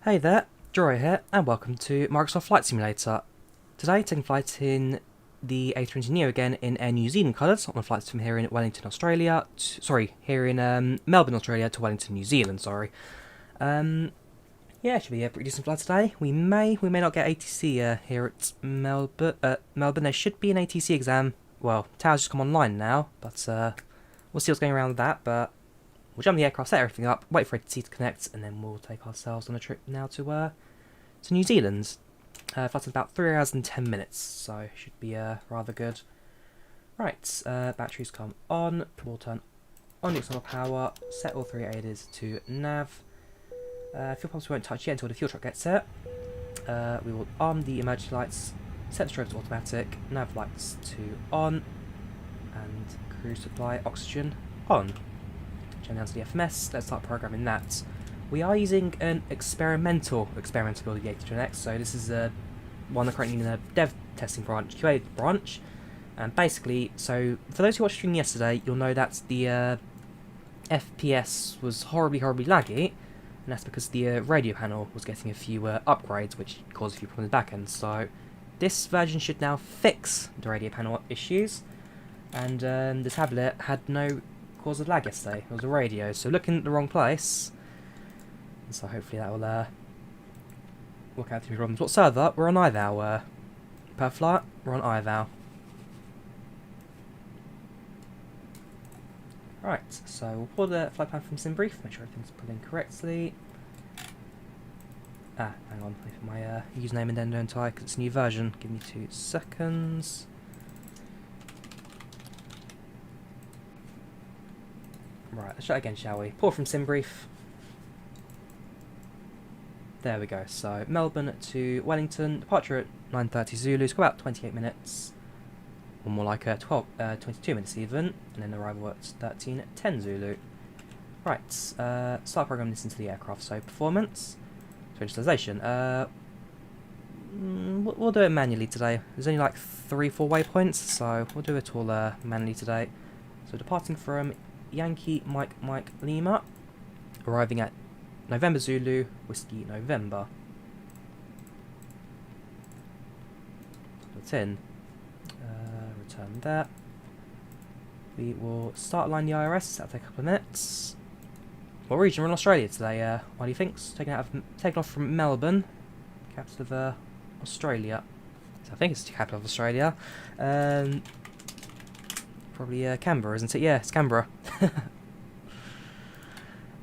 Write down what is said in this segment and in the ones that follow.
Hey there, Drawyah here, and welcome to Microsoft Flight Simulator. Today, taking flight in the A320neo again in Air New Zealand colours, on flights from here in Wellington, Australia, here in Melbourne, Australia to Wellington, New Zealand, Yeah, it should be a pretty decent flight today. We may not get ATC here at Melbourne. There should be an ATC exam. Well, Tower's just come online now, but we'll see what's going around with that, but we'll jump in the aircraft, set everything up, wait for ATC to connect, and then we'll take ourselves on a trip now to New Zealand. Flight's about 3 hours and 10 minutes, so should be rather good. Right, batteries come on, we'll turn on the external power, set all three AIDs to nav. Fuel pumps we won't touch yet until the fuel truck gets there. We will arm the emergency lights, set the strobes to automatic, nav lights to on, and crew supply oxygen on. Jump down to the FMS, let's start programming that. We are using an experimental build of the A320neo, so this is one that's currently in the dev testing branch, QA branch. And basically, so for those who watched the stream yesterday, you'll know that the FPS was horribly laggy, and that's because the radio panel was getting a few upgrades, which caused a few problems in the back end. So this version should now fix the radio panel issues, and the tablet had no cause of lag yesterday. It was a radio, so looking at the wrong place. And so hopefully that will work out through problems. What server? We're on IVAO. Per flight, we're on IVAO. Right, so we'll pull the flight plan from SimBrief, make sure everything's put in correctly. Hang on, I put my username and then don't I, because it's a new version. Give me 2 seconds. Right, let's try again, shall we? Pull from SimBrief. There we go, so Melbourne to Wellington, departure at 9:30 Zulu, it's got about 28 minutes. Or more like 22 minutes even, and then arrival at 13:10 Zulu. Right, start programming this into the aircraft. So performance, so initialization. We'll do it manually today. There's only like 3-4 waypoints, so we'll do it all manually today. So departing from Yankee Mike Lima, arriving at November Zulu Whiskey November. Put it in. Return that. We will start line the IRS. That'll take a couple of minutes. What region? We're in Australia today. What do you think? Taking off from Melbourne, capital of Australia. So I think it's the capital of Australia. Probably Canberra, isn't it? Yeah, it's Canberra.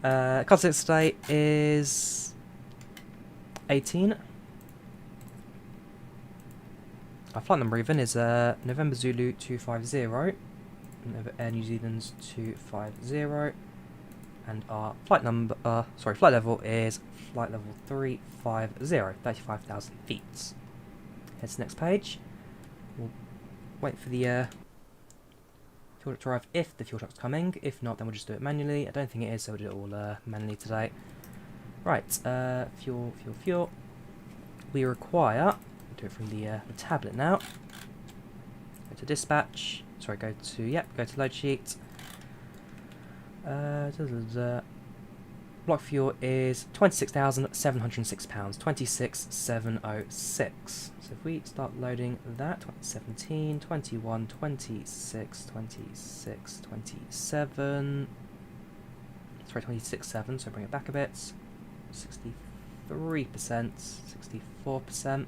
Continent today is 18. Our flight number even is November Zulu 250, Air New Zealand's 250, and our flight level is flight level 350, 35,000 feet. Head to the next page. We'll wait for the fuel truck to arrive if the fuel truck's coming. If not, then we'll just do it manually. I don't think it is, so we'll do it all manually today. Right, fuel. We require, do it from the tablet now. Go to dispatch. Sorry, go to load sheet. Block fuel is £26,706, 26,706. So if we start loading that, 2017, 21, 26, 26, 27. Sorry, 26.7. So bring it back a bit. 63%, 64%.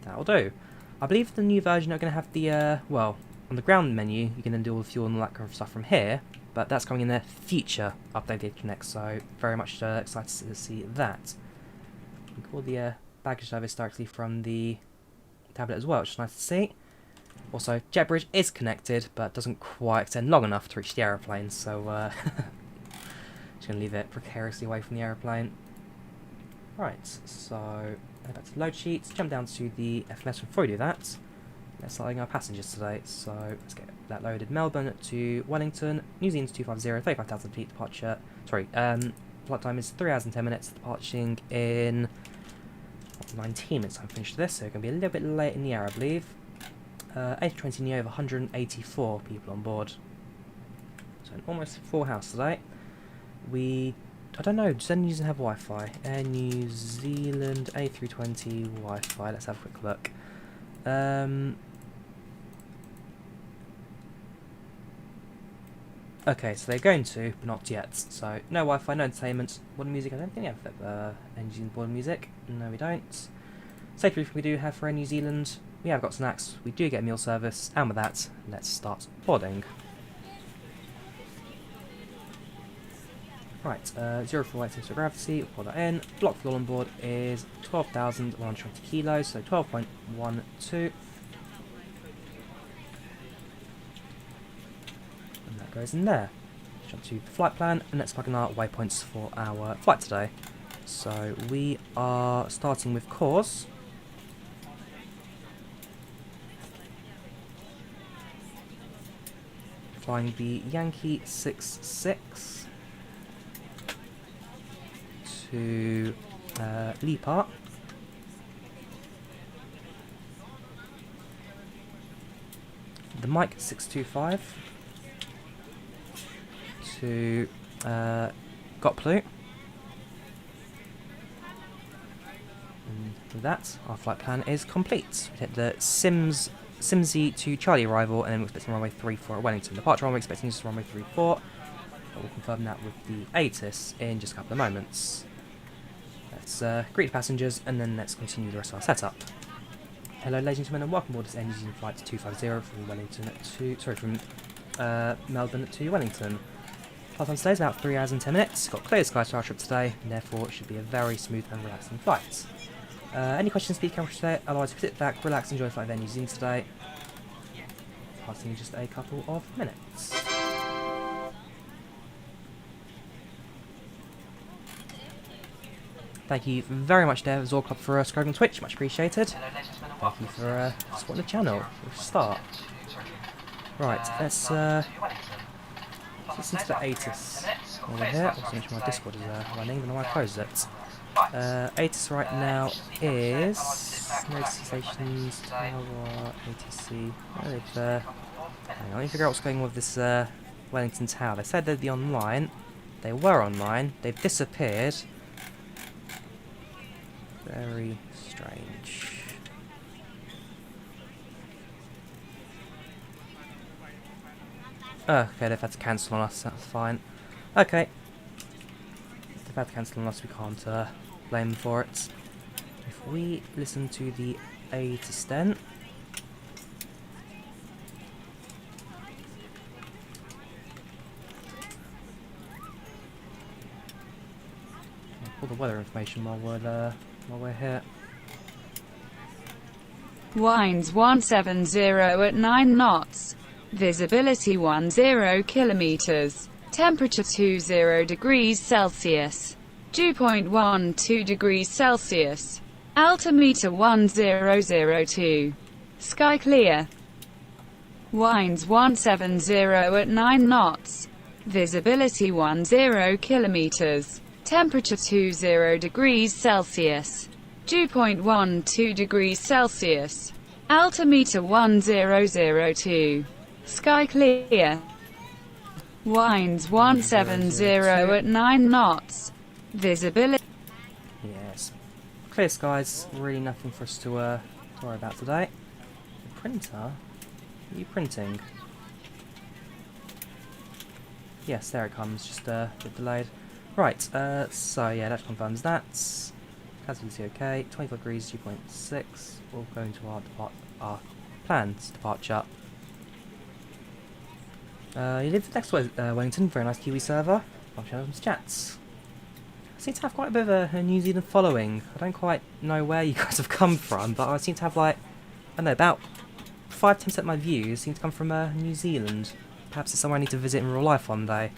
That'll do. I believe the new version are going to have the, well, on the ground menu, you can then do all the fuel and all that kind of stuff from here, but that's coming in their future update the A320neo, so very much excited to see that. You can call the baggage service directly from the tablet as well, which is nice to see. Also, JetBridge is connected, but doesn't quite extend long enough to reach the aeroplane, so just going to leave it precariously away from the aeroplane. Right, so go back to load sheets, jump down to the FMS before we do that. Let's start loading our passengers today, so let's get that loaded. Melbourne to Wellington, New Zealand's 250, 35,000 feet departure. Sorry, flight time is 3 hours and 10 minutes, departing in 19 minutes. I'm finished this, so we're going to be a little bit late in the air, I believe. A320neo of 184 people on board. So an almost full house today. We I don't know, does Air New Zealand have Wi-Fi? Air New Zealand A320 Wi-Fi, let's have a quick look. Okay, so they're going to, but not yet. So, no Wi-Fi, no entertainment. Modern music, I don't think we have Air New Zealand modern music. No, we don't. Safety briefing we do have for Air New Zealand. We have got snacks, we do get meal service, and with that, let's start boarding. Right, 0 for light center gravity, we'll put that in. Block fuel on board is 12,120 kilos, so 12.12. And that goes in there. Jump to the flight plan, and let's plug in our waypoints for our flight today. So we are starting with course. Flying the Yankee 66 to Lee Park. The Mike 625 to Goplu. And with that, our flight plan is complete. We hit the Simsy to Charlie arrival, and then we're expecting runway 34 at Wellington. Departure runway expecting just runway 34. But we'll confirm that with the ATIS in just a couple of moments. Let's greet the passengers, and then let's continue the rest of our setup. Hello, ladies and gentlemen, and welcome aboard this Air New Zealand flight 250 from Melbourne to Wellington. Flight time today is about 3 hours and 10 minutes. Got clear skies for our trip today, and therefore it should be a very smooth and relaxing flight. Any questions, speak camera today? Otherwise, sit back, relax, enjoy the flight of Air New Zealand today. Passing in just a couple of minutes. Thank you very much, Dev Zork Club, for subscribing on Twitch. Much appreciated. Thank you for supporting the channel. We'll start. Right, let's listen to the ATIS over here. Also, make sure my Discord is running, then I might close it. ATIS right now is notice stations, tower, ATC. Hang on, let me figure out what's going on with this Wellington Tower. They said they'd be online. They were online. They've disappeared. Very strange. Okay, they've had to cancel on us. That's fine. Okay. They've had to cancel on us. We can't blame them for it. If we listen to the ATIS then. All the weather information while we're here. Winds 170 at 9 knots. Visibility 10 kilometers. Temperature 20 degrees Celsius. Dew point 12 degrees Celsius. Altimeter 1002. Sky clear. Winds 170 at 9 knots. Visibility 10 kilometers. Temperature 20 degrees Celsius. Dew point 12 degrees Celsius. Altimeter 1002. Sky clear. Winds 170 at 9 knots. Visibility. Yes. Clear skies, really nothing for us to worry about today. The printer? Are you printing? Yes, there it comes, just a bit delayed. Right, so yeah, that confirms that. Visibility okay, 24 degrees, 2.6. We'll go into our planned departure. You live next to Wellington, very nice Kiwi server. I'll show them some chats. I seem to have quite a bit of a New Zealand following. I don't quite know where you guys have come from, but I seem to have like, I don't know, about 5-10% of my views seem to come from New Zealand. Perhaps it's somewhere I need to visit in real life one day.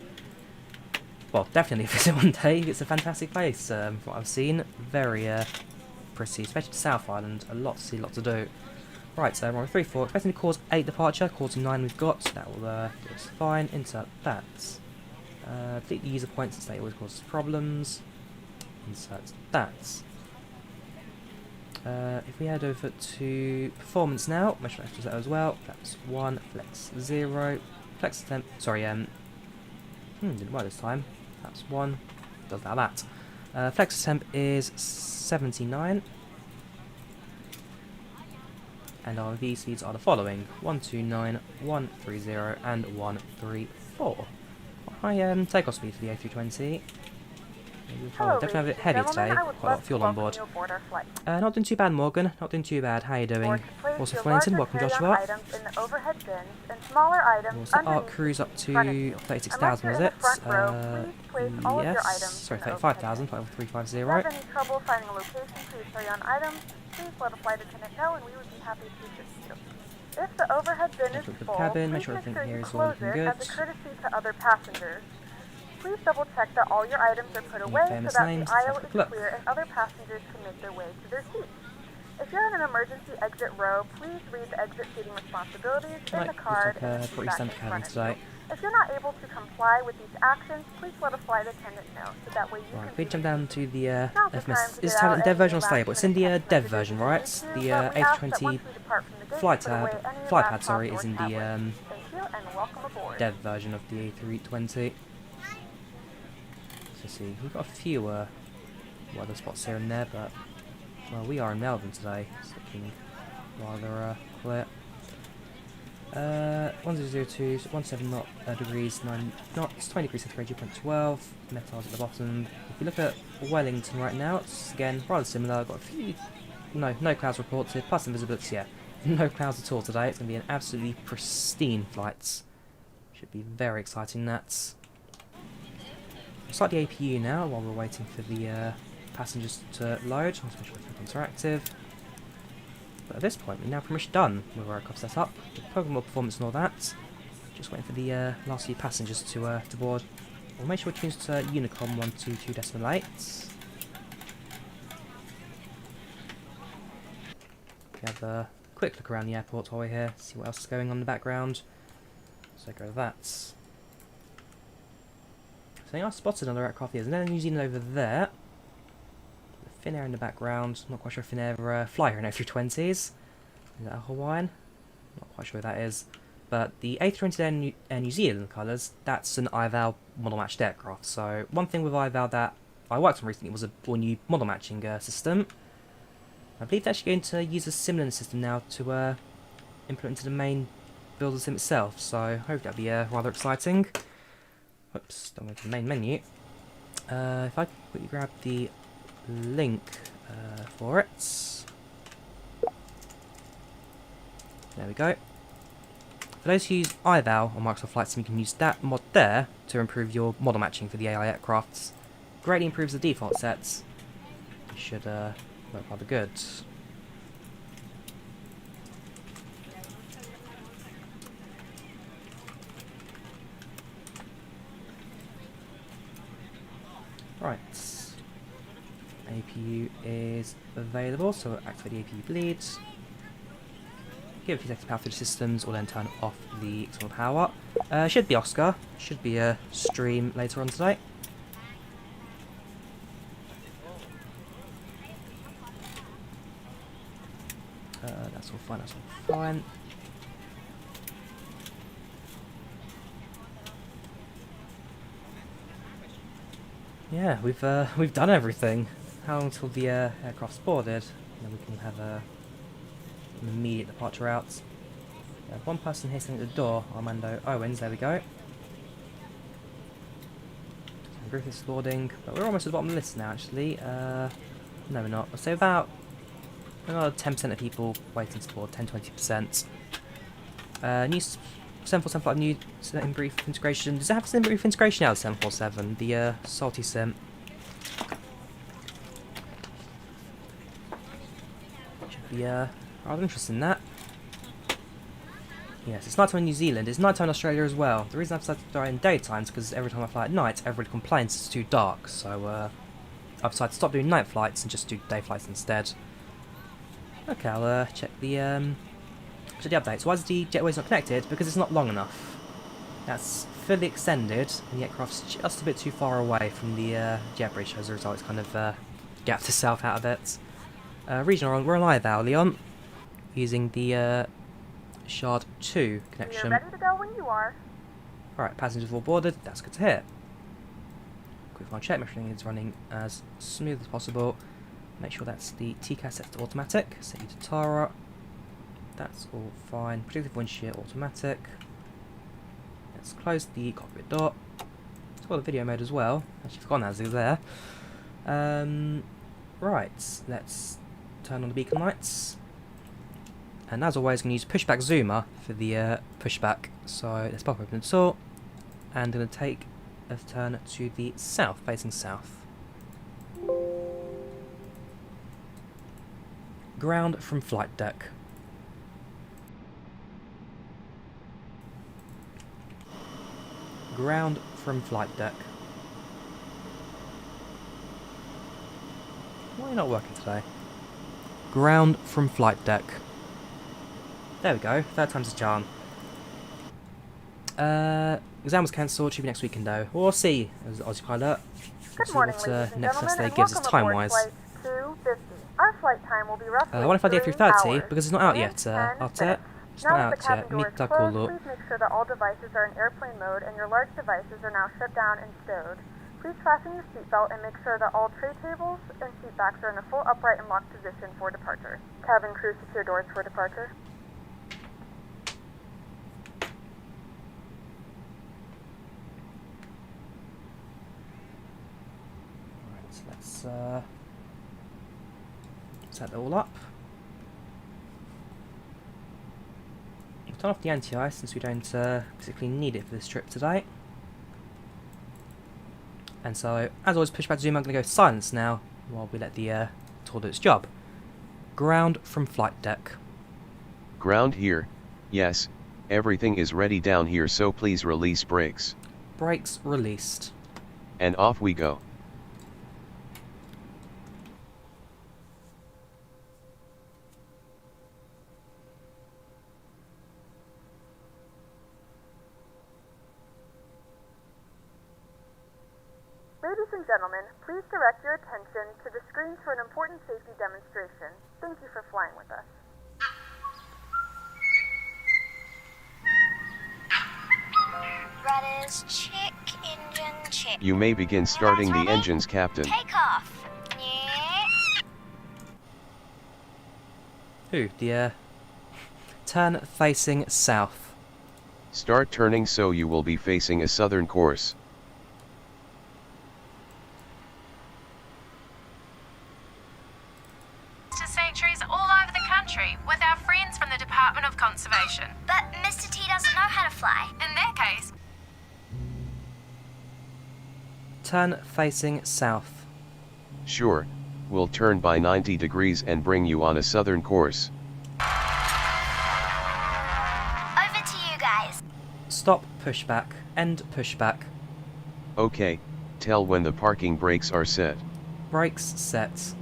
Well, definitely visit one day. It's a fantastic place from what I've seen. Very pretty, especially the South Island. A lot to see, a lot to do. Right, so we're on 3-4. Expecting to cause 8 departure. Cause 9 we've got. That will do us fine. Insert that. Delete the user points since they always cause problems. Insert that. If we head over to performance now, make sure I have that as well. That's 1, flex 0, flex temp. Sorry, didn't work this time. That's 1, does that. Flex temp is 79. And our V speeds are the following: 129, 130, and 134. High takeoff speed for the A320. Definitely a bit heavy today, quite a lot of fuel on board. Not doing too bad, Morgan, not doing too bad. How are you doing? Also Wellington, welcome Joshua. We'll set our cruise up to 36,000, is it? Yes, sorry, 35,000, 5350. If you have any trouble finding a location for your carry-on items, please let a flight attendant know and we would be happy to assist you. If the overhead bin is full, cabin, please make sure you is close it as a courtesy to other passengers. Please double check that all your items are put away so that the aisle is clear and other passengers can make their way to their seats. If you're in an emergency exit row, please read the exit seating responsibilities in the card and the feedback in front of you. If you're not able to comply with these actions, please let a flight attendant know so that way you can... We jump down to the FMS. Is it dev version or stable? It's in the dev version, right? The A320 flight pad, sorry, is in the dev version of the A320. So see, we've got a few weather spots here and there, but well, we are in Melbourne today. It's looking rather clear. 1002, 17 degrees, 9 knots, 20 degrees centigrade, 0.12 metals at the bottom. If you look at Wellington right now, it's again rather similar. I've got a few, no clouds reported, plus invisibility, yeah, no clouds at all today. It's going to be an absolutely pristine flight. Should be very exciting. That's. I'll start the APU now while we're waiting for the passengers to load. I'll switch to interactive. But at this point, we're now pretty much done with our aircraft setup, with program performance and all that. Just waiting for the last few passengers to board. We'll make sure we change to Unicom 122.8. We have a quick look around the airport while we're here, see what else is going on in the background. So go with that. So I spotted another aircraft here. There's another New Zealand over there. Finnair in the background. Not quite sure if Finnair fly here in A320s. Is that a Hawaiian? Not quite sure who that is. But the A320 New Zealand colours, that's an IVAO model matched aircraft. So one thing with IVAO that I worked on recently was a new model matching system. I believe they're actually going to use a similar system now to implement into the main builder sim itself. So I hope that'll be rather exciting. Oops, don't go to the main menu. If I quickly grab the link for it. There we go. For those who use IVAO on Microsoft Flight Sim, you can use that mod there to improve your model matching for the AI aircrafts. Greatly improves the default sets. It should work rather good. Right. APU is available, so activate the APU bleeds. Give a few seconds to power through the systems, or then turn off the external power. Should be Oscar. Should be a stream later on today. That's all fine. That's all fine. Yeah, we've done everything. How long until the aircraft's boarded? And then we can have an immediate departure out. We have one person here standing at the door, Armando Owens, there we go. Griffith's boarding, but we're almost at the bottom of the list now actually. No we're not. I'd say about another 10% of people waiting to board, 10-20%. New 747 flight, new sim brief integration. Does it have sim brief integration now, the 747? The salty sim. Should be rather interesting in that. Yes, it's nighttime in New Zealand. It's nighttime in Australia as well. The reason I've decided to fly in daytime is because every time I fly at night, everybody complains it's too dark. So I've decided to stop doing night flights and just do day flights instead. Okay, I'll check the updates. Why is the jetways not connected? Because it's not long enough. That's fully extended, and the aircraft's just a bit too far away from the jet bridge. As a result, it's kind of gapped itself out of it. Regional, we're on IVAO, Leon, using the Shard 2 connection. You're ready to go when you are. Alright, passengers all boarded. That's good to hear. quick file check, make sure everything is running as smooth as possible. Make sure that's the TCAS set to automatic, set you to Tara. That's all fine. Predictive wind shear automatic. Let's close the cockpit door. It's got the video mode as well. Actually forgotten that was there. Right, let's turn on the beacon lights. And as always, I'm going to use Pushback Zoomer for the pushback. So let's pop open the door. And I'm going to take a turn to the south, facing south. Ground from flight deck. Ground from flight deck. Why are you not working today? Ground from flight deck. There we go, third time's a charm. Exam was cancelled, should be next weekend though. We'll see, as Aussie pilot. Good morning, ladies and next gentlemen, day gives us time-wise. Our flight time will be roughly I want to find the 3 A330 hours. because it's not out yet. Artet. It's not out yet. Meet the call. Please make sure that all devices are in airplane mode and your large devices are now shut down and stowed. Please fasten your seatbelt and make sure that all tray tables and seat backs are in a full upright and locked position for departure. Cabin crew, secure doors for departure. Right, let's set that all up. We'll turn off the anti-ice since we don't particularly need it for this trip today. And so, as always, Pushback Zoom, I'm going to go silence now while we let the tool do its job. Ground from flight deck. Ground here. Yes, everything is ready down here, so please release brakes. Brakes released. And off we go. Ladies and gentlemen, please direct your attention to the screens for an important safety demonstration. Thank you for flying with us. Rudders, check, engine, check. You may begin starting the ready? engines, Captain. Takeoff. Yeah. Ooh, the turn facing south. Start turning, so you will be facing a southern course. Sanctuaries all over the country with our friends from the Department of Conservation. But Mr. T doesn't know how to fly. In that case, Turn facing south. Sure, we'll turn by 90 degrees and bring you on a southern course. Over to you guys. Stop pushback. End pushback. Okay, tell when the parking brakes are set. Brakes set.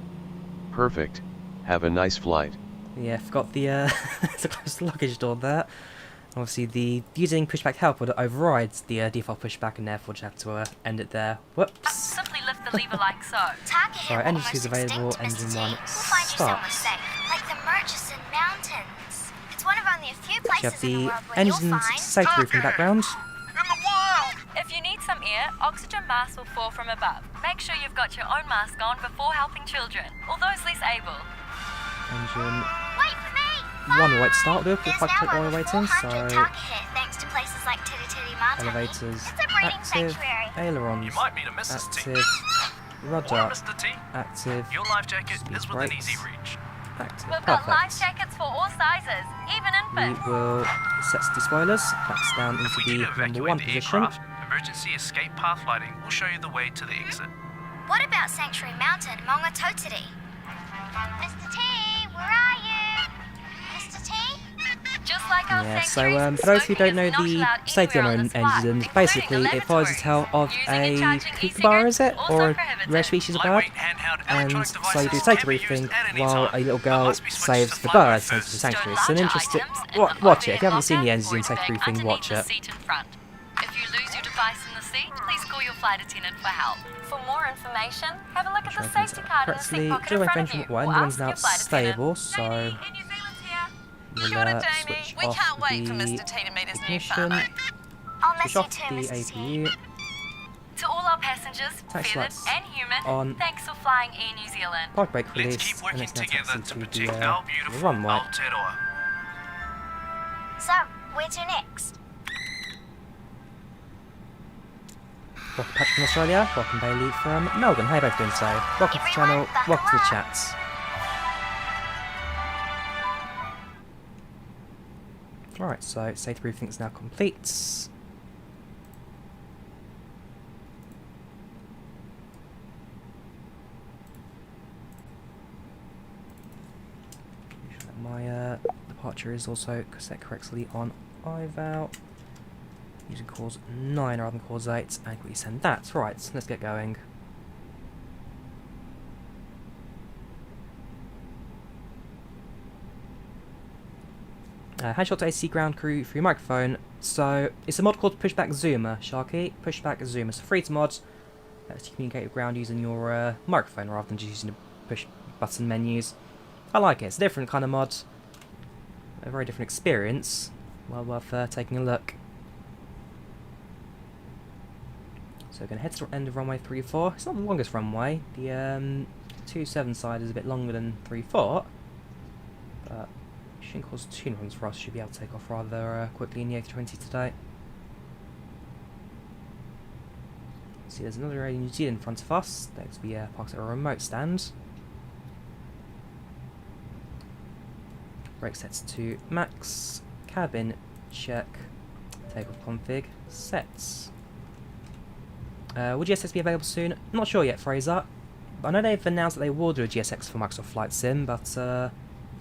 Perfect. Have a nice flight. Yeah, forgot the to close the luggage door there. Obviously, the using pushback help would override the default pushback, and therefore just have to end it there. Whoops. simply lift the lever like so. Target hit Sorry, will engine almost two is available. extinct, Engine Mr. T. one We'll find you somewhere starts. safe, like the Murchison Mountains. It's one of only a few You have places in the the world where you'll engine's find... safety roof in the background. If you need some air, oxygen masks will fall from above. Make sure you've got your own mask on before helping children, or those less able. Engine Wait for me! one right to start with, There's flight now control over waiting, 400 so target hit thanks to places like Titty Titty Mountain. elevators It's a breeding active, sanctuary. ailerons You might meet a Mrs. T. active, rudder Or Mr. T. active, Your life jacket speed is within brakes easy reach. active. We've got life Perfect. jackets for all sizes, even We infants. will set the spoilers. That's down If into we need the to number evacuate one the position. aircraft, emergency escape path lighting will show you the way to the exit. What about Sanctuary Mountain, Mongatotiri? Mr. T, where are you? Mr. T? Just like our Yeah, so sanctuaries, for those who don't know smoking is not the allowed safety anywhere on element this flight, engines, including basically the it follows the tale of lavatories. Using and a charging kookaburra, is it? e-cigarettes Or also a prohibited. rare species of bird? Lightweight handheld And electronic so you do devices safety can be briefing used at any while time, a little but girl must be switched saves to the FlyLive birds into first. the sanctuary. Stow It's an larger interesting... items in the Watch it, if you haven't overhead seen the locker engines or in safety bag briefing, underneath watch the it. seat in front. If you lose your device in the seat, please call your flight attendant for help. For more information, have a look at the safety card in the seat pocket in front of you. Well, or engine's ask now your flight stable, attendant. so Jamie, in New Zealand's here. we'll Kia ora, Jamie. switch We off can't wait for the Mr. T to meet his new ignition, family. I'll miss switch you off too, the Mr. T. APU. To all our all passengers, Taxi feathered lights and human, on. thanks for flying Air New Zealand. Park brake Let's release, keep and working it's now together taxi to to protect the our the beautiful runway. Aotearoa. So, where to next? Welcome Patrick from Australia, welcome Bailey from Melbourne. How are you both doing today? Welcome to the channel, welcome to the chats. Alright, so safety briefing is now complete. Make sure that my departure is also set correctly on IVAO. Using cause 9 rather than cause 8, and we send that. Right, let's get going. Handshot to AC ground crew for your microphone. So, it's a mod called Pushback Zoomer, Sharky. Pushback Zoomer. It's a free to mod. Lets you communicate with ground using your microphone rather than just using the push button menus. I like it. It's a different kind of mod. A very different experience. Well worth taking a look. So we're going to head to the end of runway 34. It's not the longest runway. The 27 side is a bit longer than 34. But it shouldn't cause too many runs for us. Should be able to take off rather quickly in the A320 today. See, there's another area in New Zealand in front of us. That's be parked at a remote stand. Brake sets to max. Cabin check. Takeoff config. Sets. Will GSX be available soon? I'm not sure yet, Fraser. I know they've announced that they will do a GSX for Microsoft Flight Sim, but they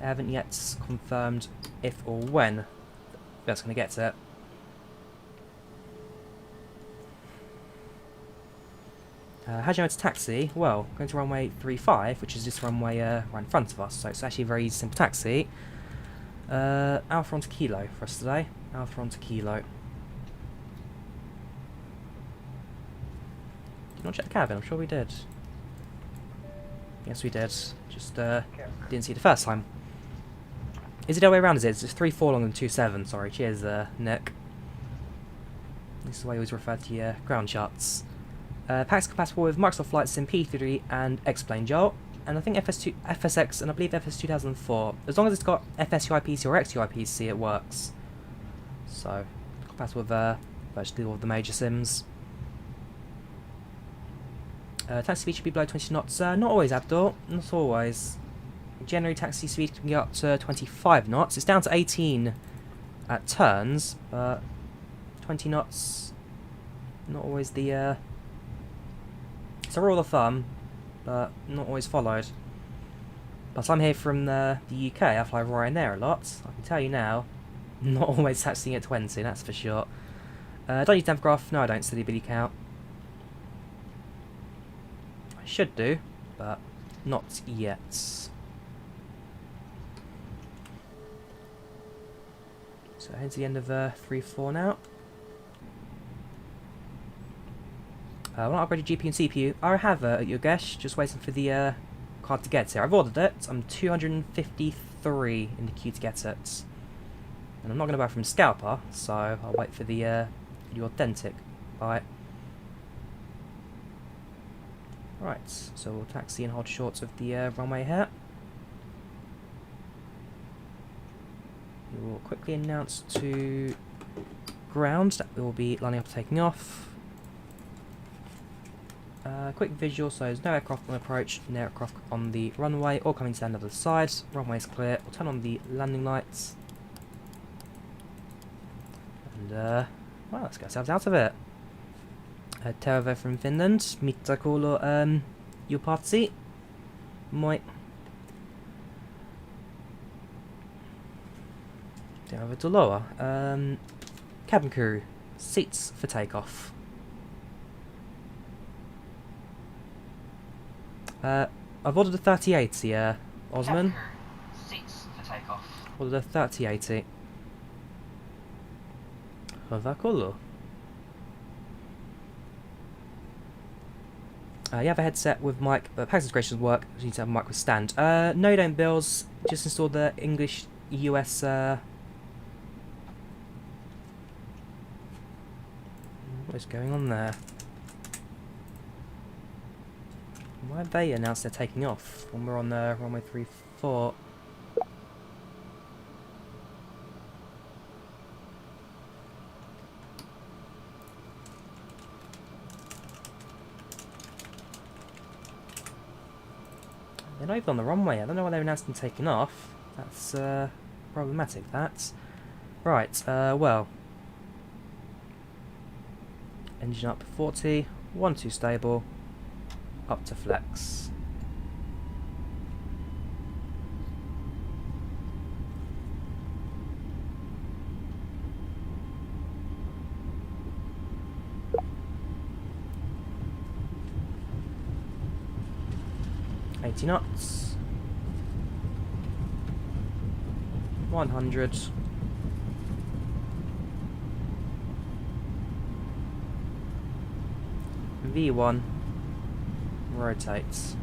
haven't yet confirmed if or when that's going to get to it. How do you know it's a taxi? Well, going to runway 35, which is this runway right in front of us, so it's actually a very simple taxi. Alpha onto Kilo for us today. Alpha onto Kilo. Did not check the cabin, I'm sure we did. Yes, we did. Just didn't see it the first time. Is it the other way around? Is it? It's 3.4 longer than 2.7. Sorry. Cheers, Nick. This is the way we always refer to your ground charts. PACX compatible with Microsoft Flight Sim P3 and X-Plane Jolt, and I think FSX and I believe FS 2004. As long as it's got FSUIPC or XUIPC, it works. So compatible with virtually all of the major sims. Taxi speed should be below 20 knots. Not always, Abdul. Not always. Generally, taxi speed can get up to 25 knots. It's down to 18 at turns, but 20 knots, not always the... It's a rule of thumb, but not always followed. But I'm here from the UK. I fly Ryanair a lot. I can tell you now, not always taxiing at 20, that's for sure. Don't use Devgraph. No, I don't. Steady Billy count. I should do, but not yet. So head to the end of 3.4 now. I want to upgrade your GPU and CPU. I have at your guess, just waiting for the card to get here. I've ordered it. I'm 253 in the queue to get it. And I'm not going to buy from Scalper, so I'll wait for the authentic buy. Right, so we'll taxi and hold short of the runway here. We will quickly announce to ground that we will be lining up taking off. Quick visual, so there's no aircraft on approach, no aircraft on the runway, or coming to the end of the side. Runway is clear. We'll turn on the landing lights. And, well, let's get ourselves out of it. Terve from Finland. Mitä kuuluu, Jupartsi? Moi. Terve tuloa. Cabin crew. Seats for takeoff. I've ordered a 3080, Osman. Seats for takeoff. Ordered a 3080. Hyvä kuuluu. You have a headset with mic, but PACX integration work. You need to have a mic with stand. No, you don't, Bills. Just install the English US. What is going on there? Why have they announced they're taking off when we're on runway 34? They're not even on the runway. I don't know why they've announced them taking off. That's problematic, that. Right, well. Engine up 40, 1-2 stable, up to flex. Knots, 100, V1 rotates.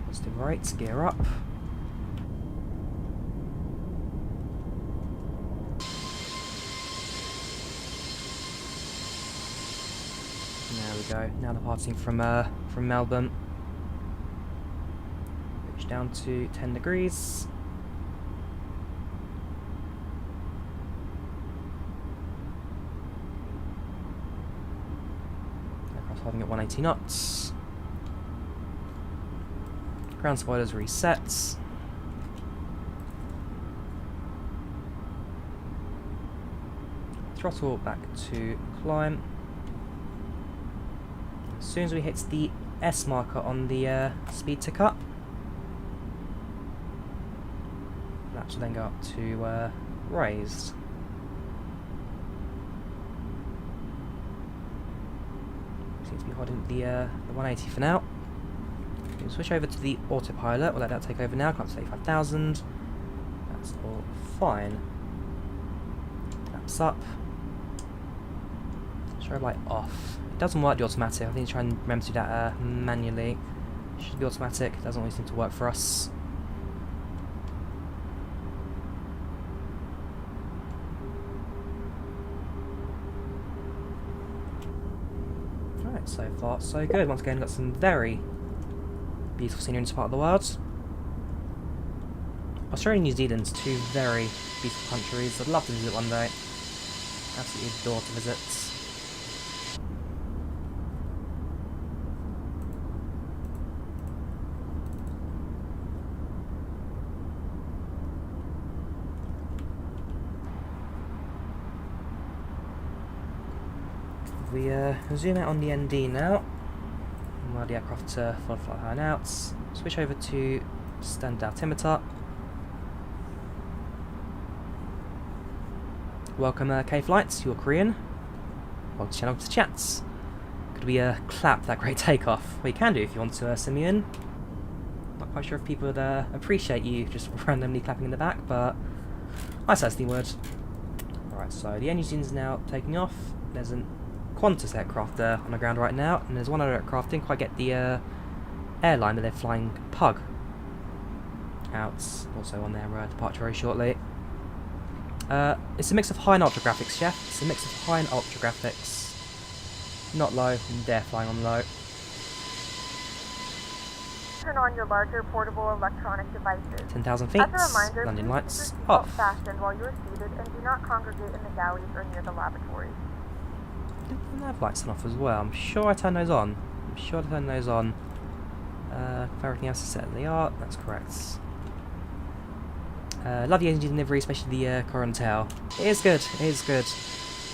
Positive right, gear up. There we go. Now departing from Melbourne. Reach down to 10 degrees. Aircraft holding at 180 knots. Ground spoilers resets. Throttle back to climb. As soon as we hit the S marker on the speed tick up, that should then go up to raised. Seems to be holding the 180 for now. We'll switch over to the autopilot. We'll let that take over now. Come up to 35,000. That's all fine. Laps up. Strobe light off. Doesn't work the automatic. I think try and remember to do that manually. Should be automatic. Doesn't always seem to work for us. Alright, so far so good. Once again, got some very beautiful scenery in this part of the world. Australia and New Zealand's two very beautiful countries. I'd love to visit one day. Absolutely adore to visit. We zoom out on the ND now. Allow the aircraft to full flight high and out. Switch over to standard altimeter. Welcome K-Flights, you're Korean. Welcome to channel to chats. Could we clap that great takeoff? Well, you can do if you want to send me in. Not quite sure if people would appreciate you just randomly clapping in the back, but I certainly would. Alright, so the engine's now taking off. There's an Qantas aircraft on the ground right now, and there's one other aircraft didn't quite get the airline, but they're flying Pug out, also on their departure very shortly. It's a mix of high and ultra graphics, Chef. It's a mix of high and ultra graphics. Not low, and they're flying on low. Turn on your larger portable electronic devices. 10,000 feet. As a reminder, Landing please lights keep your seatbelt off. fastened while you are seated and do not congregate in the galleys or near the lavatories. Didn't have lights on off as well. I'm sure I turned those on. I'm sure I turned those on. If everything else is set, they are. That's correct. Love the engine delivery, especially the Corontel. It is good. It is good.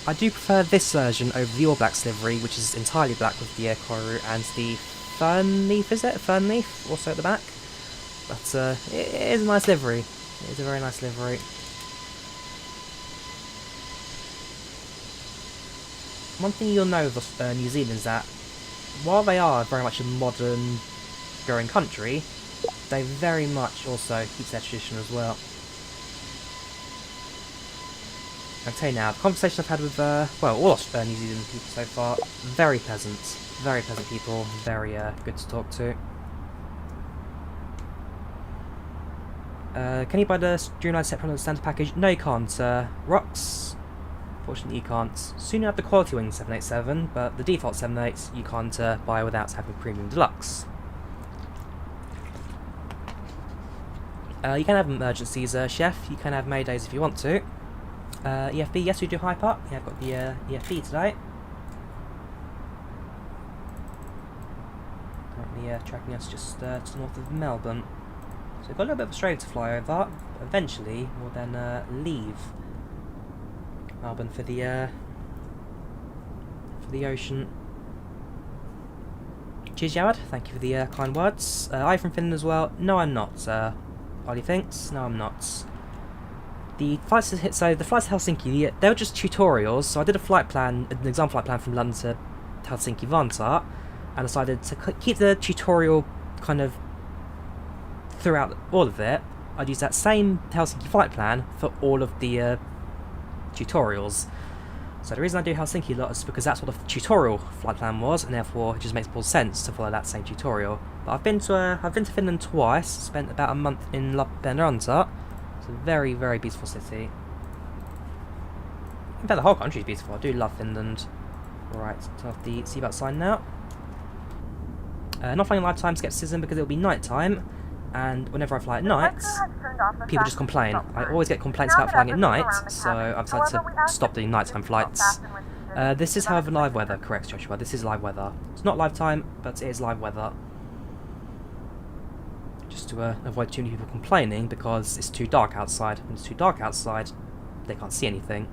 I do prefer this version over the All Blacks livery, which is entirely black with the Koru and the Fernleaf, is it? Fernleaf, also at the back. But it is a nice livery. It is a very nice livery. One thing you'll know with New Zealand is that while they are very much a modern growing country, they very much also keep their tradition as well. I'll tell you now, the conversation I've had with, well, all New Zealand people so far, very pleasant people, very good to talk to. Can you buy the Dreamliner set from the standard package? No, you can't. Rocks, Fortunately, you can't soon have the quality wing 787, but the default 78 you can't buy without having Premium Deluxe. You can have emergencies, Chef. You can have Maydays if you want to. EFB, yes, we do hype up. Yeah, I've got the EFB today. Currently tracking us just to the north of Melbourne. So we've got a little bit of Australia to fly over. But eventually, we'll then leave Melbourne for the ocean. Cheers, Jawad. Thank you for the kind words. I'm from Finland as well. No, I'm not. Ollie thinks. No, I'm not. The flights to Helsinki, they were just tutorials. So I did a flight plan, an exam flight plan from London to Helsinki Vantaa, and decided to keep the tutorial kind of throughout all of it. I'd use that same Helsinki flight plan for all of the tutorials. So the reason I do Helsinki a lot is because that's what the tutorial flight plan was, and therefore it just makes more sense to follow that same tutorial. But I've been to Finland twice. Spent about a month in Lappeenranta. It's a very, very beautiful city. In fact, the whole country is beautiful. I do love Finland. Right, turn off the seatbelt sign now. Not flying lifetime skepticism because it'll be night time. And whenever I fly at night, people just complain. I always get complaints about flying at night, so I've decided to stop doing nighttime flights. This is, however, live weather. Correct, Joshua. This is live weather. It's not live time, but it is live weather. Just to avoid too many people complaining, because it's too dark outside. When it's too dark outside, they can't see anything.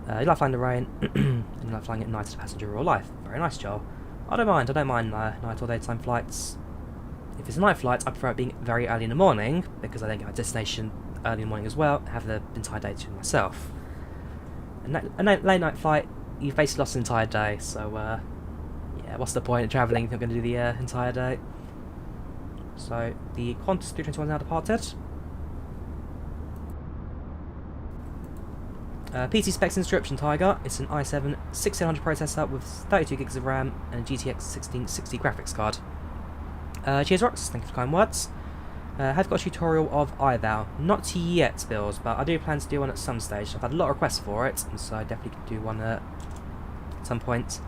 You like flying in the rain, and you like flying at night as a passenger in real life. Very nice, Joel. I don't mind night or daytime flights. If it's a night flight, I prefer it being very early in the morning, because I then get my destination early in the morning as well, have the entire day to myself. A late night flight, you've basically lost the entire day, so yeah, what's the point of travelling if you're going to do the entire day? So, the Qantas 321 is now departed. PC specs inscription Tiger. It's an i7 1600 processor with 32 gigs of RAM and a GTX 1660 graphics card. Cheers, Rocks. Thank you for kind words. Have got a tutorial of IVAO. Not yet, Bills, but I do plan to do one at some stage. I've had a lot of requests for it, and so I definitely could do one at some point.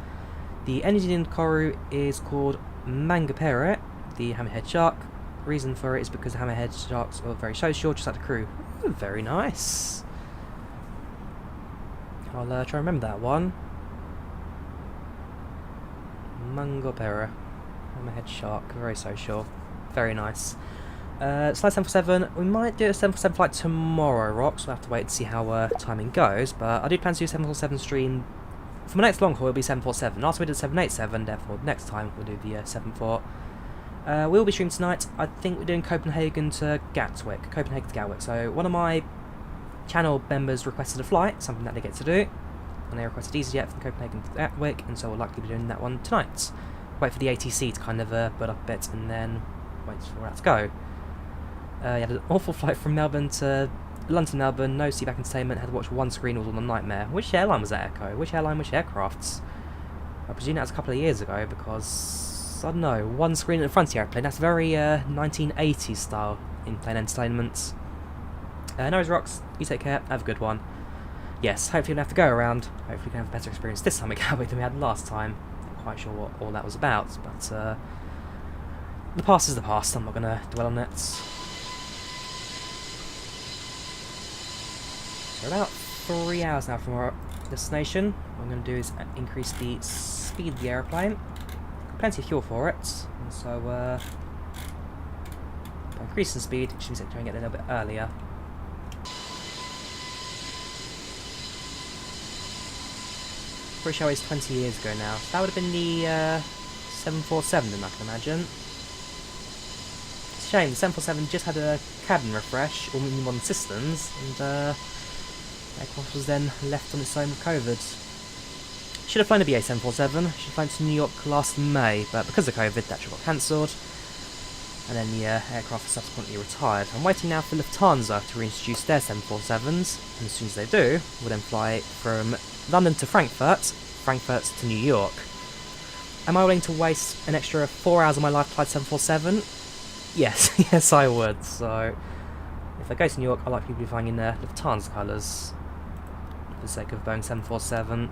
The engine in Koru is called Mangapere, the hammerhead shark. Reason for it is because the hammerhead sharks are very social, just like the crew. Ooh, very nice. I'll try and remember that one. Mangapere. Hammerhead shark, very social. Very nice. Slide 747, we might do a 747 flight tomorrow, Rocks. We'll have to wait to see how timing goes, but I do plan to do a 747 stream. For my next long haul, it'll be 747. Last we did 787, therefore next time we'll do the 74. We'll be streaming tonight. I think we're doing Copenhagen to Gatwick. So one of my channel members requested a flight, something that they get to do, and they requested EasyJet from Copenhagen to Gatwick, and so we'll likely be doing that one tonight. Wait for the ATC to kind of build up a bit, and then wait for that to go. You had an awful flight from Melbourne to London, Melbourne, no seatback entertainment, had to watch one screen, all on a nightmare. Which airline was that, Echo? Which airline, which aircrafts? I presume that was a couple of years ago, because, I don't know, one screen in the front of the airplane, that's very 1980s style in-plane entertainment. No Rocks, you take care, have a good one. Yes, hopefully we'll have to go around, hopefully we can have a better experience this time at Gatwick than we had last time. Not quite sure what all that was about, but the past is the past, I'm not going to dwell on it. So about 3 hours now from our destination. What I'm going to do is increase the speed of the aeroplane. Plenty of fuel for it, and so by increasing speed, it should be trying to get a little bit earlier. Pretty sure it's 20 years ago now. So that would have been the 747 then, I can imagine. It's a shame, the 747 just had a cabin refresh, all modern systems, and aircraft was then left on its own with COVID. Should have flown a BA 747, should have flown to New York last May, but because of COVID that trip got cancelled, and then the aircraft was subsequently retired. I'm waiting now for Lufthansa to reintroduce their 747s, and as soon as they do, we'll then fly from London to Frankfurt, Frankfurt to New York. Am I willing to waste an extra 4 hours of my life to fly 747? Yes, yes I would, so if I go to New York, I'd like people to be flying in Lufthansa colours. for the sake of Boeing 747.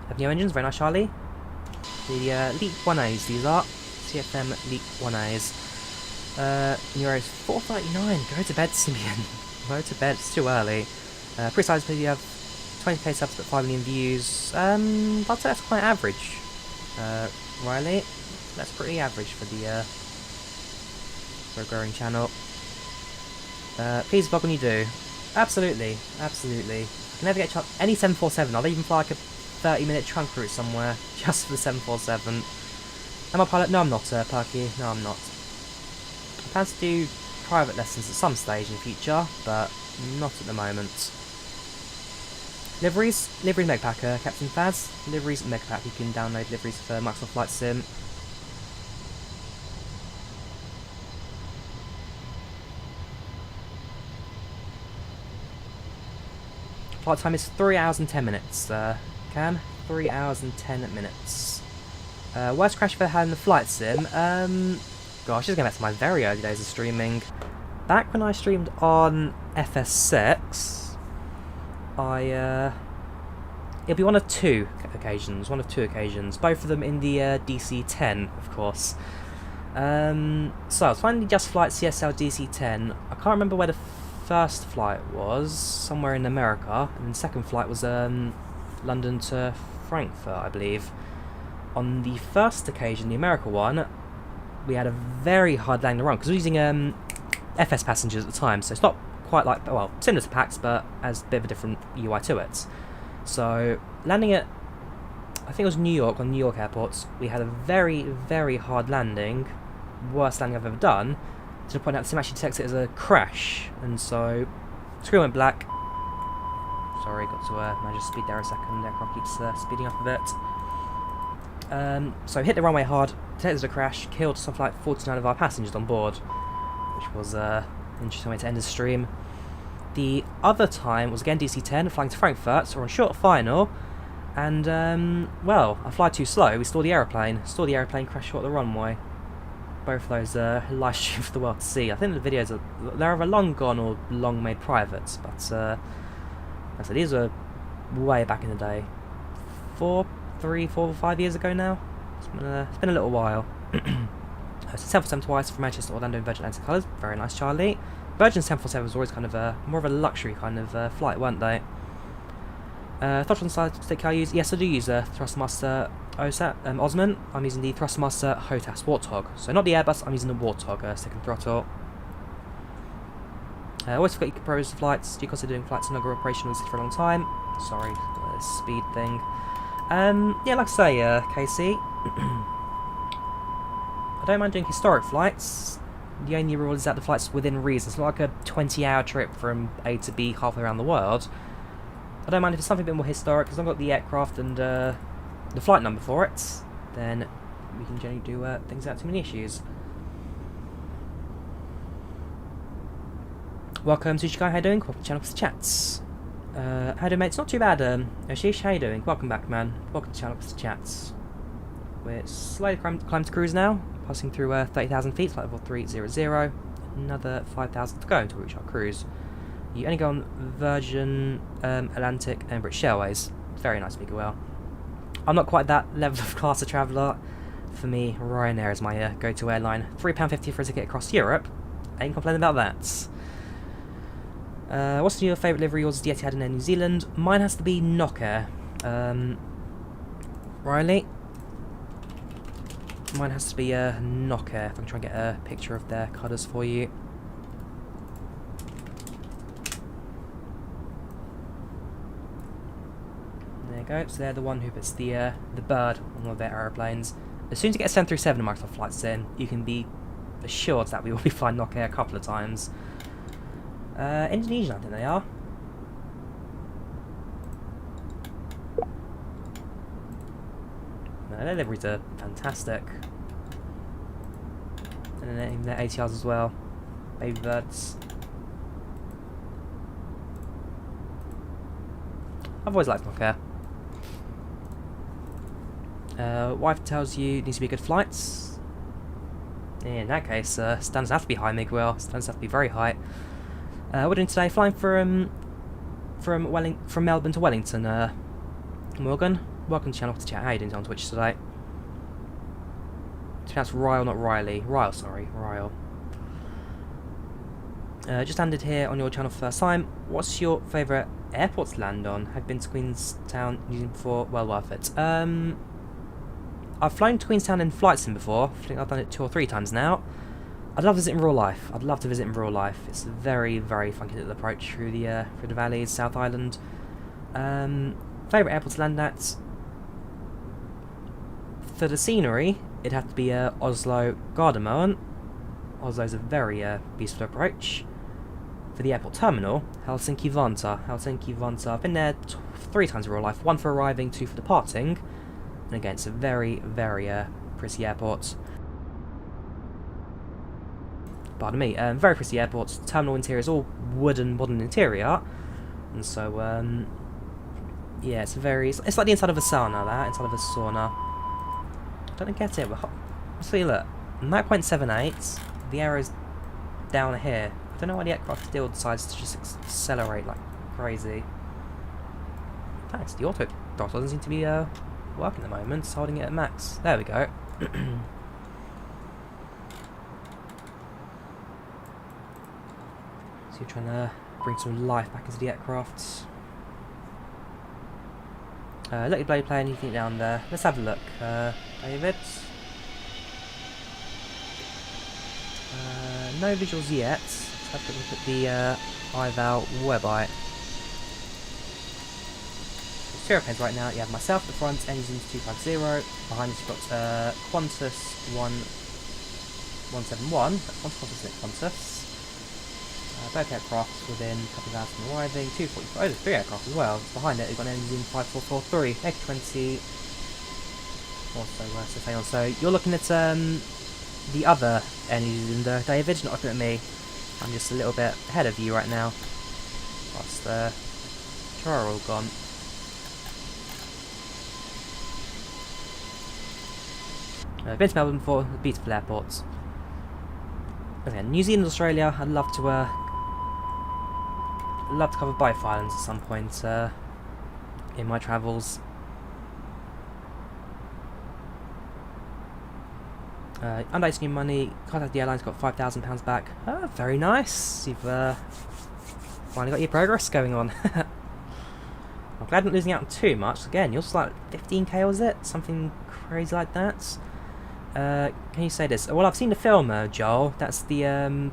Have new engines, very nice, Charlie. The Leap 1As, these are CFM Leap 1As. Euros 439. Go to bed, Simeon. Go to bed. It's too early. Precise, you have 20k subs but 5 million views. I'd say that's quite average. Riley, that's pretty average for the for a growing channel. Please vlog when you do. Absolutely, absolutely. I can never get any 747. I'll even fly like a 30-minute trunk route somewhere just for the 747. Am I a pilot? No, I'm not, Perky. No, I'm not. I plan to do private lessons at some stage in the future, but not at the moment. Liveries Megapack, Captain Faz. Liveries Megapack. You can download liveries for Microsoft Flight Sim. Flight time is 3 hours and 10 minutes. Cam, 3 hours and 10 minutes. Worst crash I've ever had in the Flight Sim. Gosh, just going back to my very early days of streaming. Back when I streamed on FS6, it'll be one of two occasions. Both of them in the DC-10, of course. So I was flying the Just Flight CSL DC-10. I can't remember where the first flight was. Somewhere in America, and the second flight was London to Frankfurt, I believe. On the first occasion, the America one, we had a very hard landing to run because we were using FS passengers at the time, so it's not quite like, well, similar to PACX, but has a bit of a different UI to it. So landing at, I think it was New York, on New York airports, we had a very, very hard landing, worst landing I've ever done, to the point that the sim actually detects it as a crash, and so screen went black. Sorry, got to manage to speed there a second. The aircraft keeps speeding up a bit. So hit the runway hard, detected as a crash, killed something like 49 of our passengers on board, which was an interesting way to end the stream. The other time was again DC-10, flying to Frankfurt, so we're on short final, and well, I fly too slow, we stalled the aeroplane, crashed short of the runway. Both of those live stream for the world to see. I think the videos are, they're either long gone or long made private, but so these were way back in the day. 4, 5 years ago now. It's been a little while. So 747 twice from Manchester to Orlando in Virgin Atlantic colours. Very nice, Charlie. Virgin 747 was always kind of more of a luxury kind of flight, weren't they? Thoughts on the side stick I use? Yes, I do use Thrustmaster Osman. I'm using the Thrustmaster HOTAS Warthog. So not the Airbus, I'm using the Warthog stick and throttle. Always forget you can propose the flights. Do you consider doing flights in longer operation or for a long time? Sorry, got this speed thing. Yeah, like I say, Casey, I don't mind doing historic flights. The only rule is that the flight's within reason. It's not like a 20-hour trip from A to B halfway around the world. I don't mind if it's something a bit more historic, because I've got the aircraft and the flight number for it, then we can generally do things without too many issues. Welcome to Chikai, how you doing? Welcome to the channel for the chats. How you doing, mate? It's not too bad, Ashish, how you doing? Welcome back, man. Welcome to the channel for the chats. We're slowly climbing to cruise now, passing through 30,000 feet, flight level 300. Another 5,000 to go until we reach our cruise. You only go on Virgin, Atlantic, and British Airways. Very nice, Miguel. I'm not quite that level of class of traveller. For me, Ryanair is my go-to airline. £3.50 for a ticket across Europe. Ain't complaining about that. What's your favourite livery? Yours is the Etihad in New Zealand. Mine has to be Nokia. Riley? Mine has to be Nokia. If I can try and get a picture of their colours for you. There you go. So they're the one who puts the bird on one of their aeroplanes. As soon as you get a 737 in Microsoft Flight Sim, you can be assured that we will be flying Nokia a couple of times. Indonesian, I think they are. No, their liveries are fantastic. And then their ATRs as well. Baby birds. I've always liked Nokia. Wife tells you it needs to be good flights. In that case, standards have to be high, Miguel. Standards have to be very high. We're doing today flying from Melbourne to Wellington. Morgan, welcome to the channel to chat. How you doing on Twitch today? It's pronounced Ryle, not Riley. Ryle, sorry, Ryle. Just landed here on your channel for the first time. What's your favourite airport to land on? Have been to Queenstown using before? Well worth it. I've flown to Queenstown in flight sim before. I think I've done it 2 or 3 times now. I'd love to visit in real life. I'd love to visit in real life. It's a very, very funky little approach through the valleys, South Island. Favourite airport to land at? For the scenery, it'd have to be Oslo Gardermoen. Oslo's a very beautiful approach. For the airport terminal, Helsinki Vantaa. Helsinki Vantaa. I've been there 3 times in real life. 1 for arriving, 2 for departing. And again, it's a very, very pretty airport. Pardon me. Very pretty airport. Terminal interior is all wooden, modern interior. And so, yeah, it's like the inside of a sauna, that. Inside of a sauna. I don't get it. See, look. 9.78. The arrow's down here. I don't know why the aircraft still decides to just accelerate like crazy. Thanks. The auto throttle doesn't seem to be working at the moment. It's holding it at max. There we go. So you're trying to bring some life back into the aircraft. Let your blade play anything down there. Let's have a look. David. No visuals yet. Let's have a look at the IVAO website. 0 planes right now. You have myself at the front, engines 250. Behind us you've got Qantas 171. That's Qantas, isn't it? Qantas. Both aircraft within a couple of hours from arriving. 245. Oh, there's 3 aircraft as well. Behind it, you've got an engine 5443. A320. Also, so you're looking at the other engines, David. Not looking at me. I'm just a little bit ahead of you right now. Whilst the Chara all gone. I've been to Melbourne before, beautiful airports. Okay, New Zealand, Australia, I'd love to cover both islands at some point in my travels. Under new money, contact the airlines, got £5,000 back. Oh, very nice. You've finally got your progress going on. I'm glad I'm not losing out on too much. Again, you're just like 15k, was it? Something crazy like that. Can you say this? Well, I've seen the film, Joel. That's the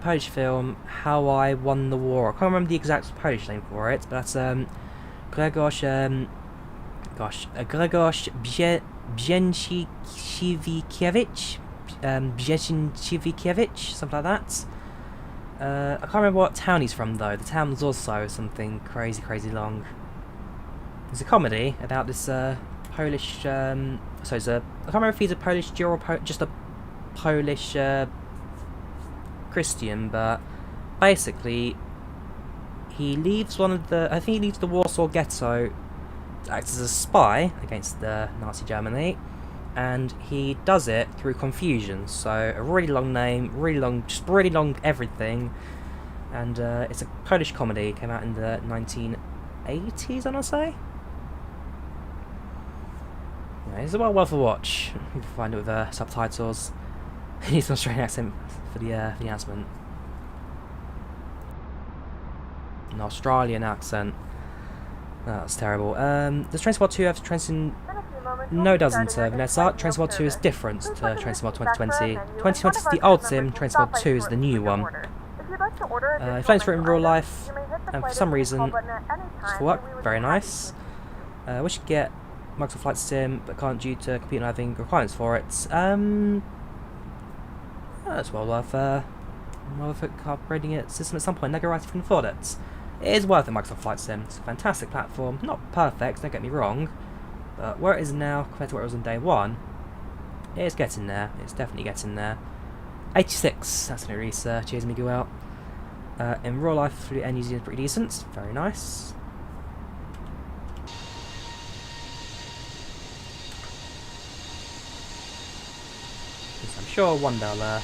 Polish film, How I Won the War. I can't remember the exact Polish name for it, but that's Grzegorz Brzęczykiewicz, something like that. I can't remember what town he's from though. The town's also something crazy long. It's a comedy about this Polish. I can't remember if he's a Polish Jew or just a Polish Christian, but basically he leaves I think he leaves the Warsaw Ghetto to act as a spy against the Nazi Germany, and he does it through confusion. So a really long name, really long everything, and it's a Polish comedy. It came out in the 1980s, I want to say. Yeah, it's well worth a watch. You can find it with subtitles. He needs an Australian accent for the announcement. An Australian accent. Oh, that's terrible. Does Train Spot 2 have Train? No, it doesn't, Vanessa. Train Spot 2 is different to Train Spot 2020. 2020 is the old sim, Train Spot 2 is the new one. I've flown through it in real life, and for some reason, it's for work. Very nice. We should get Microsoft Flight Sim, but can't due to computer not having requirements for it. That's well worth upgrading its system at some point. Nego right if you can afford it. It is worth it, Microsoft Flight Sim. It's a fantastic platform. Not perfect, don't get me wrong, but where it is now compared to where it was on day one, it is getting there. It's definitely getting there. 86. That's an research. Cheers, Miguel. In real life, through New Zealand, pretty decent. Very nice. I'm sure one day I'll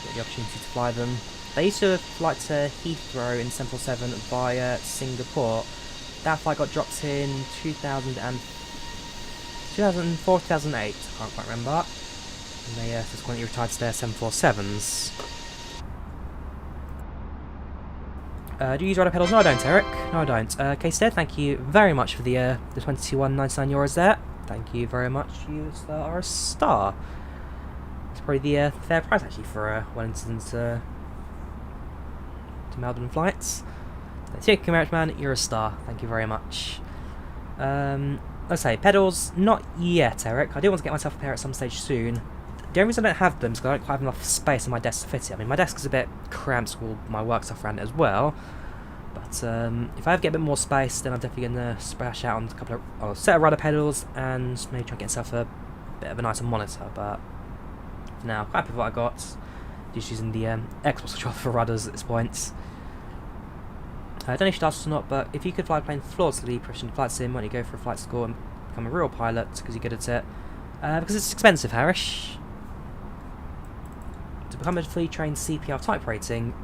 get the opportunity to fly them. They used to fly to Heathrow in 747 via Singapore. That flight got dropped in 2004, 2008, I can't quite remember. And they subsequently retired to their 747s. Do you use rudder pedals? No, I don't, Eric. No, I don't. Okay, Stead, thank you very much for the €21.99 there. Thank you very much. You are a star. It's probably the fair price actually for Wellington to Melbourne flights. Thank you, man. You're a star. Thank you very much. Let's say pedals, not yet, Eric. I do want to get myself a pair at some stage soon. The only reason I don't have them is because I don't quite have enough space on my desk to fit it. I mean, my desk is a bit cramped with all my work stuff around it as well. But if I ever get a bit more space, then I'm definitely going to splash out on a couple of set of rudder pedals and maybe try and get myself a bit of a nicer monitor. But for now, quite happy with what I got. Just using the Xbox controller for rudders at this point. I don't know if you should ask or not, but if you could fly a plane flawlessly, proficient in flight sim, when you go for a flight school and become a real pilot because you're good at it, because it's expensive, Harish. To become a fully trained CPR type rating,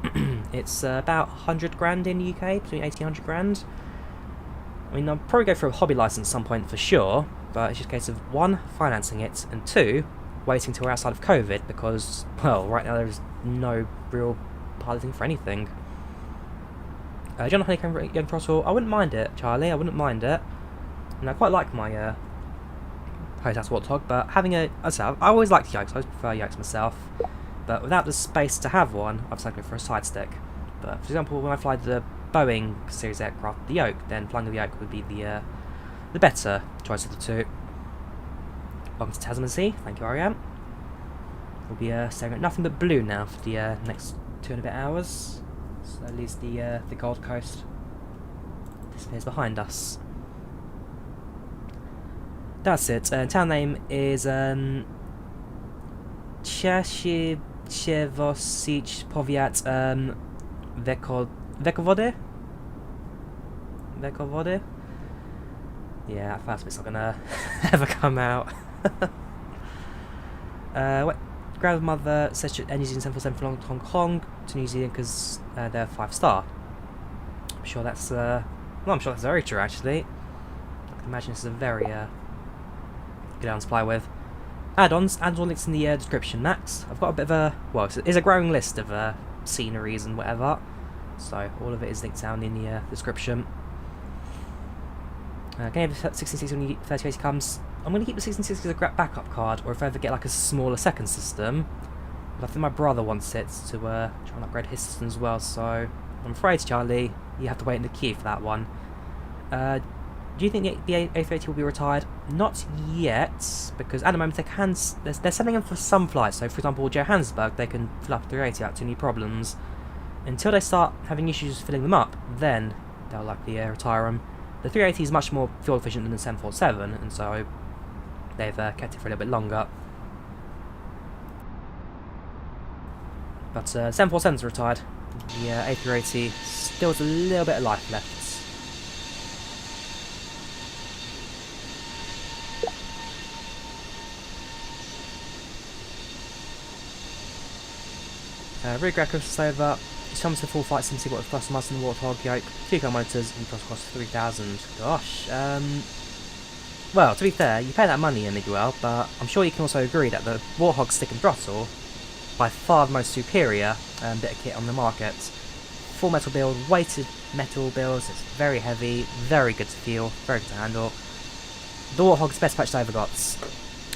it's about 100 grand in the UK, between 80 and 100 grand. I mean, I'll probably go for a hobby license at some point for sure, but it's just a case of 1, financing it, and 2, waiting till we're outside of COVID, because, well, right now there's no real piloting for anything. John Honeycomb Young Throttle, I wouldn't mind it, Charlie, I wouldn't mind it. And I quite like my House Warthog, but having I always liked yokes, I always prefer yokes myself. But without the space to have one, I've decided for a side stick. But for example, when I fly the Boeing series aircraft, the yoke, then flying the yoke would be the better choice of the two. Welcome to Tasman Sea, thank you, Ariane. We'll be staring at nothing but blue now for the next 2 and a bit hours. So at least the Gold Coast disappears behind us. That's it. Town name is Cieszewosic Powiat Wekowody? Wekowody? Yeah, that first bit's not gonna ever come out. Grandmother says New Zealand 747 from Hong Kong to New Zealand because they're 5-star. I'm sure that's well, I'm sure that's very true actually. I can imagine this is a very good one to fly with. Add-ons all links in the description, Max. I've got a bit of a it's a growing list of sceneries and whatever, so all of it is linked down in the description. Can you have the 1660 when 3080 comes? I'm going to keep the 1660 as a backup card, or if I ever get like a smaller second system. But I think my brother wants it to try and upgrade his system as well, so I'm afraid, Charlie, you have to wait in the queue for that one. Do you think the A380 will be retired? Not yet, because at the moment they're sending them for some flights. So for example, Johannesburg, they can fill up 380 without too many problems. Until they start having issues filling them up, then they'll likely retire them. The 380 is much more fuel efficient than the 747, and so they've kept it for a little bit longer. But 747's retired. The A380 still has a little bit of life left. Regret Christmas over. It's time to full flight sim to see what the first master in the Warthog yoke, 2K monitors, and cost 3,000. Gosh. Well, to be fair, you pay that money in Miguel, but I'm sure you can also agree that the Warthog stick and throttle, by far the most superior bit of kit on the market. Full metal build, weighted metal builds, it's very heavy, very good to feel, very good to handle. The Warthog's best patch I ever got.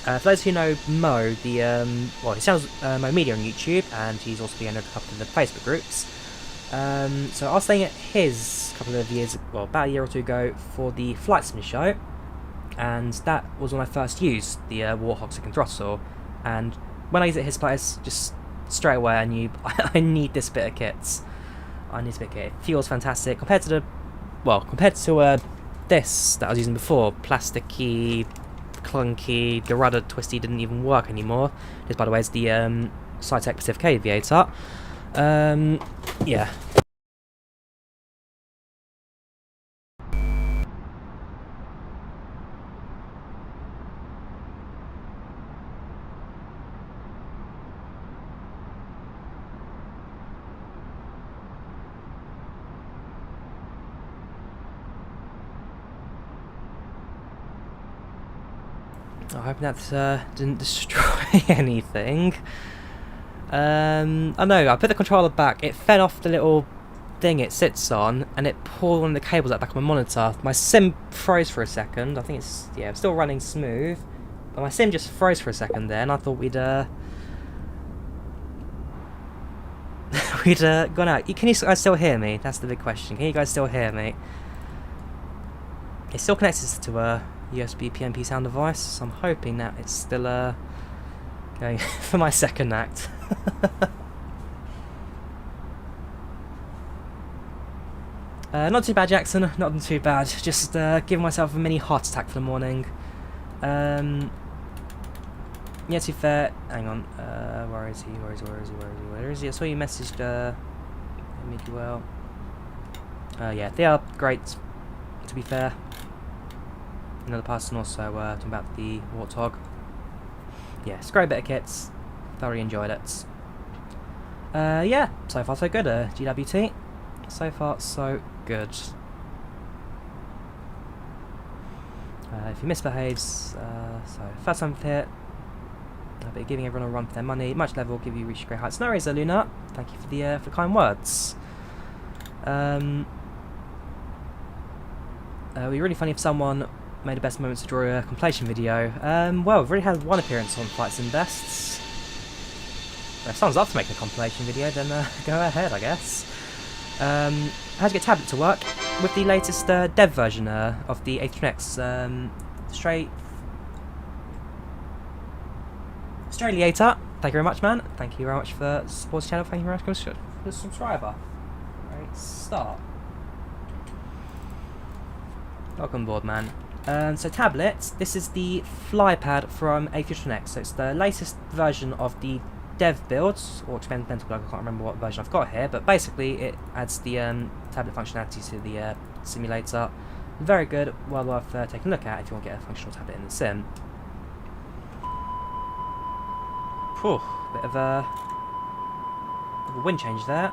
For those who know Mo, he channels Mo Media on YouTube, and he's also been in a couple of the Facebook groups. So I was staying at his about a year or two ago for the Flight Sim show, and that was when I first used the Warthog stick and throttle. And when I used it at his place, just straight away I knew I need this bit of kit. I need this bit of kit. It feels fantastic compared to this that I was using before, plasticky, clunky, the rudder twisty didn't even work anymore. This, by the way, is the Cytec Pacific Aviator. Yeah. I hope that didn't destroy anything. I know, I put the controller back, it fell off the little thing it sits on, and it pulled one of the cables out back of my monitor. My sim froze for a second. I think it's, yeah, it's still running smooth. But my sim just froze for a second there, and I thought we'd we'd gone out. Can you guys still hear me? That's the big question. Can you guys still hear me? It still connects to a USB PNP sound device, so I'm hoping that it's still going for my second act. Not too bad, Jackson. Not too bad. Just giving myself a mini heart attack for the morning. Yeah, to be fair. Hang on. Where is he? Where is he? Where is he? Where is he? Where is he? I saw you messaged Miguel. Yeah, they are great. To be fair. Another person also talking about the Warthog. Yeah, it's a great bit of kits. Thoroughly enjoyed it. Yeah, so far so good. GWT. So far so good. If he misbehaves, so first time here. But giving everyone a run for their money. Much level will give you reach great heights. No worries, Luna. Thank you for the kind words. It would be really funny if someone made the best moments to draw a compilation video. Well, we've already had one appearance on Flights and Bests. If someone's up to make a compilation video, then go ahead, I guess. How to get tablet to work? With the latest dev version of the A320neo. Australiator, thank you very much, man. Thank you very much for supporting the channel. Thank you very much for the subscriber. Great start. Welcome aboard, man. So tablets, this is the FlyPad from A320neo. So it's the latest version of the dev builds, or experimental build. I can't remember what version I've got here, but basically it adds the tablet functionality to the simulator. Very good, well worth taking a look at if you want to get a functional tablet in the sim. Whew, bit of a wind change there.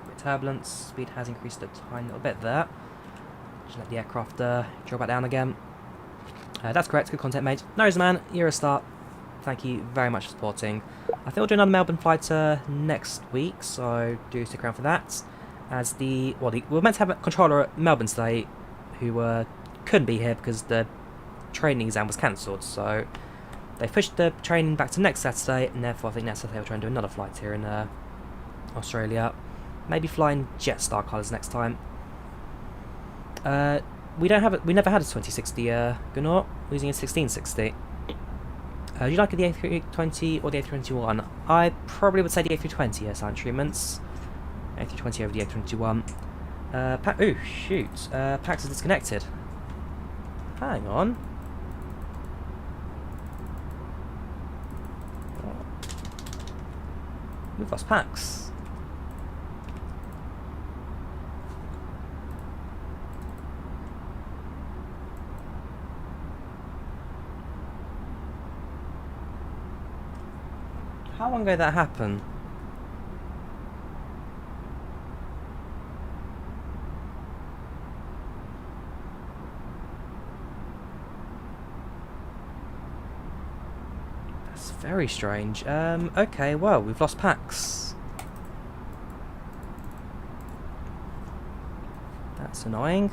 Bit of turbulence, speed has increased a tiny little bit there. Just let the aircraft draw back down again. That's correct, good content, mate. Nose man, you're a start. Thank you very much for supporting. I think we'll do another Melbourne flight next week, so do stick around for that. As we're meant to have a controller at Melbourne today who couldn't be here because the training exam was cancelled, so they pushed the training back to next Saturday, and therefore I think next Saturday we'll try and do another flight here in Australia. Maybe flying Jetstar colours next time. We never had a 2060 Gunnar. We're using a 1660. Do you like the A320 or the A321? I probably would say the A320 sound treatments. A320 over the A321. Oh shoot! PACX is disconnected. Hang on. We've lost PACX. How long ago did that happen? That's very strange. Okay, well, we've lost PACX. That's annoying.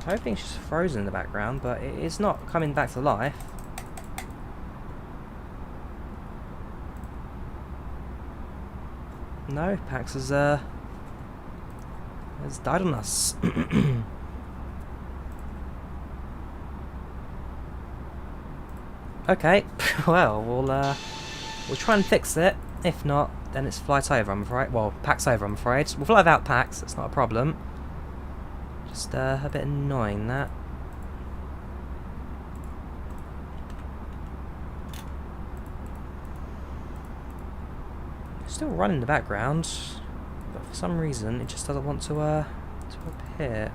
I'm hoping it's just frozen in the background, but it is not coming back to life. No, PACX has died on us. Okay, well, we'll try and fix it. If not, then it's flight over, I'm afraid. Well, PACX over, I'm afraid. We'll fly without PACX, that's not a problem. Just a bit annoying, that. Still running in the background, but for some reason it just doesn't want to appear.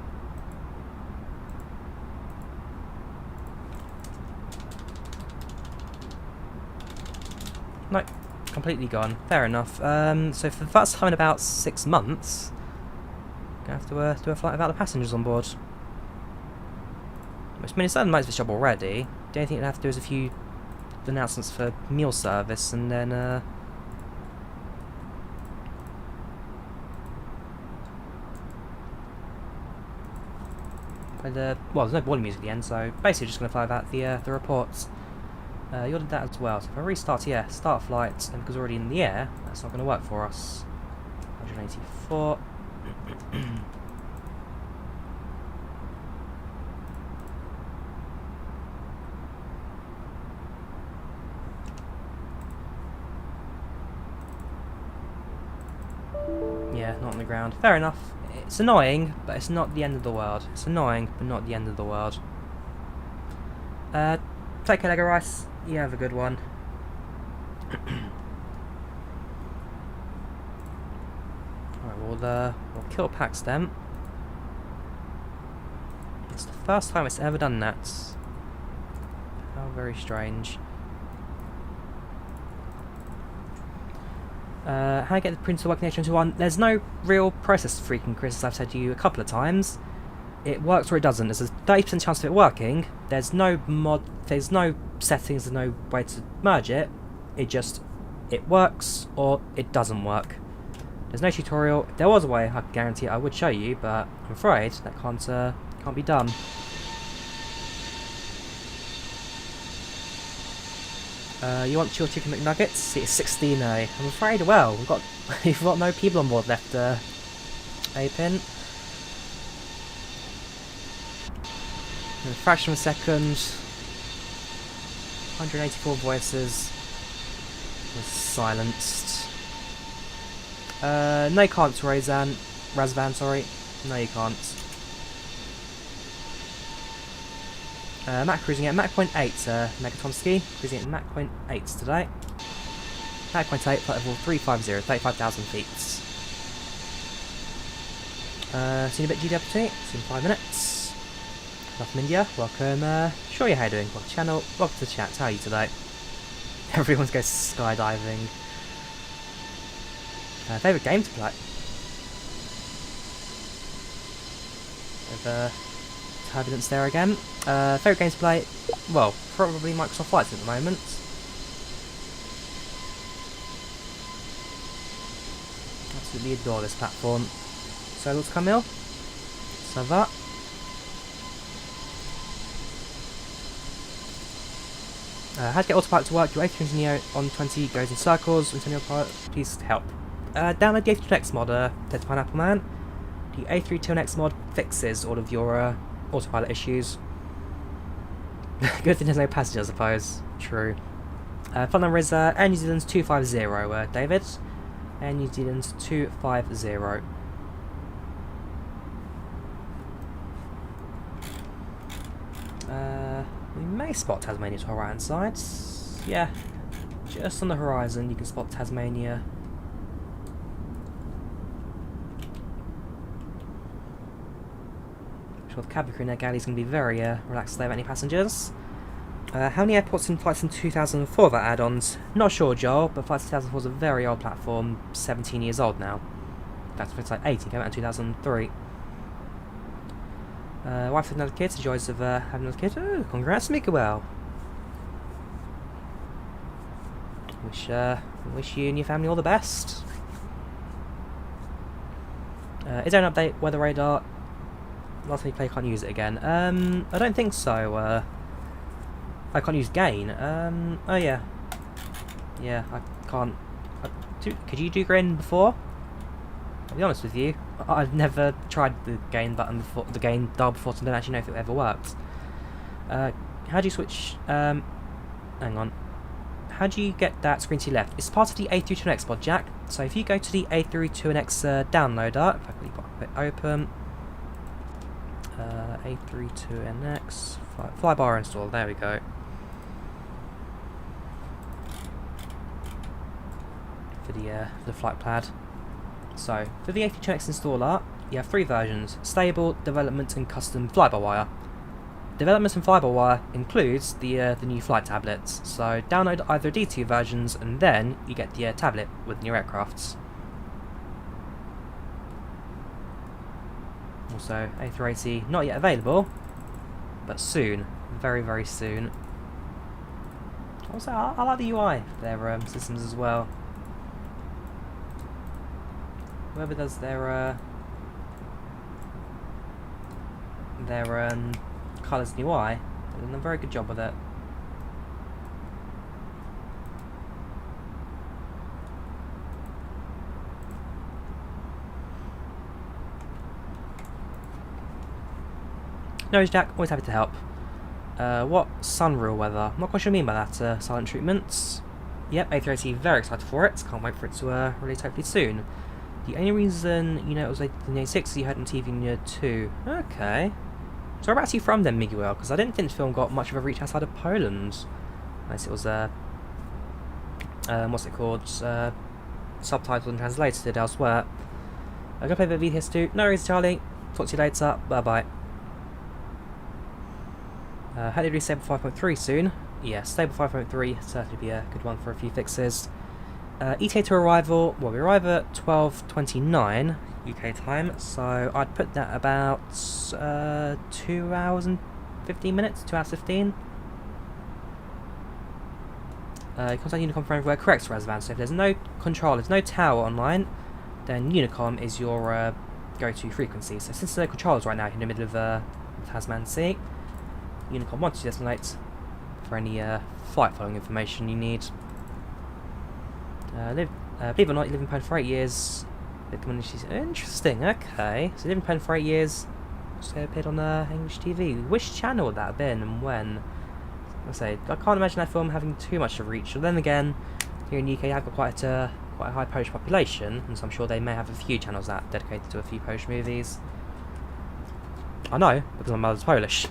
No. completely gone. Fair enough. So for the first time in about 6 months, gonna have to do a flight without the passengers on board. Which, I mean, it's done most of the job already. The only thing you'd have to do is a few announcements for meal service, and then well, there's no boarding music at the end, so basically just going to fly without the reports. You ordered that as well, so if I restart, yeah, start flight, and because we're already in the air, that's not going to work for us. 184. Yeah, not on the ground. Fair enough. It's annoying, but it's not the end of the world. It's annoying, but not the end of the world. Take care, Lego Rice. You have a good one. Alright, we'll kill PACX. It's the first time it's ever done that. How very strange. How I get the printer working in H21? There's no real process freaking, Chris, as I've said to you a couple of times. It works or it doesn't. There's a 30% chance of it working. There's no there's no settings, there's no way to merge it. It works or it doesn't work. There's no tutorial. If there was a way, I can guarantee I would show you, but I'm afraid that can't be done. You want your chicken McNuggets? It's 16A. I'm afraid, well, we've got no people on board left, A-pin. In a fraction of a second, 184 voices was silenced. No, you can't, Razvan, sorry. No, you can't. Mach cruising at Mach 0.8, Megatomsky. Cruising at Mach 0.8 today. Mach 0.8, flight level 350, 35,000 feet. See you in a bit, GWT. See you in 5 minutes. Love from India. Welcome, sure how you doing. Welcome to the channel. Welcome to the chat. How are you today? Everyone's going skydiving. Favourite game to play? Turbulence there again. Favourite game to play? Well, probably Microsoft Flight at the moment. Absolutely adore this platform. So let's come in. So that. How to get autopilot to work? Your A320neo on 20 goes in circles. Antonio Pilot, please help. Download the A320neo mod, Dead Pineapple Man. The A320neo mod fixes all of your autopilot issues. Good thing there's no passengers, I suppose. True. Phone number is Air New Zealand's 250, David. Air New Zealand's 250. We may spot Tasmania to our right hand side. Yeah, just on the horizon you can spot Tasmania. I'm sure the cabin crew in their galley is going to be very relaxed today about any passengers. How many airports and flights in 2004 that add-ons? Not sure, Joel, but Flight 2004 is a very old platform, 17 years old now. In fact, it's like 18, came out in 2003. Wife had another kid, the joys of having another kid. Oh, congrats, Mikael. Wish you and your family all the best. Is there an update weather radar? Last time you play, can't use it again. I don't think so. I can't use gain. Oh yeah. Yeah, I can't. Could you do gain before? I'll be honest with you. I've never tried the gain button before, the gain dial before, so I don't actually know if it ever works. How do you switch? Hang on. How do you get that screen to your left? It's part of the A320neo mod, Jack. So if you go to the A320neo downloader, if I can leave it open. A320neo flybar install. There we go. For the flight pad. So for the A320neo installer, you have 3 versions: stable, development, and custom fly-by-wire. developments in Firewire includes the new flight tablets, so download either D2 versions and then you get the tablet with new aircrafts. Also, A380 not yet available, but soon, very very soon. Also, I like the UI for their systems as well. Whoever does their colours and UI, they've done a very good job with it. No, Jack, always happy to help. What sun rule weather? I'm not quite sure what you mean by that, silent treatments. Yep, A380, very excited for it. Can't wait for it to release hopefully soon. The only reason you know it was later than the A6 you heard on TV in year 2. Okay. So whereabouts are you from then, Miguel? Because I didn't think the film got much of a reach outside of Poland. Unless it was, what's it called? Subtitled and translated elsewhere. I'm gonna play the VHS too. No worries, Charlie. Talk to you later. Bye-bye. Hopefully release stable 5.3 soon. Yeah, stable 5.3 certainly be a good one for a few fixes. ETA to arrival, well, we arrive at 12:29 UK time, so I'd put that about 2 hours and 15 minutes, 2 hours 15. Contact Unicom for everywhere, correct, Razvan. So if there's no control, there's no tower online, then Unicom is your go-to frequency. So since the controls right now in the middle of Tasman Sea, Unicom wants to designate for any flight following information you need. Believe it or not, you live in Poland for 8 years. Interesting, okay. So you live in Poland for 8 years. Just appeared on English TV. Which channel would that have been and when? I can't imagine that film having too much of reach. But then again, here in the UK, I've got quite a high Polish population, and so I'm sure they may have a few channels that are dedicated to a few Polish movies. I know, because my mother's Polish.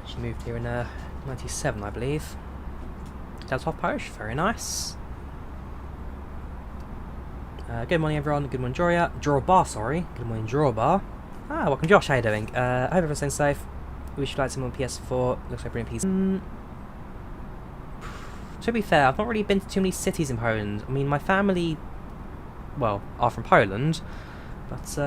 She moved here in 97, I believe. Dad's half Polish, very nice. Good morning, everyone. Good morning, Drawyah, sorry. Good morning, Drawyah. Ah, welcome, Josh. How you doing? I hope everyone's staying safe. Wish you liked some on PS4. Looks like brilliant piece. To be fair, I've not really been to too many cities in Poland. I mean, my family, well, are from Poland, but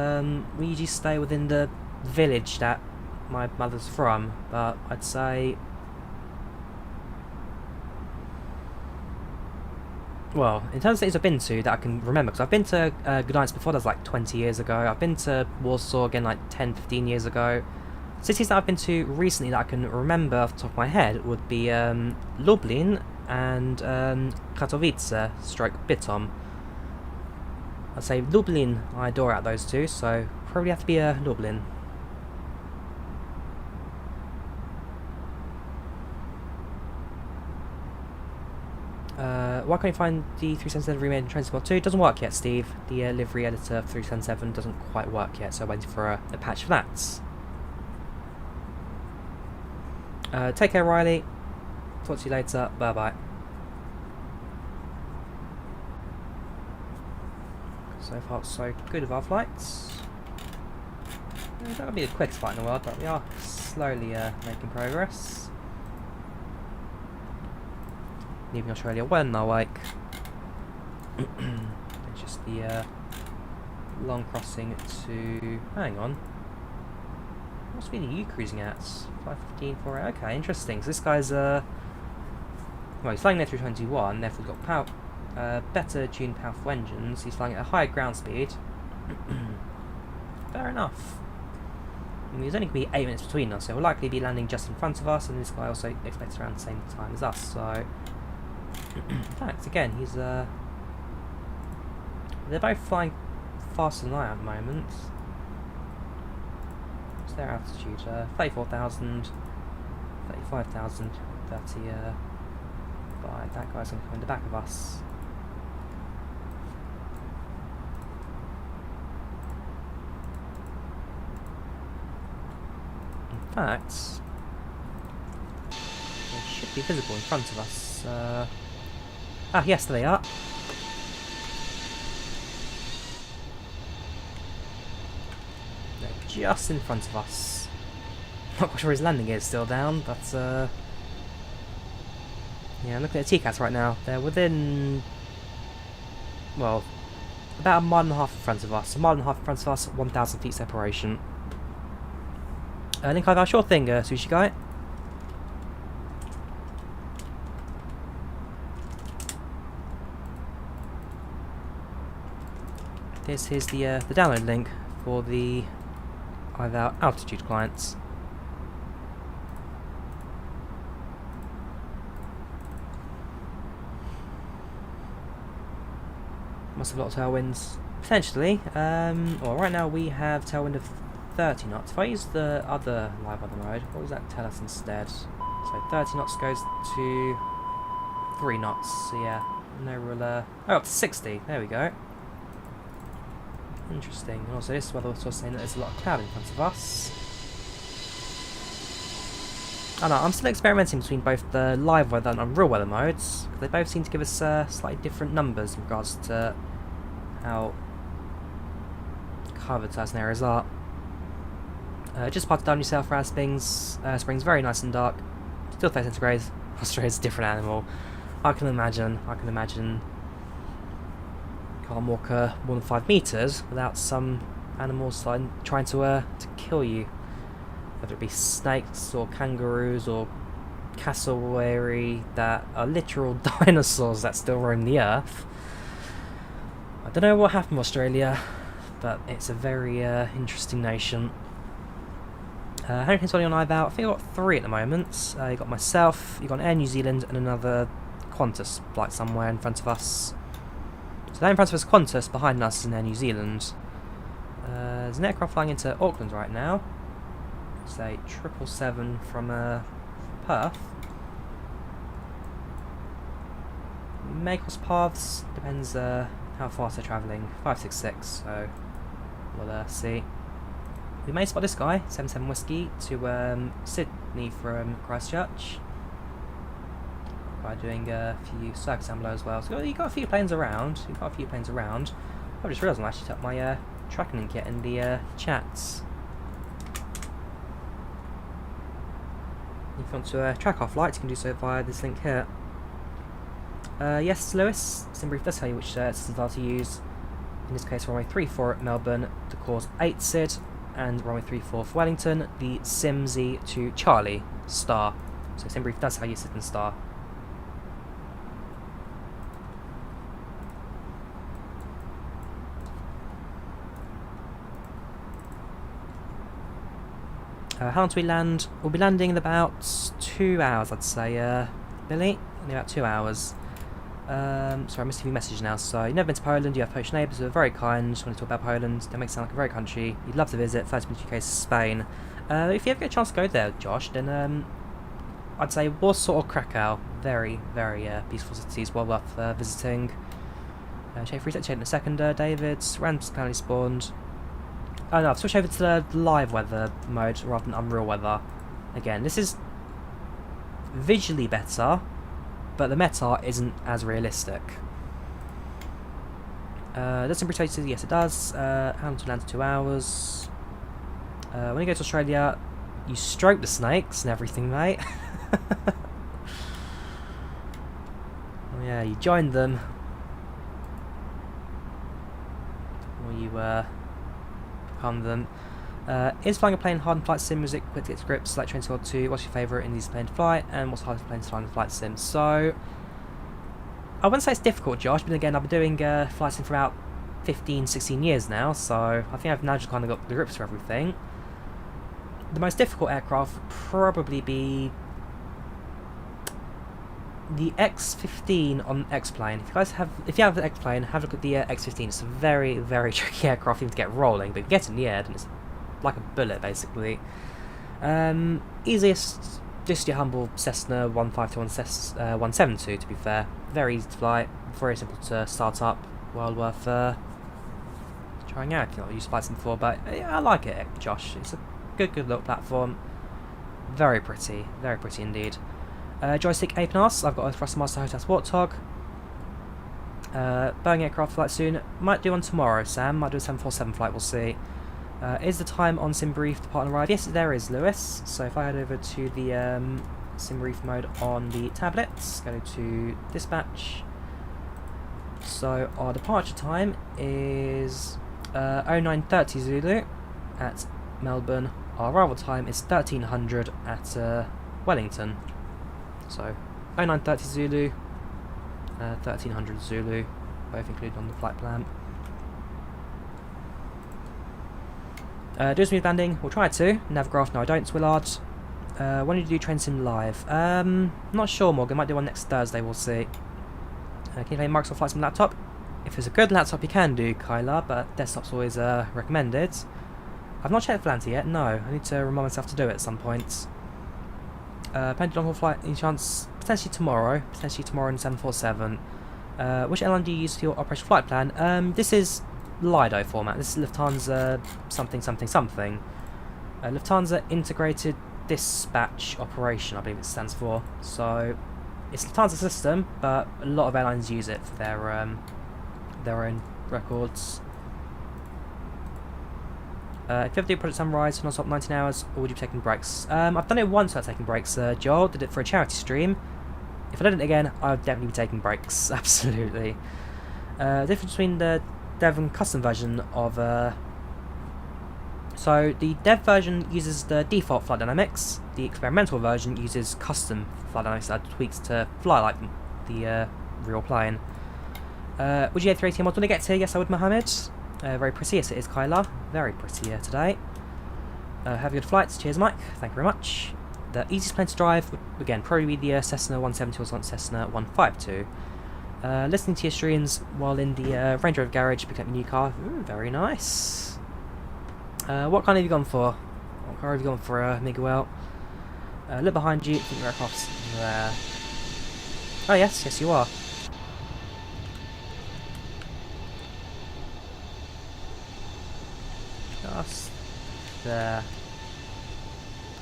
we usually stay within the village that my mother's from. But I'd say, well, in terms of cities I've been to that I can remember, because I've been to Gdańsk before, that was like 20 years ago. I've been to Warsaw again like 10, 15 years ago. Cities that I've been to recently that I can remember off the top of my head would be Lublin and Katowice / Bytom. I'd say Lublin, I adore out those two, so probably have to be Lublin. Why can't you find the 377 remade in Transport 2? It doesn't work yet, Steve. The livery editor of 377 doesn't quite work yet, so I'm waiting for a patch for that. Take care, Riley. Talk to you later. Bye bye. So far, so good with our flights. It's not going to be the quickest flight in the world, but we are slowly making progress. Leaving Australia well in our wake. It's just the long crossing to. Hang on. What speed are you cruising at? 515, 48. Okay, interesting. So this guy's well, he's flying an A321, therefore he's got better tuned powerful engines. He's flying at a higher ground speed. Fair enough. I mean, there's only going to be 8 minutes between us, so he'll likely be landing just in front of us, and this guy also expects around the same time as us. So, in fact, again, he's they're both flying faster than I am at the moment. What's their altitude? 34,000, 35,000, 30. But that guy's going to come in the back of us. In fact, they should be visible in front of us. Yes, there they are. They're just in front of us. Not quite sure his landing gear is still down, but yeah, I'm looking at the TCAS right now. They're within, well, about a mile and a half in front of us. A mile and a half in front of us, 1,000 feet separation. Link IVAO, sure thing, Sushi Guy. This is the download link for the IVAO altitude clients. Must have a lot of tailwinds. Potentially. Well, right now we have tailwind of 30 knots. If I use the other live weather mode, what does that tell us instead? So 30 knots goes to 3 knots. So yeah, no ruler. Oh, up to 60. There we go. Interesting. And also this weather was saying that there's a lot of cloud in front of us. Oh no, I'm still experimenting between both the live weather and real weather modes. They both seem to give us slightly different numbers in regards to how covered certain areas are. Just parted down yourself around Springs. Springs very nice and dark. Still 30 centigrade. Australia's a different animal. I can imagine. Can't walk more than 5 meters without some animals trying to kill you. Whether it be snakes or kangaroos or cassowary that are literal dinosaurs that still roam the earth. I don't know what happened with Australia, but it's a very interesting nation. How many things on IVAO? I think I've got 3 at the moment. You got myself, you got Air New Zealand, and another Qantas flight somewhere in front of us. So that in front of us is Qantas, behind us is an Air New Zealand. There's an aircraft flying into Auckland right now. It's a 777 from Perth. May cross paths, depends how fast they're travelling. 566, so we'll see. We may spot this guy, 77 Whiskey, to Sydney from Christchurch. By doing a few circuits down below as well. So you've got a few planes around. I just realised I actually took my tracking link yet in the chats. If you want to track our flights, you can do so via this link here. Yes, Lewis, SimBrief does tell you which systems are to use. In this case, runway 34 at Melbourne, the course 8 SID, and runway 34 for Wellington, the SimZ to Charlie, star. So SimBrief does tell you SID and star. How long do we land? We'll be landing in about 2 hours, I'd say, Billy. In about 2 hours. Sorry, I missed a few messages now. So, you've never been to Poland, you have Polish neighbours who are very kind. Just want to talk about Poland. They make it sound like a very country. You'd love to visit. 30 minutes UK to Spain. If you ever get a chance to go there, Josh, then I'd say Warsaw or Krakow. Very, very peaceful cities, well worth visiting. Check reset in a second, David. Random apparently spawned. Oh no, I've switched over to the live weather mode rather than unreal weather. Again, this is visually better, but the meta isn't as realistic. Does it rotate? Yes, it does. How long to land? 2 hours. When you go to Australia, you stroke the snakes and everything, mate. Oh yeah, you joined them. Or you become them. Is flying a plane hard in flight sim? Music, quick to get scripts, select train squad 2. What's your favourite in these plane to fly? And what's the hardest plane to fly in the flight sim? So, I wouldn't say it's difficult, Josh, but again, I've been doing flight sim for about 15, 16 years now, so I think I've now just kind of got the grips for everything. The most difficult aircraft would probably be the X-15 on X-Plane. If you have the X-Plane, have a look at the X-15. It's a very, very tricky aircraft even to get rolling, but if you get in the air, then it's like a bullet, basically. Easiest, just your humble Cessna 152 172, to be fair. Very easy to fly, very simple to start up, well worth trying out if you've not used flight sim before, but I like it, Josh. It's a good little platform. Very pretty indeed. Joystick APNAS, I've got a Thrustmaster Hotas Warthog. Boeing aircraft flight soon. Might do one tomorrow, Sam. Might do a 747 flight, we'll see. Is the time on SimBrief depart and arrive? Yes, there is, Lewis. So if I head over to the SimBrief mode on the tablets, go to dispatch. So our departure time is 09:30 Zulu at Melbourne. Our arrival time is 1300 at Wellington. So 09:30 Zulu, 1300 Zulu, both included on the flight plan. Do a smooth landing. We'll try to. Navgraph, no I don't, Willard. When did you do Train Sim live? Not sure, Morgan. Might do one next Thursday, we'll see. Can you play Microsoft Flight Sim laptop? If it's a good laptop you can do, Kyla, but desktop's always recommended. I've not checked Atlanta yet, no. I need to remind myself to do it at some point. Plenty long haul flight, any chance? Potentially tomorrow in 747. Which airline do you use for your operational flight plan? This is Lido format. This is Lufthansa something. Lufthansa Integrated Dispatch Operation, I believe it stands for. So it's Lufthansa system, but a lot of airlines use it for their own records. If you ever do Project Sunrise for non-stop 19 hours, or would you be taking breaks? I've done it once without taking breaks. Joel did it for a charity stream. If I did it again, I would definitely be taking breaks. Absolutely. The difference between the Dev and custom version of so the Dev version uses the default flight dynamics. The experimental version uses custom flight dynamics that tweaks to fly like the real plane. Would you A320 mod when I get here? Yes, I would, Mohammed. Very pretty, yes it is, Kyla. Very pretty here today. Have good flights. Cheers, Mike. Thank you very much. The easiest plane to drive would, again, probably be the Cessna 172 or Cessna 152. Listening to your streams while in the Range Rover garage, pick up your new car. Ooh, very nice. What kind have you gone for? What car have you gone for, Miguel? Look behind you. I think your aircraft's there. Oh yes, yes you are. Just there.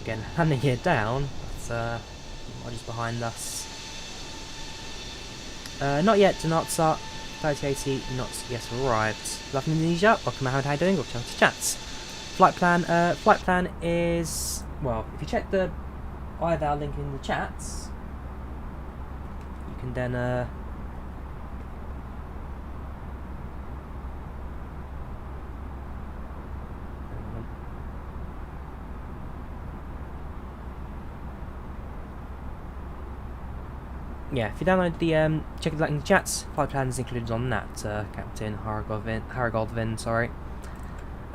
Again, handing it down, but just behind us. Not yet, Donatsa. 3080 knots, yes, arrived. Love from Indonesia. Welcome, Mohammed, how you doing? Welcome to chats. Flight plan is, well, if you check the IVAO link in the chats, you can then yeah, if you download the check the link in the chats, flight plan is included on that, Captain Haragoldvin, sorry.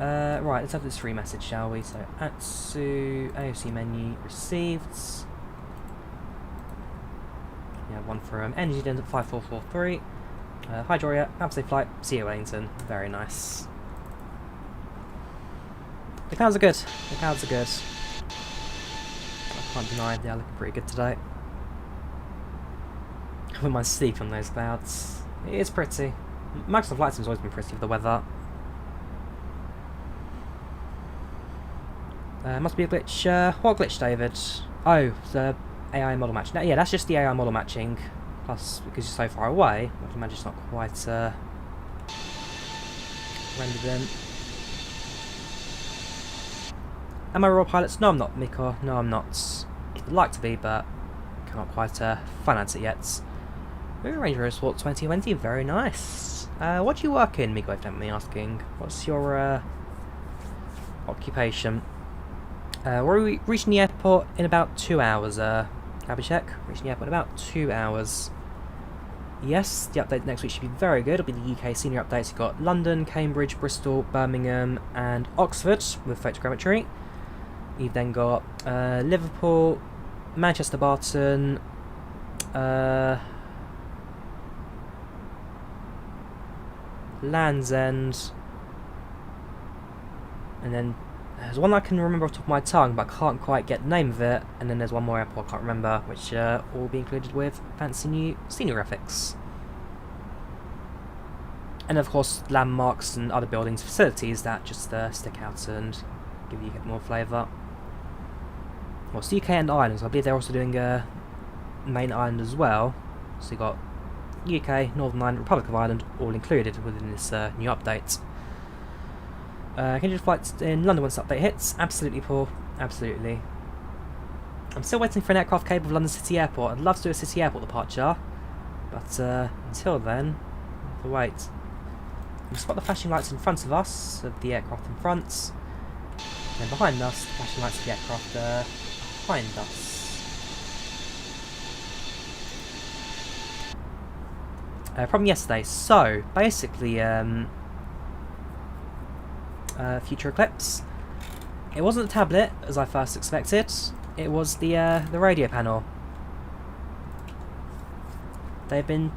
Right, let's have this free message, shall we? So, Atsu, AOC menu, received. Yeah, one from Energy Dent at 5443. Hi Drawyah, have a safe flight, see you Wellington. Very nice. The clouds are good, the clouds are good. I can't deny they are looking pretty good today. I wouldn't mind sleeping on those clouds. It is pretty. Microsoft Flight Sim's always been pretty with the weather. Must be a glitch. What glitch, David? Oh, the AI model matching. Yeah, that's just the AI model matching. Plus, because you're so far away, I can imagine it's not quite rendered in. Am I Royal Pilots? No, I'm not, Miko. No, I'm not. I'd like to be, but cannot quite finance it yet. Ooh, Range Rover Sport 2020, very nice. What do you work in, Miko, if you don't mind me asking? What's your occupation? We're reaching the airport in about 2 hours, Abhishek. Reaching the airport in about 2 hours. Yes, the update next week should be very good. It'll be the UK senior updates. You've got London, Cambridge, Bristol, Birmingham, and Oxford with photogrammetry. You've then got Liverpool, Manchester, Barton, Land's End, and then there's one I can remember off the top of my tongue, but I can't quite get the name of it, and then there's one more airport I can't remember, which will be included with fancy new senior graphics. And of course landmarks and other buildings, facilities that just stick out and give you a bit more flavour. Well, it's UK and Ireland, so I believe they're also doing a main island as well. So you've got UK, Northern Ireland, Republic of Ireland all included within this new update. Continued flights in London once the update hits. Absolutely, Paul. Absolutely. I'm still waiting for an aircraft capable of London City Airport. I'd love to do a City Airport departure, but until then, I'll have to wait. We spot the flashing lights in front of us, of the aircraft in front, and then behind us, the flashing lights of the aircraft behind us. From yesterday. So basically, future eclipse. It wasn't the tablet as I first expected. It was the radio panel. They've been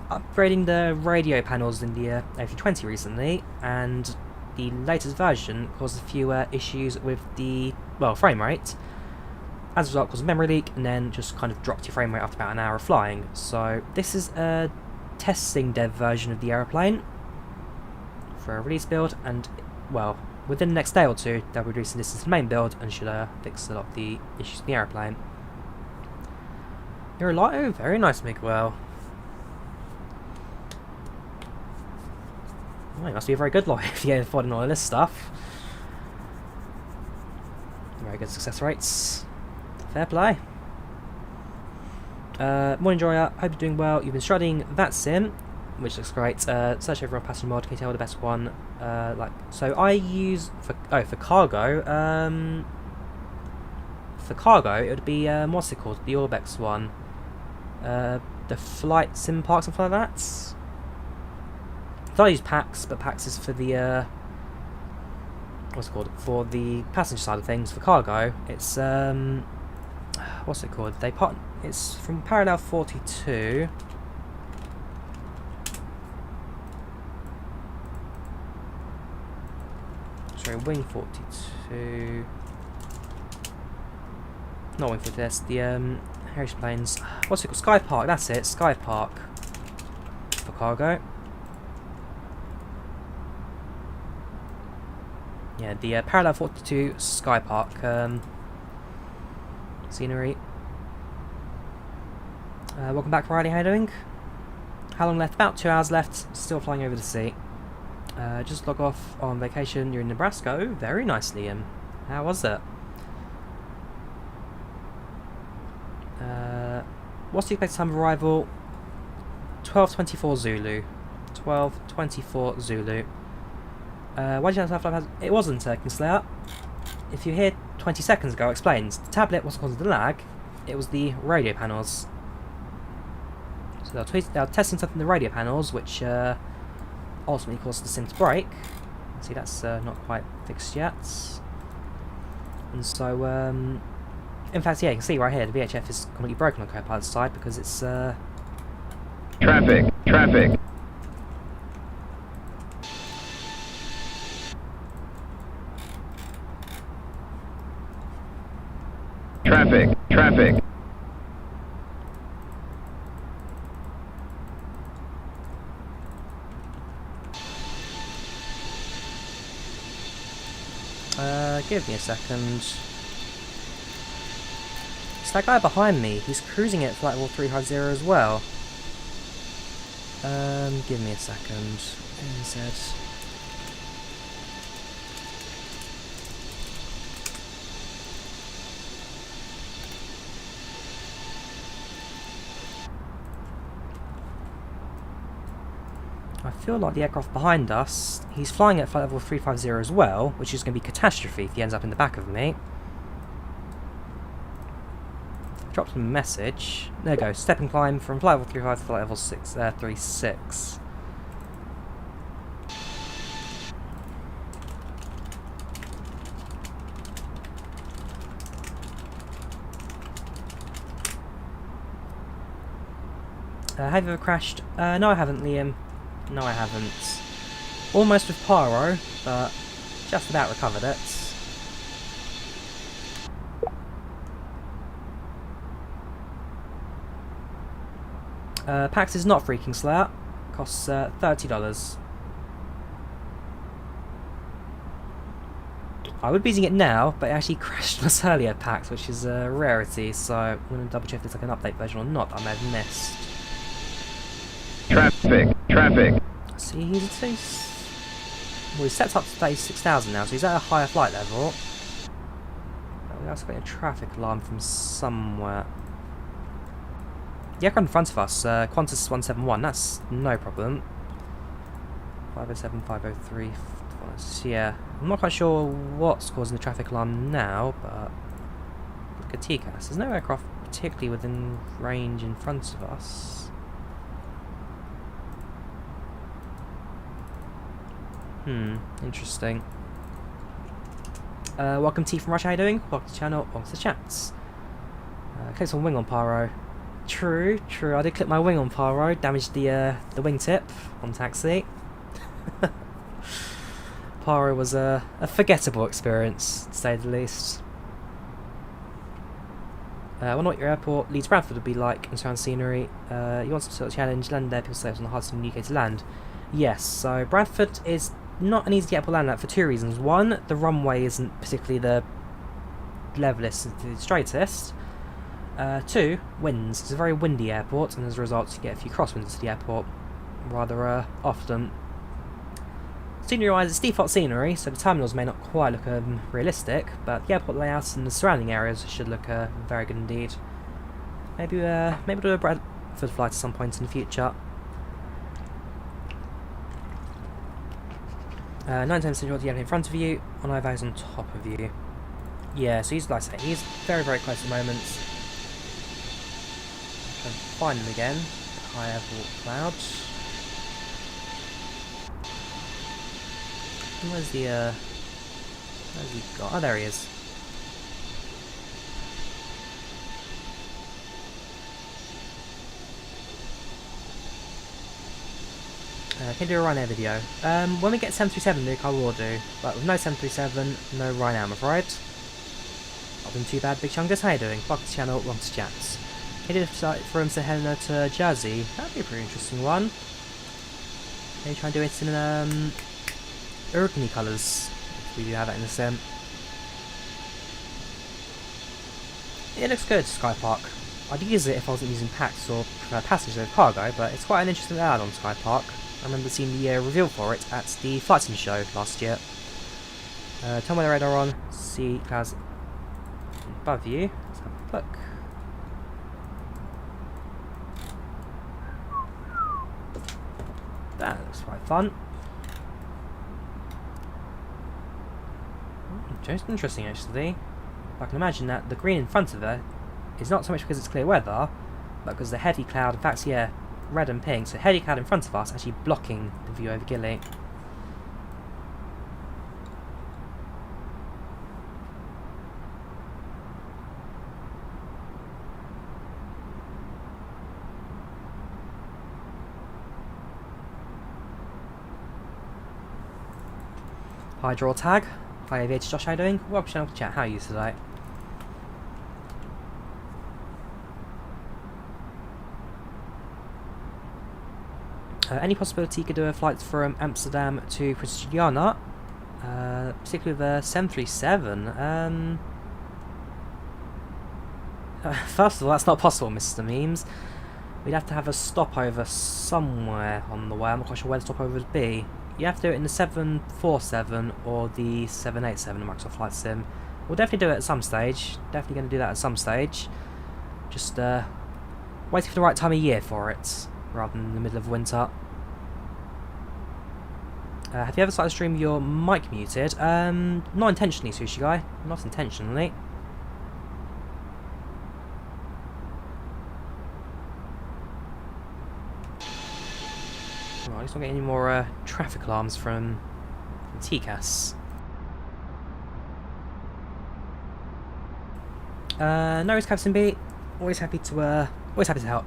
upgrading the radio panels in the A320 recently, and the latest version caused a few issues with the frame rate. As a result, caused a memory leak, and then just kind of dropped your frame rate after about an hour of flying. So this is a testing dev version of the aeroplane for a release build, and well, within the next day or two they'll be releasing this as the main build and should fix a lot of the issues in the aeroplane. You're alive? Oh, very nice, Miguel. Well, you must be a very good lawyer if you're affording all of this stuff. Very good success rates. Fair play. Morning, Drawyah. Hope you're doing well. You've been studying that sim, which looks great. Search over on passenger mod. Can you tell the best one? So I use for cargo. For cargo, it would be what's it called? The Orbex one. The Flight Sim Park, something like that. So I use PACX, but PACX is for the what's it called? For the passenger side of things. For cargo, it's what's it called? It's from parallel 42. Sorry, wing 42. Not wing 42. That's the Heritage Planes. What's it called? Sky Park. That's it. Sky Park for cargo. Yeah, the parallel 42 Sky Park scenery. Welcome back, Riley. How you doing? How long left? About 2 hours left. Still flying over the sea. Just log off on vacation. You're in Nebraska. Oh, very nice, Liam. How was it? What's the expected time of arrival? 12:24 Zulu. 12:24 Zulu. Why did you have to have... It wasn't Kingslayer. If you hear 20 seconds ago, explains. The tablet wasn't causing the lag. It was the radio panels. So they're testing something in the radio panels, which ultimately caused the sim to break. See, that's not quite fixed yet. And so, in fact, yeah, you can see right here, the VHF is completely broken on co-pilot's side because it's... Traffic! Traffic! Traffic! Traffic! Give me a second. It's that guy behind me. He's cruising at flight level 350 as well. Give me a second. NZ. I feel like the aircraft behind us, he's flying at flight level 350 as well, which is going to be catastrophe if he ends up in the back of me. Dropped him a message. There you go, step and climb from flight level 35 to flight level 36. Have you ever crashed? No, I haven't, Liam. No, I haven't. Almost with pyro, but just about recovered it. PACX is not free, Kingslayer. Costs $30. I would be using it now, but it actually crashed on us earlier, PACX, which is a rarity, so I'm going to double check if there's like an update version or not that I may have missed. Traffic! Traffic! See, he's Well, he's set up to 36,000 now, so he's at a higher flight level. But we're also getting a traffic alarm from somewhere. The aircraft in front of us, Qantas 171, that's no problem. 507, 503, yeah. I'm not quite sure what's causing the traffic alarm now, but look at TCAS. There's no aircraft particularly within range in front of us. Interesting. Welcome T from Russia, how you doing? Welcome to the channel, welcome to the chats. Click on wing on Pyro. True, I did click my wing on Pyro, damaged the wingtip on taxi. Pyro was a forgettable experience, to say the least. I wonder what your airport, Leeds Bradford, would be like in surrounding scenery. You want some sort of challenge, land there, people say it's on the hardest in the UK to land. Yes, so Bradford is not an easy airport to land at for two reasons. One, the runway isn't particularly the levelest, the straightest. Two, winds. It's a very windy airport, and as a result you get a few crosswinds to the airport rather often. Scenery wise, it's default scenery, so the terminals may not quite look realistic, but the airport layouts and the surrounding areas should look very good indeed. Maybe we'll do a Bradford flight at some point in the future. 9% of the airplane in front of you, on IVAO's on top of you. Yeah, so he's, like I say, he's very, very close at the moment. Try and find him again. High air clouds. Where's he got? Oh, there he is. Can do a Ryanair video. When we get 737 Luke, I will do. But with no 737, no Ryanair, I'm afraid. Not been too bad, Big Chungus. How you doing? Welcome to the channel, welcome to chats. Can you do a for him to Helena to Jersey? That'd be a pretty interesting one. Maybe try and do it in Urkney colours, if we do have that in the sim. It looks good, Sky Park. I'd use it if I wasn't using PACX or passengers over cargo, but it's quite an interesting add-on, Sky Park. I remember seeing the reveal for it at the Flight Sim show last year. Turn my radar on, see clouds above you. Let's have a look. That looks quite fun. Just interesting actually. I can imagine that the green in front of it is not so much because it's clear weather, but because the heavy cloud, in fact, yeah, red and pink, so heavy cloud in front of us actually blocking the view over Gilly. Hi, draw tag. Hi, aviation Josh, how you doing? Welcome to channel chat. How are you today? Any possibility you could do a flight from Amsterdam to Christiana, particularly with a 737? First of all, that's not possible, Mr. Memes. We'd have to have a stopover somewhere on the way. I'm not quite sure where the stopover would be. You have to do it in the 747 or the 787 in Microsoft Flight Sim. We'll definitely do it at some stage. Definitely going to do that at some stage. Just waiting for the right time of year for it, rather than in the middle of winter. Have you ever started to stream with your mic muted? Not intentionally, Sushi Guy. Not intentionally. Right, I just don't get any more traffic alarms from TCAS. No worries, Captain B. Always happy to help.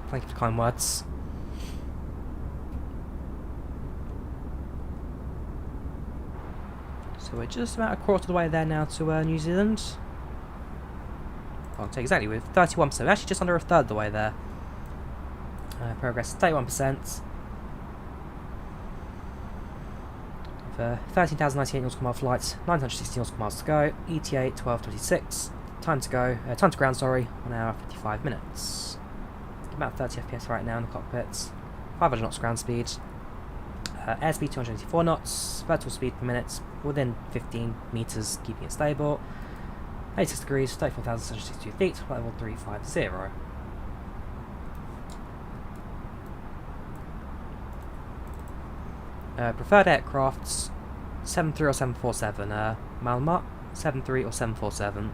Thank you for the kind words. So we're just about a quarter of the way there now to New Zealand. I'll take exactly with 31%. We're actually just under a third of the way there. Progress 31%. 13,098 nautical mile flights, 960 nautical miles to go. ETA 12:26. Time to ground. Sorry, 1 hour 55 minutes. About 30 FPS right now in the cockpit. 500 knots ground speed. Airspeed 284 knots, vertical speed per minute within 15 meters, keeping it stable. 86 degrees, 34,762 feet, level 350. Preferred aircrafts 73 or 747. Malmut 73 or 747.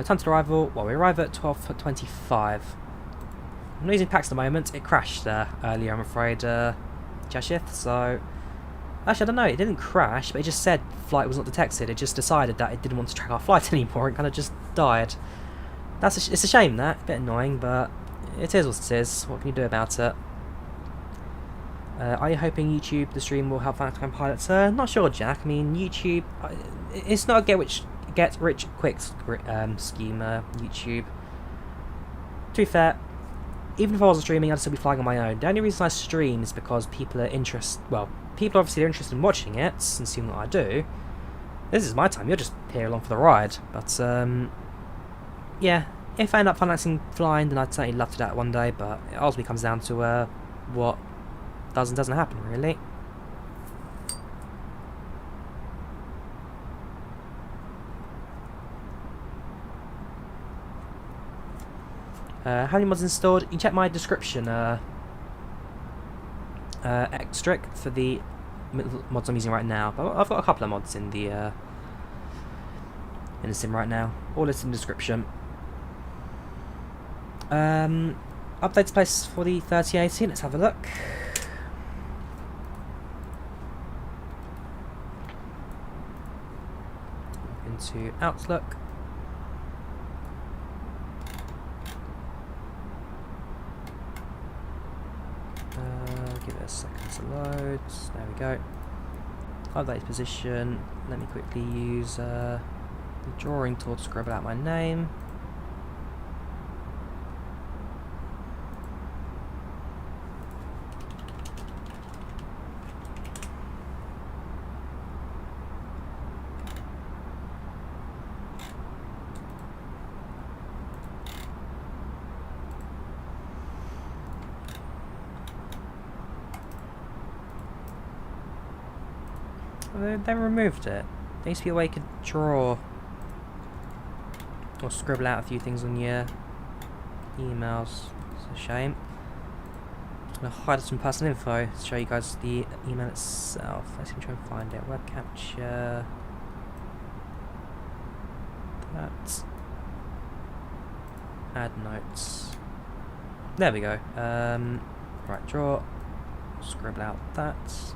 Time to arrival. Well, we arrive at 12:25. I'm not using PACX at the moment. It crashed earlier, I'm afraid, Jashith. So actually, I don't know. It didn't crash, but it just said flight was not detected. It just decided that it didn't want to track our flight anymore and kind of just died. It's a shame, that. A bit annoying, but it is what it is. What can you do about it? Are you hoping YouTube, the stream, will help Phantom pilots? Not sure, Jack. I mean, YouTube, it's not a get rich quick scheme, YouTube. To be fair, even if I wasn't streaming, I'd still be flying on my own. The only reason I stream is because people are people obviously are interested in watching it and seeing what I do. This is my time, you're just here along for the ride. But, yeah, if I end up financing flying, then I'd certainly love to do that one day, but it ultimately comes down to what does and doesn't happen, really. How many mods installed? You can check my description extra for the mods I'm using right now. But I've got a couple of mods in the sim right now. All listed in the description. Updates place for the 3080. Let's have a look. Into Outlook. Give it a second to load. There we go. Update position. Let me quickly use the drawing tool to scribble out my name. They removed it. There used to be a way you could draw or scribble out a few things on your emails. It's a shame. I'm going to hide some personal info to show you guys the email itself. Let's try and find it. Web capture. That. Add notes. There we go. Right, draw. Scribble out that.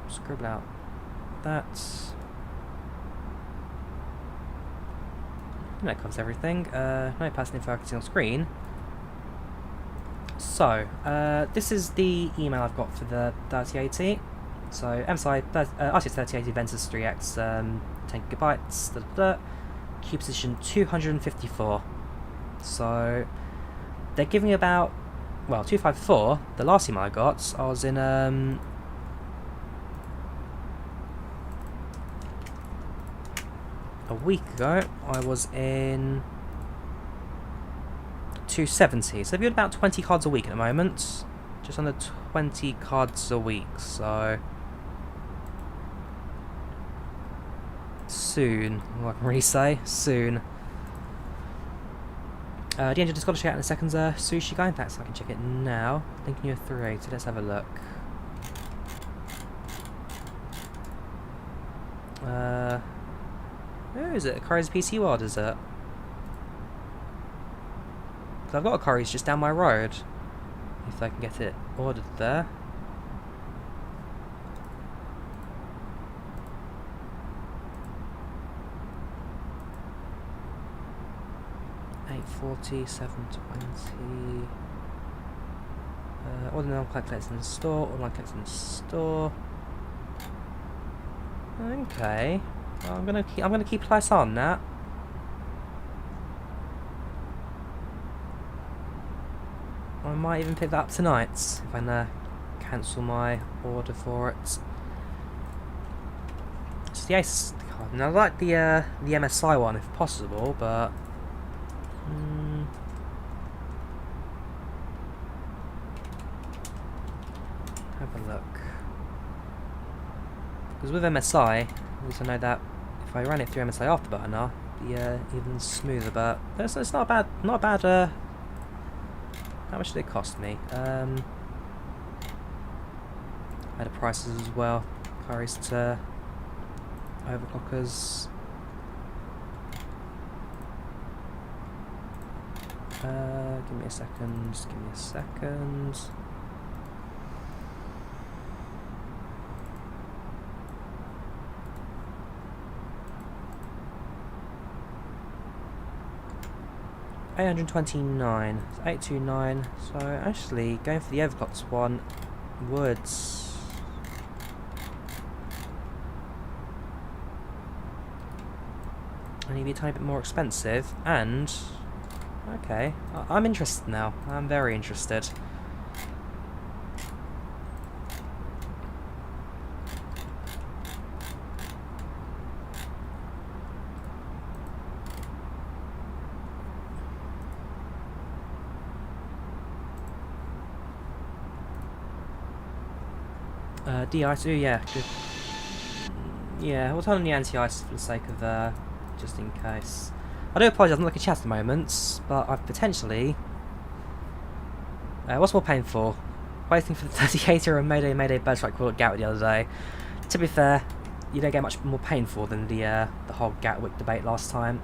Scribble out that. And that covers everything. No personal info on screen. So, this is the email I've got for the 3080. So, MSI RTX 3080 Ventus 3X, 10 GB, Q position 254. So, they're giving about, well, 254. The last email I got, I was in, a week ago, I was in 270, so they've got about 20 cards a week at the moment. Just under 20 cards a week, so soon, all I can really say, soon. The engine just got to check out in a second, Sushi Guy. In fact, so I can check it now. Thinking you're 380, let's have a look. Who is it? Curry's PC World, is it? Because I've got a Curry's just down my road. If I can get it ordered there. $840, $720. Order now, collect in the store. Order collect in the store. Okay. Well, I'm gonna keep an eye on that. I might even pick that up tonight if I can cancel my order for it. It's the Ace card, and I like the MSI one if possible, but look. Because with MSI, I also know that if I ran it through MSI Afterburner, it'd be even smoother. But it's not bad. Not bad. How much did it cost me? I had the prices as well. Carries to overclockers. Give me a second. Just give me a second. $829. 829. So actually, going for the overclocked one would only be a tiny bit more expensive, and okay, I'm interested now. I'm very interested. De-ice, oh yeah, good. Yeah, we'll turn on the anti-ice for the sake of, just in case. I do apologise, I'm not looking at chat at the moment, but I've potentially... what's more painful? Waiting for the 3080 or Mayday bird strike call at Gatwick the other day. To be fair, you don't get much more painful than the whole Gatwick debate last time.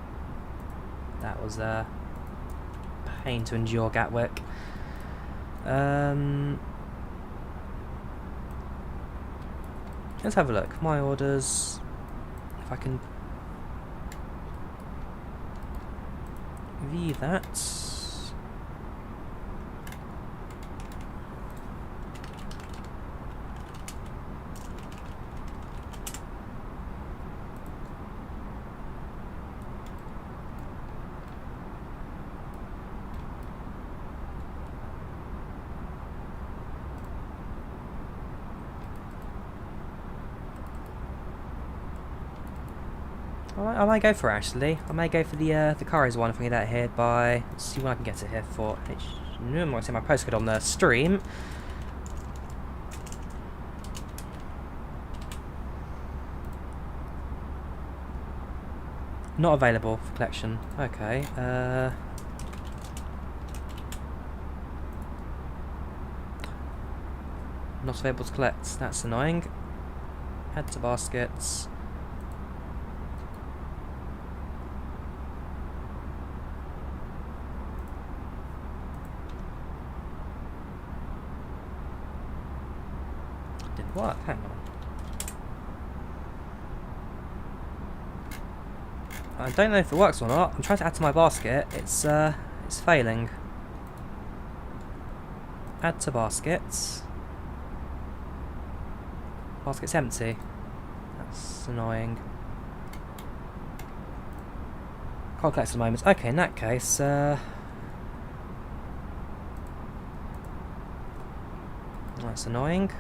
That was a pain to endure, Gatwick. Let's have a look. My orders. If I can view that. I might go for it, actually. I may go for the Caris one if I can get that here by... Let's see what I can get it here for. I'm going to say my postcode on the stream. Not available for collection. Okay. Not available to collect. That's annoying. Add to baskets. What? Hang on. I don't know if it works or not. I'm trying to add to my basket. It's failing. Add to baskets. Basket's empty. That's annoying. Can't collect at the moment. Okay, in that case, that's annoying.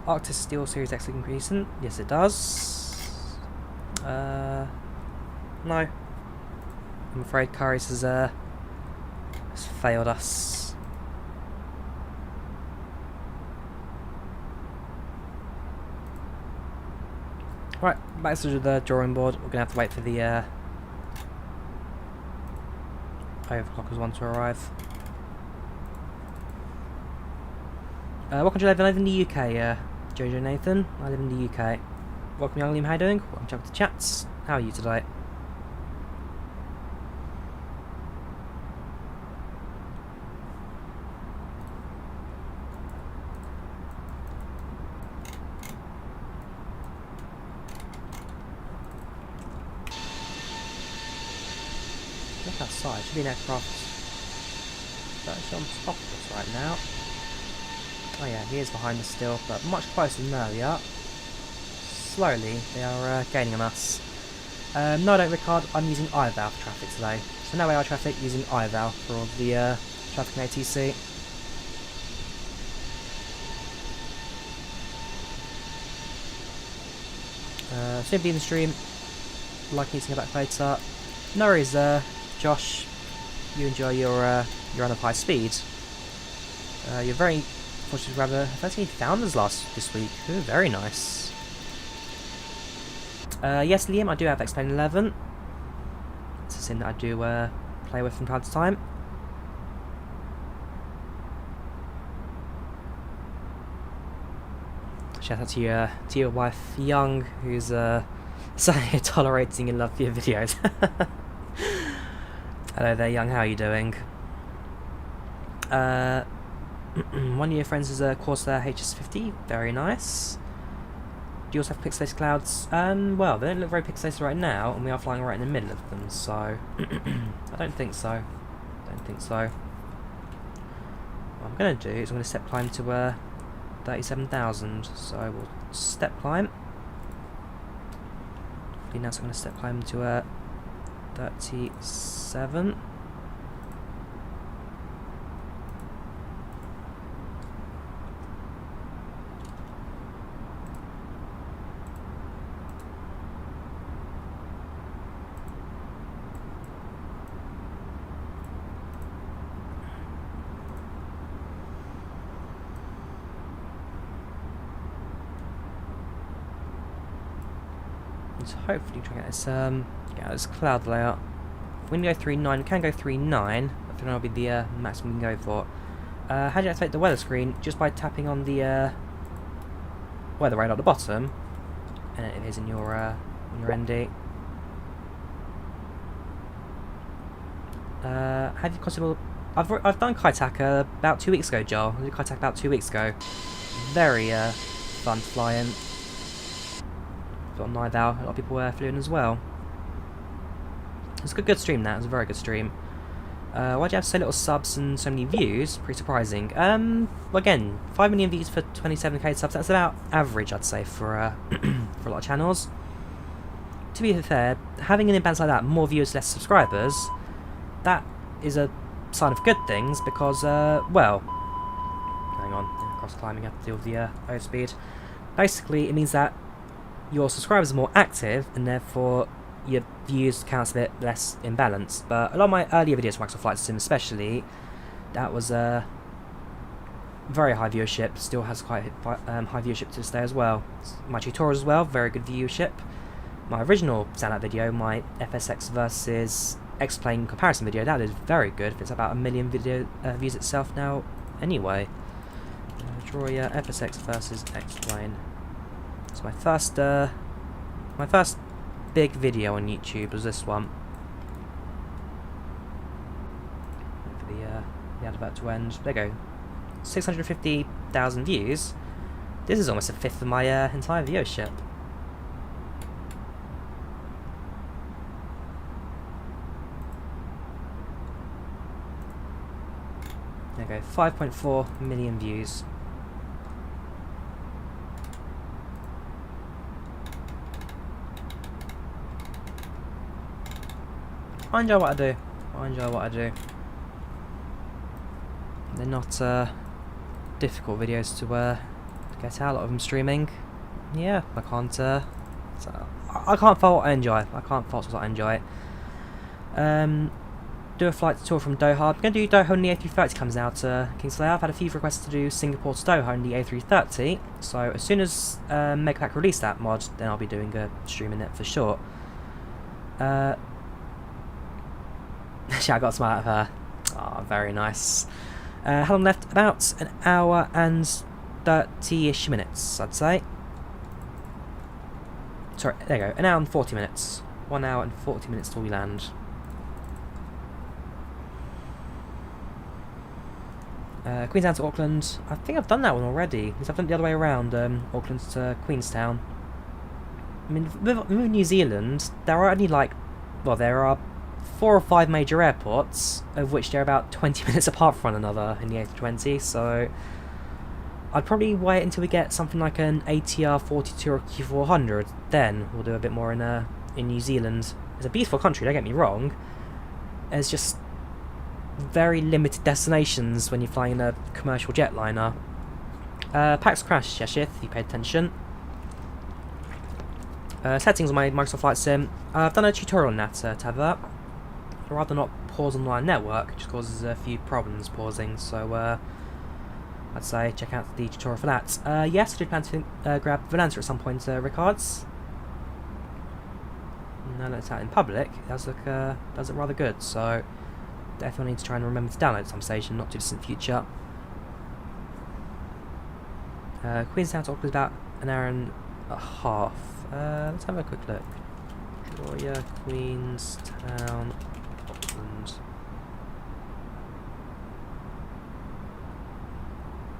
Arctis Steel Series X looking decent. Yes, it does. No. I'm afraid Caris has failed us. Right, back to the drawing board. We're gonna have to wait for the overclockers one to arrive. Welcome to live in the UK, Jojo Nathan. I live in the UK. Welcome, young Liam. How you doing? Welcome to the chats. How are you today? Look outside. Should be an aircraft. That's on top of us right now. Oh yeah, he is behind us still, but much closer than earlier. Slowly, they are gaining on us. No, I don't, Ricard. I'm using IVAO for traffic today. So no AR traffic, using IVAO for all the traffic in ATC. Soon be in the stream. Like me to get back later. No worries, Josh. You enjoy your run of high speed. You're very fortunate to grab a 13 founders this week. Ooh, very nice. Yes, Liam, I do have X-Plane 11. It's a sim that I do play with from time to time. Shout out to your wife, Young, who's suddenly tolerating and love your videos. Hello there, Young. How are you doing? One of your friends is a Corsair HS50. Very nice. Do you also have pixelated clouds? Well, they don't look very pixelated right now, and we are flying right in the middle of them, so I don't think so. What I'm going to do is I'm going to step climb to 37,000. So we'll step climb. Now, so I'm going to step climb to 37. Hopefully try and get this cloud layout. If we can go 3.9, we can go 3.9. I think that'll be the maximum we can go for. How do you activate the weather screen? Just by tapping on the weather radar at the bottom, and it is in your ND. Have you considered? I've done Kaitac about 2 weeks ago, Joel. I did Kaitac about 2 weeks ago. Very fun flying. On IVAO, a lot of people flew in as well. It was a good stream. That it was a very good stream. Why do you have so little subs and so many views? Pretty surprising. Well, again, 5 million views for 27k subs. That's about average, I'd say, for for a lot of channels. To be fair, having an imbalance like that, more viewers, less subscribers, that is a sign of good things because, well, hang on, cross climbing, I have to deal with the overspeed. Basically, it means that your subscribers are more active, and therefore your views counts a bit less imbalanced. But a lot of my earlier videos for Microsoft Flight Sim especially, that was very high viewership, still has quite high viewership to this day as well. My tutorials as well, very good viewership. My original standout video, my FSX versus X-Plane comparison video, that is very good. It's about 1 million video views itself now anyway. Drawyah FSX versus X-Plane. So my first big video on YouTube was this one. Wait for the advert to end. There you go. 650,000 views. This is almost a fifth of my entire viewership. There you go. 5.4 million views. I enjoy what I do. They're not difficult videos to get out. A lot of them streaming. Yeah, I can't fault what I enjoy. I can't fault what I enjoy. Do a flight tour from Doha. I'm going to do Doha when the A330 comes out. Kingsley, I've had a few requests to do Singapore to Doha on the A330. So as soon as MegaPack release that mod, then I'll be doing a stream in it for sure. I got a smile out of her. Oh, very nice. How long left? About an hour and 30-ish minutes, I'd say. Sorry, there you go. An hour and 40 minutes. 1 hour and 40 minutes till we land. Queenstown to Auckland. I think I've done that one already, because I've done it the other way around. Auckland to Queenstown. I mean, with New Zealand, there are only there are 4 or 5 major airports, of which they're about 20 minutes apart from one another in the A320, so I'd probably wait until we get something like an ATR 42 or Q400, then we'll do a bit more in New Zealand. It's a beautiful country, don't get me wrong. There's just very limited destinations when you're flying in a commercial jetliner. PACX crashed, Yashith, you paid attention. Settings on my Microsoft Flight Sim. I've done a tutorial on that Tether. I'd rather not pause online network, it just causes a few problems pausing, so I'd say check out the tutorial for that. Yes, I do plan to grab Valenza at some point, Ricards. Now that it's out in public, it does look rather good, so definitely need to try and remember to download at some stage in not too distant future. Queenstown to Auckland is about an hour and a half. Let's have a quick look. Drawyah, Queenstown, Auckland.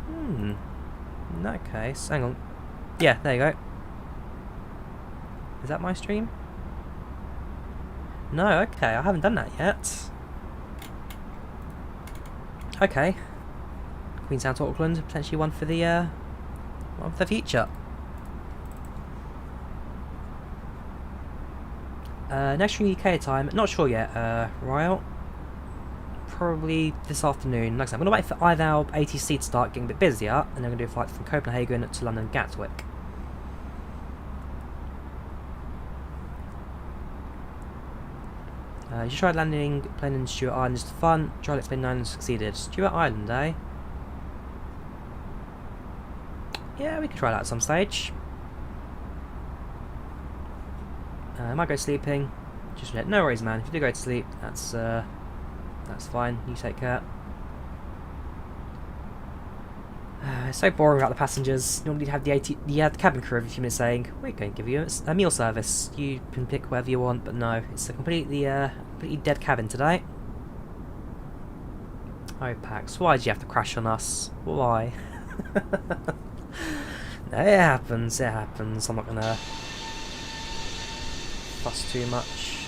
In that case, hang on. Yeah, there you go. Is that my stream? No, okay, I haven't done that yet. Okay. Queenstown to Auckland, potentially one for the future. Next stream UK time, not sure yet, Ryle. Probably this afternoon. Like I said, I'm going to wait for IVAO ATC to start getting a bit busier, and then I'm going to do a flight from Copenhagen to London Gatwick. You tried landing plane in Stewart Island just for fun. Tried explaining Island succeeded. Stewart Island, eh? Yeah, we could try that at some stage. I might go sleeping. Just no worries, man. If you do go to sleep, that's fine. You take care. It's so boring about the passengers. Normally, you have the cabin crew every few minutes saying, "We're going to give you a meal service. You can pick whatever you want." But no, it's a completely dead cabin today. Oh, Pax, why did you have to crash on us? Why? No, it happens. It happens. I'm not gonna fuss too much.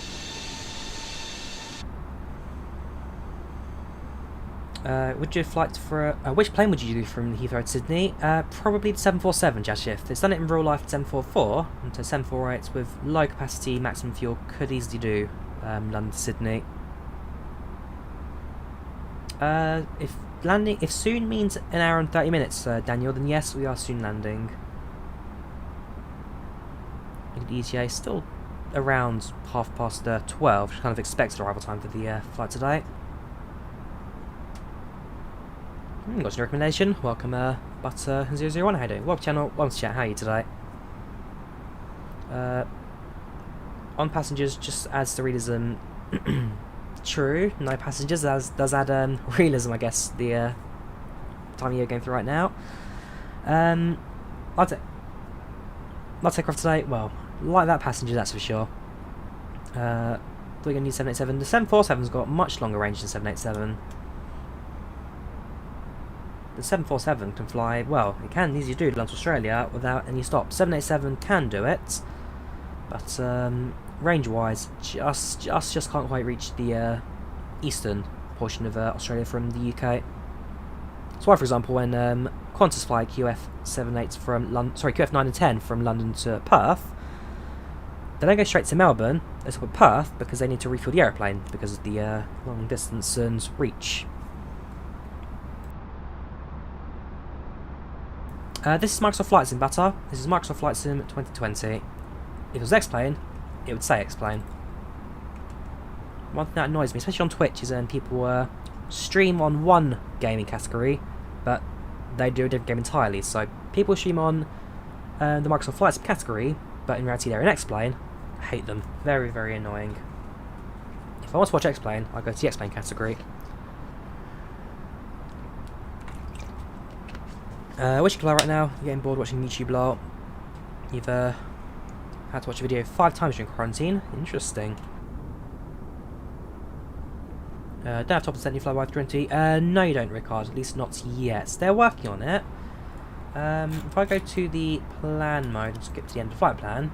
Would you flight for which plane would you do from Heathrow to Sydney? Probably the 747 Jazz Shift. It's done it in real life at 744, and to 748 with low capacity, maximum fuel, could easily do London to Sydney. If soon means an hour and 30 minutes, Daniel, then yes, we are soon landing. The ETA still around 12:30, which kind of expected arrival time for the flight today. Got your recommendation. Welcome, Butter001. How you doing? Welcome to channel. Welcome to chat. How are you today? On passengers, just adds to realism. True, no passengers does add realism, I guess. The time of year going through right now. I'll take off today. Well, like that passenger, that's for sure. We're gonna need 787. The 747's got much longer range than 787. The 747 can fly, well, it can easily do London to Australia without any stops. 787 can do it, but range-wise, just can't quite reach the eastern portion of Australia from the UK. That's why, for example, when Qantas fly QF78 from QF9 and 10 from London to Perth, they don't go straight to Melbourne. They stop at Perth because they need to refuel the aeroplane because of the long distance and reach. This is Microsoft Flight Sim Butter. This is Microsoft Flight Sim 2020. If it was X-Plane, it would say X-Plane. One thing that annoys me, especially on Twitch, is when people stream on one gaming category, but they do a different game entirely. So people stream on the Microsoft Flight Sim category, but in reality they're in X-Plane. I hate them. Very, very annoying. If I want to watch X-Plane, I go to the X-Plane category. What's your play right now? You're getting bored watching YouTube lol. You've had to watch a video 5 times during quarantine. Interesting. Don't have top percent you fly by 20. No you don't, Rickard, at least not yet. They're working on it. If I go to the plan mode and skip to the end of flight plan,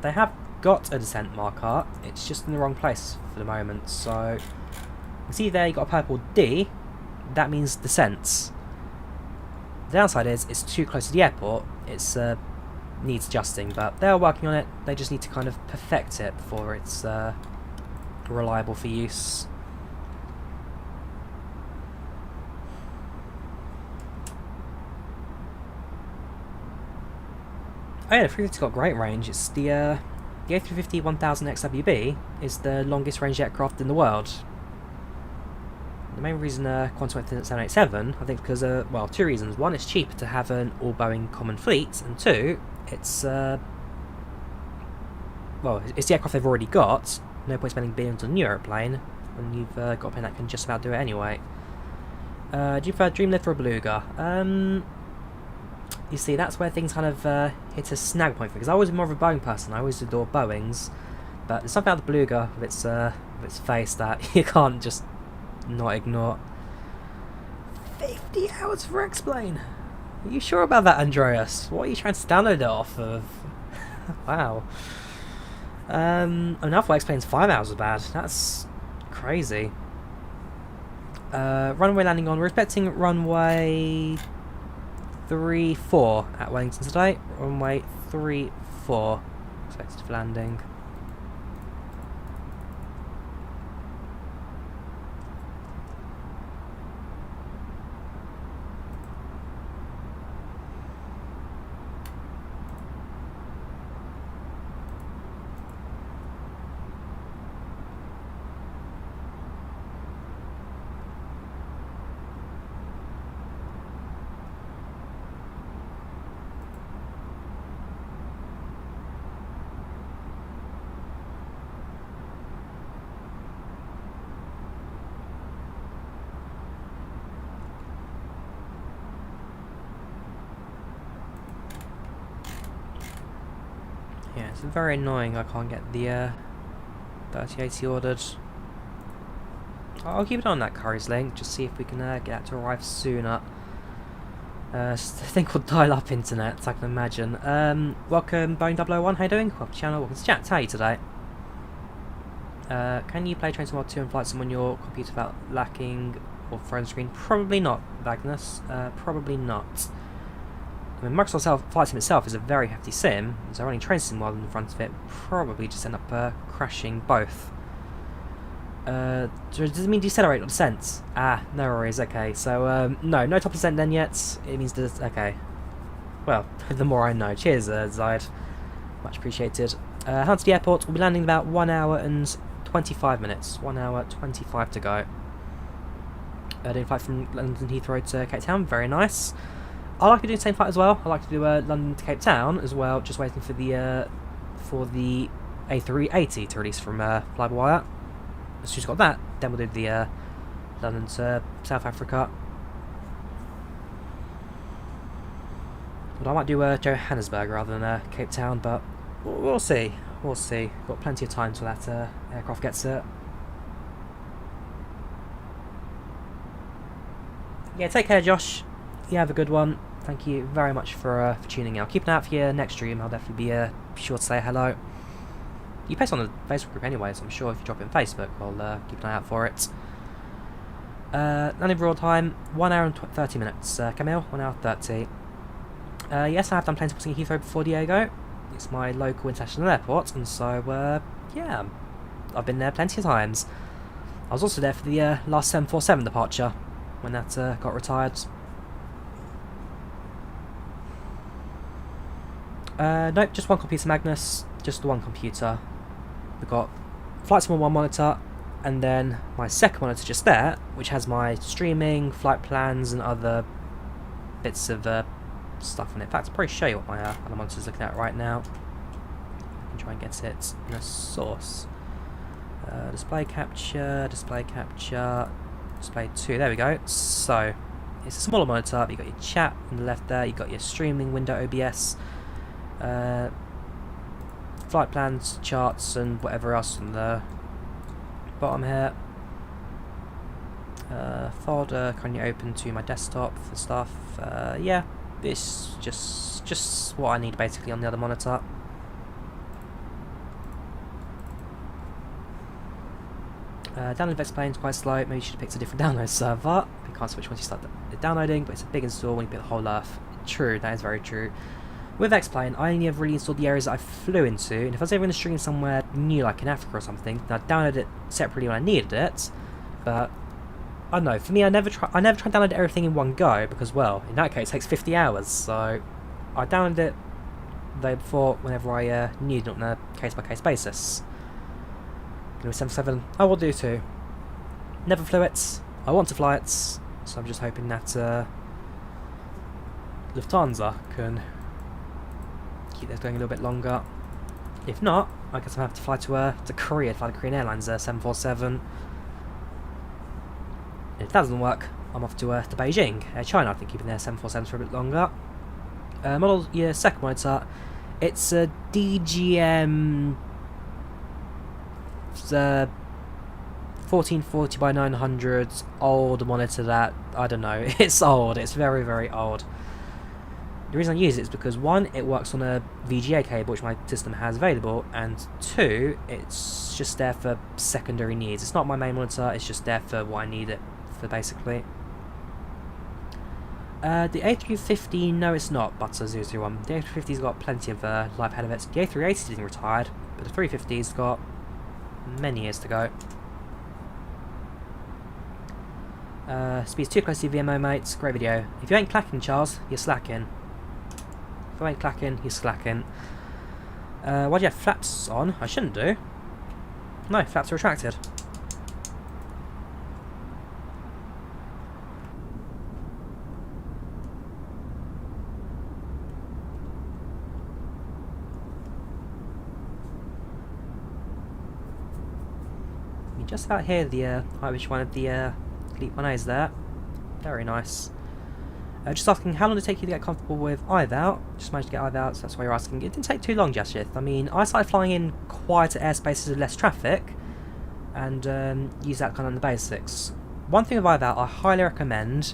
they have got a descent marker, it's just in the wrong place for the moment. So you can see there you got a purple D, that means descents. The downside is it's too close to the airport, it's needs adjusting, but they're working on it. They just need to kind of perfect it before it's reliable for use. Oh yeah, the 350's got great range. It's the A350 1000XWB is the longest range aircraft in the world. The main reason Quantum went to 787, I think, because well, two reasons. One, it's cheaper to have an all Boeing common fleet, and two, it's well, it's the aircraft they've already got. No point spending billions on a new aeroplane when you've got a plane that can just about do it anyway. Do you prefer Dreamlift or a Beluga? You see, that's where things kind of hit a snag point for me, because I was more of a Boeing person. I always adore Boeings, but there's something about the Beluga with its face that you can't just not ignore. 50 hours for X-Plane. Are you sure about that, Andreas? What are you trying to download it off of? Wow. Enough for X-Plane's 5 hours is bad. That's crazy. Runway landing on. We're expecting runway 34 at Wellington today. Runway 34 expected for landing. Yeah, it's very annoying I can't get the 3080 ordered. I'll keep it on that Curry's link, just see if we can get that to arrive sooner. It's a thing called dial-up internet, I can imagine. Welcome Boeing 001, how you doing? Welcome to the channel, welcome to chat, how are you today? Can you play Train to World 2 and Flight Sim on your computer without lacking or phone screen? Probably not, Magnus. Probably not. I mean, Microsoft Flight Sim itself is a very hefty sim, so running Train Sim while in front of it probably just end up crashing both. So does it mean decelerate or descent? Ah, no worries, okay. So, no top descent then yet. It means okay. Well, the more I know. Cheers, Zide. Much appreciated. Head to the airport. We'll be landing in about 1 hour and 25 minutes. 1 hour 25 to go. Doing a flight from London Heathrow to Cape Town. Very nice. I like to do the same flight as well. I like to do London to Cape Town as well. Just waiting for the A380 to release from Drawyah. As soon as we've got that, then we'll do the London to South Africa. Well, I might do Johannesburg rather than Cape Town, but we'll see. We'll see. Got plenty of time till that aircraft gets it. Yeah, take care, Josh. You have a good one. Thank you very much for tuning in. I'll keep an eye out for your next stream. I'll definitely be sure to say hello. You post on the Facebook group anyway, so I'm sure if you drop it in Facebook, I'll keep an eye out for it. Landing overall time, 1 hour and 30 minutes. Camille, 1 hour 30. Yes, I have done planes crossing Heathrow before Diego. It's my local international airport, and so, yeah, I've been there plenty of times. I was also there for the last 747 departure, when that got retired. Nope, just one computer, Magnus. Just the one computer. We've got Flight Sim on one monitor, and then my second monitor just there, which has my streaming, flight plans, and other bits of stuff on it. In fact, I'll probably show you what my other monitor's looking at right now. I can try and get it in a source. Display capture, display 2. There we go. So, it's a smaller monitor. You've got your chat on the left there. You've got your streaming window, OBS. Flight plans, charts, and whatever else on the bottom here. Folder currently open to my desktop for stuff. Yeah, it's just what I need basically on the other monitor. Download of X-Plane is quite slow. Maybe you should have picked a different download server. You can't switch once you start downloading, but it's a big install when you pick the whole Earth. True, that is very true. With X-Plane, I only ever really installed the areas that I flew into, and if I was ever going to stream somewhere new, like in Africa or something, then I'd download it separately when I needed it. But I don't know. For me, I never try to download everything in one go because, well, in that case, it takes 50 hours. So I downloaded it though before, whenever I need it on a case-by-case basis. With 747, I will do too. Never flew it, I want to fly it, so I'm just hoping that Lufthansa can keep this going a little bit longer. If not, I guess I'll have to fly to Korea to fly the Korean Airlines 747. If that doesn't work, I'm off to Beijing, China. I think keeping their 747s for a bit longer. Model year second monitor. It's a DGM 1440 by 900 old monitor that, I don't know, it's old, it's very, very old. The reason I use it is because one, it works on a VGA cable which my system has available, and two, it's just there for secondary needs. It's not my main monitor, it's just there for what I need it for basically. The A350, no it's not, but 001. The A350's got plenty of life ahead of it. The A380's getting retired, but the 350's got many years to go. Speed's too close to your VMO, mates. Great video. If you ain't clacking, Charles, you're slacking. If you ain't clacking, you're slacking. Why do you have flaps on? I shouldn't do. No, flaps are retracted. You just about hear the Irish one of the Leap 1As there. Very nice. Just asking how long did it take you to get comfortable with IVAO? Just managed to get IVAO, so that's why you're asking. It didn't take too long, Jashith. I mean, I started flying in quieter airspaces with less traffic, and use that kind of on the basics. One thing with IVAO I highly recommend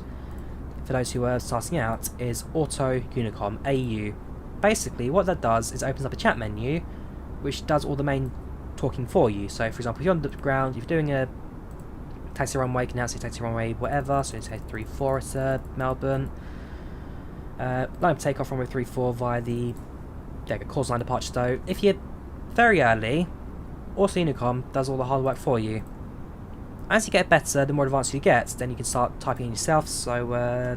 for those who are starting out is Auto Unicom, AU. Basically, what that does is it opens up a chat menu, which does all the main talking for you. So, for example, if you're on the ground, if you're doing a taxi runway, you can now say taxi runway whatever, so you say 34 at Melbourne. Line up takeoff runway 34 via the course line departure though. If you're very early, Auto Unicom does all the hard work for you. As you get better, the more advanced you get, then you can start typing in yourself. So Air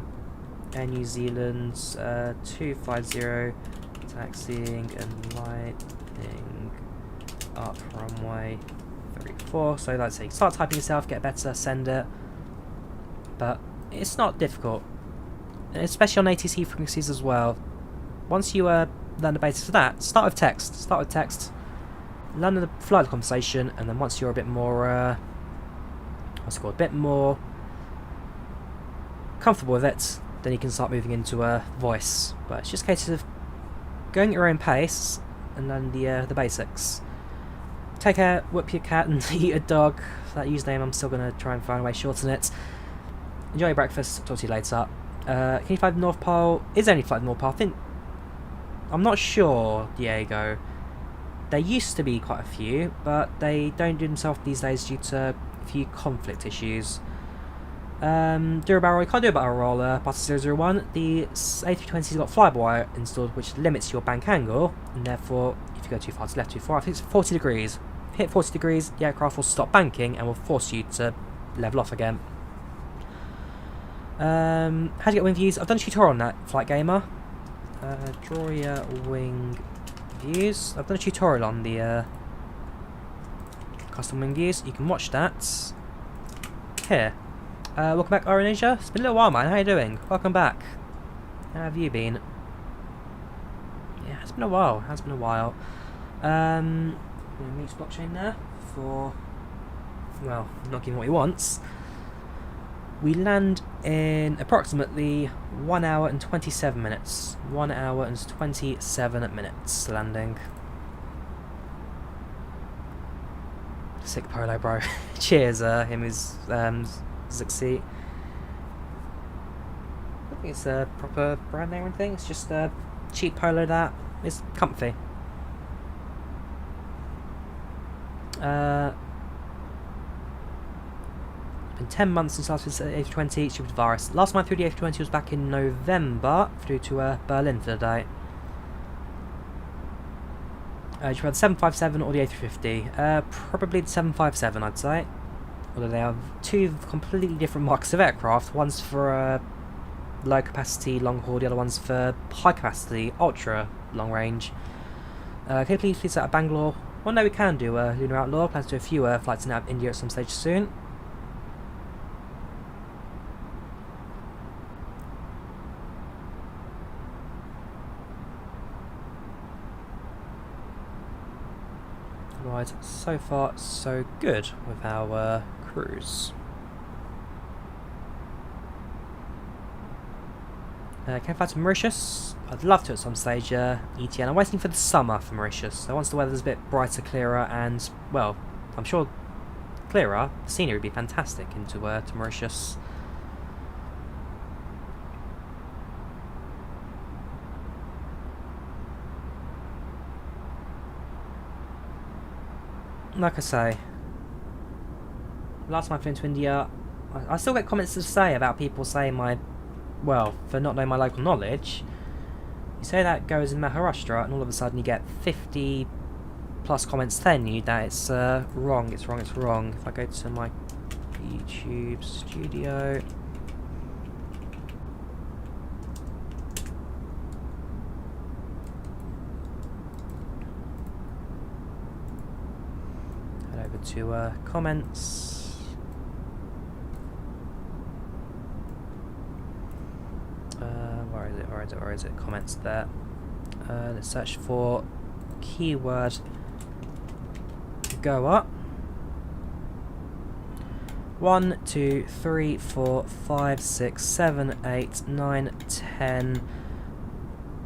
New Zealand 250 taxiing and lighting up runway 34. So let's say start typing yourself, get better, send it. But it's not difficult, especially on ATC frequencies as well. Once you learn the basics of that, start with text. Learn the flight conversation, and then once you're a bit more a bit more comfortable with it, then you can start moving into voice. But it's just a case of going at your own pace and learn the basics. Take care, whip your cat and eat a dog. That username, I'm still going to try and find a way to shorten it. Enjoy your breakfast, talk to you later. Can you fly the North Pole? Is there any flight to the North Pole? I'm not sure, Diego. There used to be quite a few, but they don't do themselves these days due to a few conflict issues. Do a barrel roll, you can't do a barrel roller past 001. The A320's got fly-by-wire installed, which limits your bank angle, and therefore, if you go too far to the left, too far, I think it's 40 degrees. Hit 40 degrees, the aircraft will stop banking and will force you to level off again. How to get wing views? I've done a tutorial on that, Flight Gamer. Drawyah wing views. I've done a tutorial on the custom wing views. You can watch that here. Welcome back, Oranisia. It's been a little while, man. How you doing? Welcome back. How have you been? Yeah, it's been a while. It has been a while. Mute blockchain there for, well, not giving what he wants. We land in approximately 1 hour and 27 minutes. 1 hour and 27 minutes landing. Sick polo, bro. Cheers, him who's Zixi. I don't think it's a proper brand name or anything. It's just a cheap polo that is comfy. It's been 10 months since last was A320, stupid virus. Last time I flew the A320 was back in November. Flew to Berlin for the day. Do you prefer the 757 or the A350? Probably the 757, I'd say. Although they have two completely different marks of aircraft. One's for low capacity, long haul, the other one's for high capacity, ultra long range. Can you please out of Bangalore? Well, no, we can do Lunar Outlaw. Plans to do a few flights in and out of India at some stage soon. Right, so far so good with our cruise. Can I fly to Mauritius? I'd love to at some stage, ETN. I'm waiting for the summer for Mauritius. So once the weather's a bit brighter, clearer, and, well, I'm sure clearer, the scenery would be fantastic into to Mauritius. Like I say, last time I flew into India, I still get comments to say about people saying well, for not knowing my local knowledge. You say that goes in Maharashtra, and all of a sudden you get 50 plus comments telling you that it's wrong, it's wrong, it's wrong. If I go to my YouTube studio, head over to comments. Where is it? Comments there. Let's search for keyword go up. 1, 2, 3, 4, 5, 6, 7, 8, 9, 10,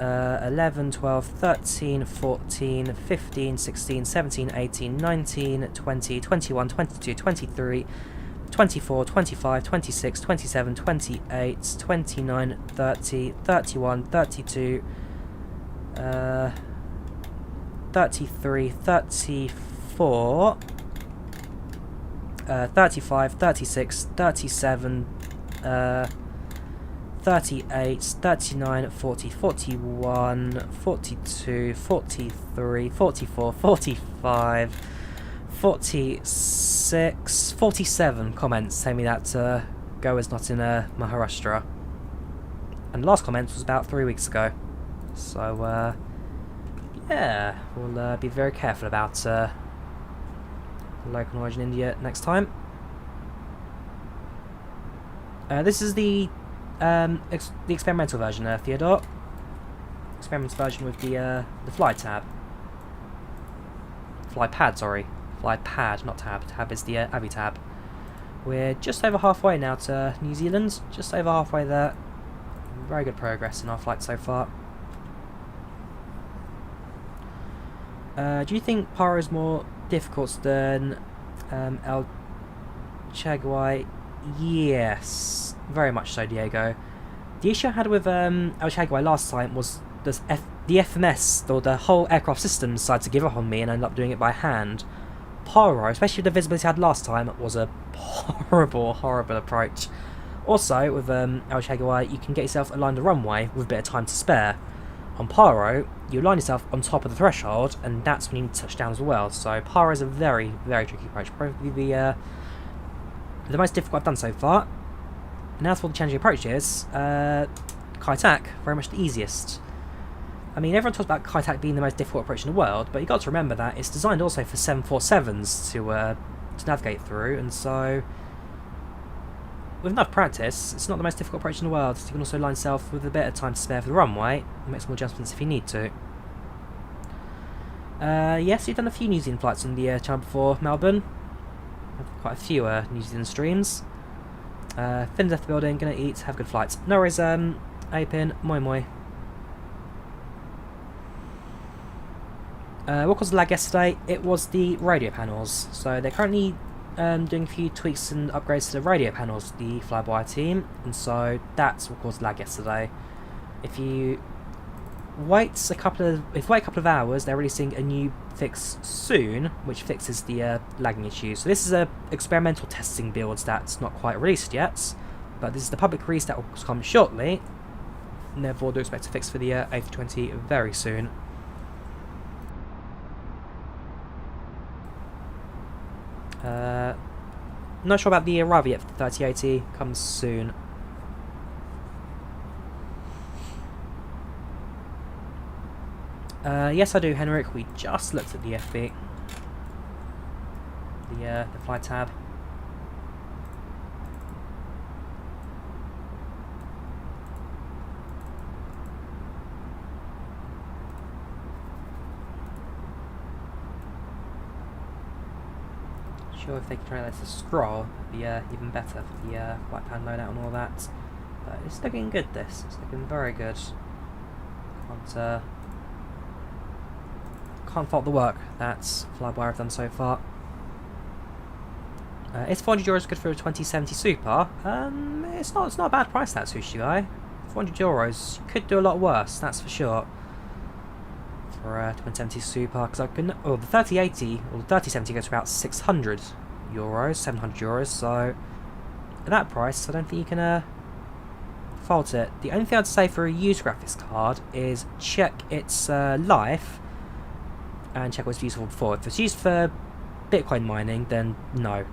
11, 12, 13, 14, 15, 16, 17, 18, 19, 20, 21, 22, 23, 24, 25, 26, 27, 28, 29, 30, 31, 32, 33, 34, 35, 36, 37, 38, 39, 40, 41, 42, 43, 44, 45, 46, 47 comments telling me that Goa's not in Maharashtra. And the last comment was about 3 weeks ago. So, yeah, we'll be very careful about local origin India next time. This is the experimental version, Theodore. Experimental version with the fly tab. Fly pad, sorry. Fly pad, not tab. Tab is the Avi tab. We're just over halfway now to New Zealand. Just over halfway there. Very good progress in our flight so far. Do you think Paro is more difficult than El Chaguay? Yes, very much so, Diego. The issue I had with El Chaguay last time was the FMS, or the whole aircraft system, decided to give up on me and ended up doing it by hand. Paro, especially the visibility I had last time, was a horrible, horrible approach. Also, with El Chaguay, you can get yourself aligned the runway with a bit of time to spare. On Paro, you align yourself on top of the threshold, and that's when you need to touch down as well. So Paro is a very, very tricky approach. Probably the most difficult I've done so far. And as for the challenging approaches, Kaitac, very much the easiest. I mean, everyone talks about Kaitac being the most difficult approach in the world, but you've got to remember that it's designed also for 747s to navigate through, and so with enough practice, it's not the most difficult approach in the world. You can also line yourself with a bit of time to spare for the runway, and make some adjustments if you need to. Yes, you've done a few New Zealand flights on the channel before, Melbourne. Quite a few New Zealand streams. Finn left the building, gonna eat, have good flights. No worries, Apin, moi moi. What caused the lag yesterday? It was the radio panels. So they're currently doing a few tweaks and upgrades to the radio panels, the Flyby team, and so that's what caused the lag yesterday. If you wait a couple of hours, they're releasing a new fix soon, which fixes the lagging issue. So this is a experimental testing build that's not quite released yet, but this is the public release that will come shortly, and therefore do expect a fix for the A320 very soon. Not sure about the arrival yet for the 3080, comes soon. Yes, I do, Henrik. We just looked at the FB. The flight tab. Sure, if they can try to scroll, it'd be even better for the flight plan loadout and all that. But it's looking good, this. It's looking very good. Can't fault the work that Flyby have done so far. Is €400 good for a 2070 Super? It's not a bad price, that, Sushi Guy. €400 could do a lot worse, that's for sure. For a 2070 Super, because I can. Oh, the 3080 or the 3070 goes for about €600, €700. So at that price, I don't think you can fault it. The only thing I'd say for a used graphics card is check its life and check what it's useful for. If it's used for Bitcoin mining, then no.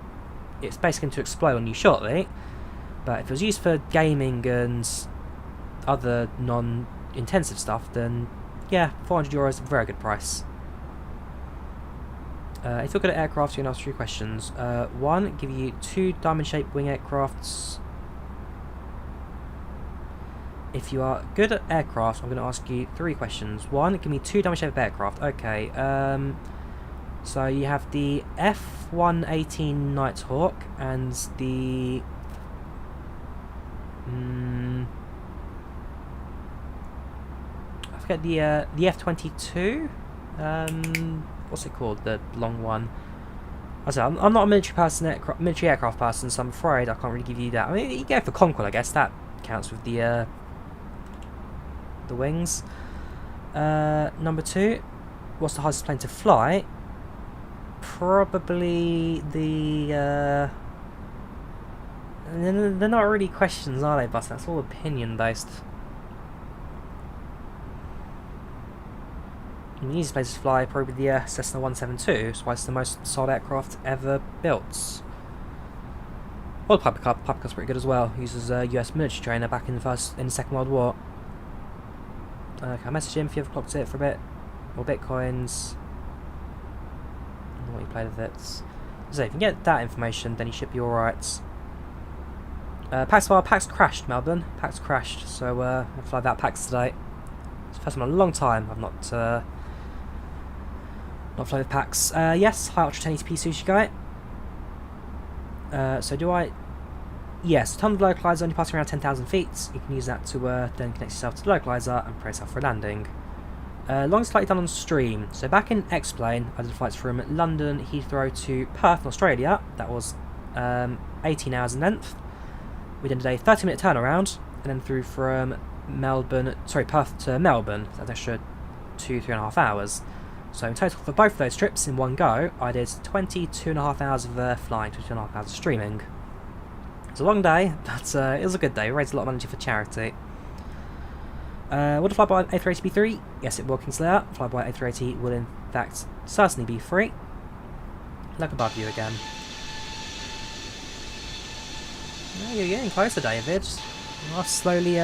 It's basically going to explode on you shortly. But if it was used for gaming and other non-intensive stuff, then yeah, €400 is a very good price. If you're good at aircraft, you can ask 3 questions. 1, give you 2 diamond-shaped wing aircrafts. If you are good at aircraft, I'm going to ask you 3 questions. 1, give me 2 diamond-shaped aircraft. Okay, so you have the F118 Nighthawk and the... I forget the F-22? What's it called? The long one. I'm not a military aircraft person, so I'm afraid I can't really give you that. I mean, you go for Conquest, I guess. That counts with the wings. Number 2, what's the hardest plane to fly? Probably the... They're not really questions, are they, Bus? That's all opinion based. The easiest place to fly probably the Cessna 172, so it's the most sold aircraft ever built. Well, the Pushback's pretty good as well. Uses a US military trainer back in the Second World War. Okay, I'll message him if you ever clocked it for a bit. Or bitcoins. I don't know what you played with it. So if you can get that information, then you should be alright. PACX crashed, Melbourne. PACX crashed, so I'll fly that PACX today. It's the first time in a long time I've not flown with PACX. Yes, high ultra 1080p Sushi Guy. So do I... Yes, ton of localizer only passing around 10,000 feet. You can use that to then connect yourself to the localizer and press yourself for a landing. Longest flight done on stream. So back in X-Plane, I did flights from London, Heathrow to Perth in Australia. That was 18 hours in length. We then did a 30-minute turnaround, and then through from Perth to Melbourne. So that's an extra 3.5 hours. So in total for both of those trips in one go, I did 22.5 hours of flying, 22.5 hours of streaming. It's a long day, but it was a good day. We raised a lot of money for charity. Would a Flyby A380 be free? Yes, it will, Kingslayer. Flyby A380 will in fact certainly be free. Look above you again. Oh, you're getting closer, David. You are slowly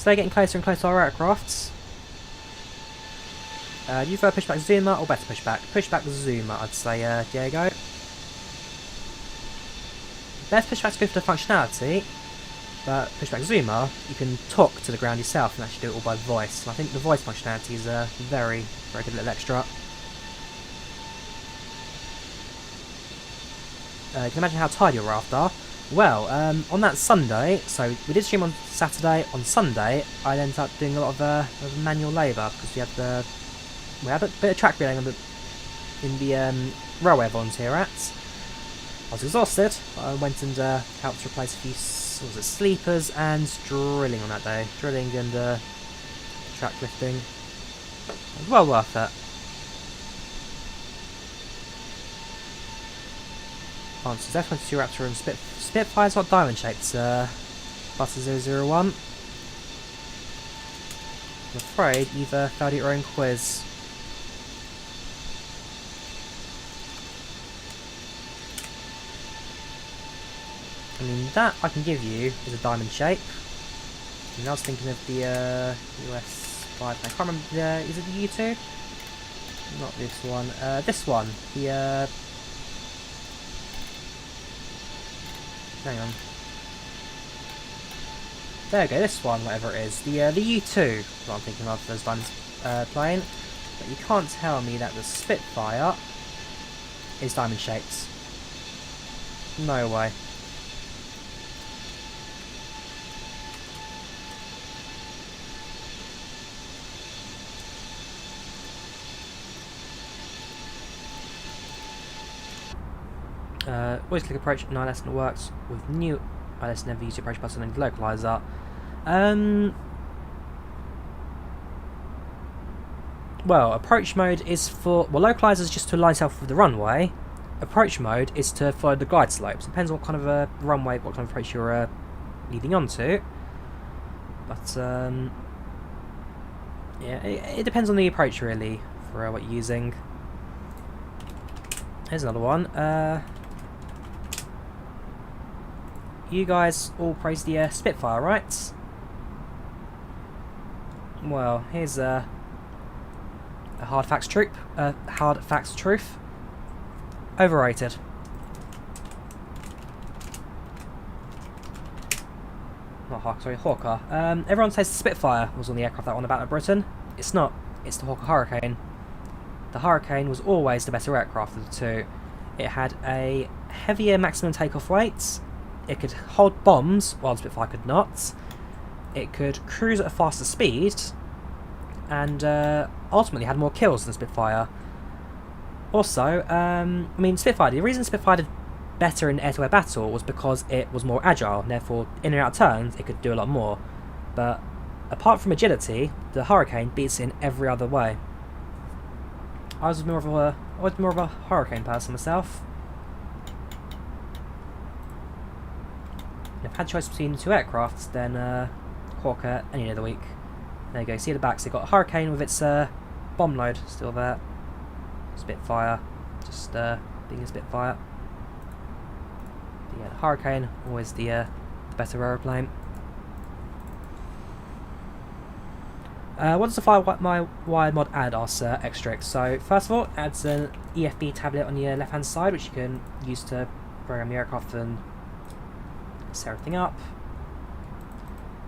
getting closer and closer to our aircrafts. Do you prefer Pushback Zoomer or better Pushback? Pushback Zoomer, I'd say, Diego. Best Pushback's good for the functionality, but Pushback Zoomer, you can talk to the ground yourself and actually do it all by voice. And I think the voice functionality is a very, very good little extra. You can imagine how tired your raft are. Well, on that Sunday, so we did stream on Saturday. On Sunday, I ended up doing a lot of manual labour because we had a bit of track relaying in the railway volunteer rats. I was exhausted, but I went and helped replace a few sleepers and drilling on that day. Drilling and track lifting. It was well worth it. Answers F-22 Raptor and Spitfire's not diamond shaped, Buster 001. I'm afraid you've failed your own quiz. I mean, that I can give you is a diamond shape. And I was thinking of the US 5. I can't remember. Is it the U2? Not this one. This one. The hang on. There we go. This one, whatever it is. The U2. What I'm thinking of as I'm playing. But you can't tell me that the Spitfire is diamond shaped. No way. Voice click approach, no lesson works with new ILS, never use the approach button and localizer. Well, approach mode is for, well, localizer is just to line itself with the runway. Approach mode is to follow the glide slopes. Depends on what kind of a runway, what kind of approach you're leading onto. But yeah, it depends on the approach really for what you're using. Here's another one. You guys all praise the Spitfire, right? Well, here's a hard facts truth. Overrated. Not Hawk, sorry, Hawker. Everyone says the Spitfire was on the aircraft that won the Battle of Britain. It's not. It's the Hawker Hurricane. The Hurricane was always the better aircraft of the two. It had a heavier maximum takeoff weight. It could hold bombs, while the Spitfire could not. It could cruise at a faster speed, and ultimately had more kills than Spitfire. Also, I mean, Spitfire, the reason Spitfire did better in air-to-air battle was because it was more agile, and therefore in and out of turns it could do a lot more. But apart from agility, the Hurricane beats it in every other way. I was more of a Hurricane person myself. If I had a choice between the two aircrafts, then Hawker any day of the week. There you go, see at the back, so you've got a Hurricane with its bomb load still there. Spitfire, just being a Spitfire. But yeah, the Hurricane, always the better aeroplane. What does the FlyWire mod add, asks Xtrix? So, first of all, it adds an EFB tablet on your left hand side, which you can use to program the aircraft and set everything up.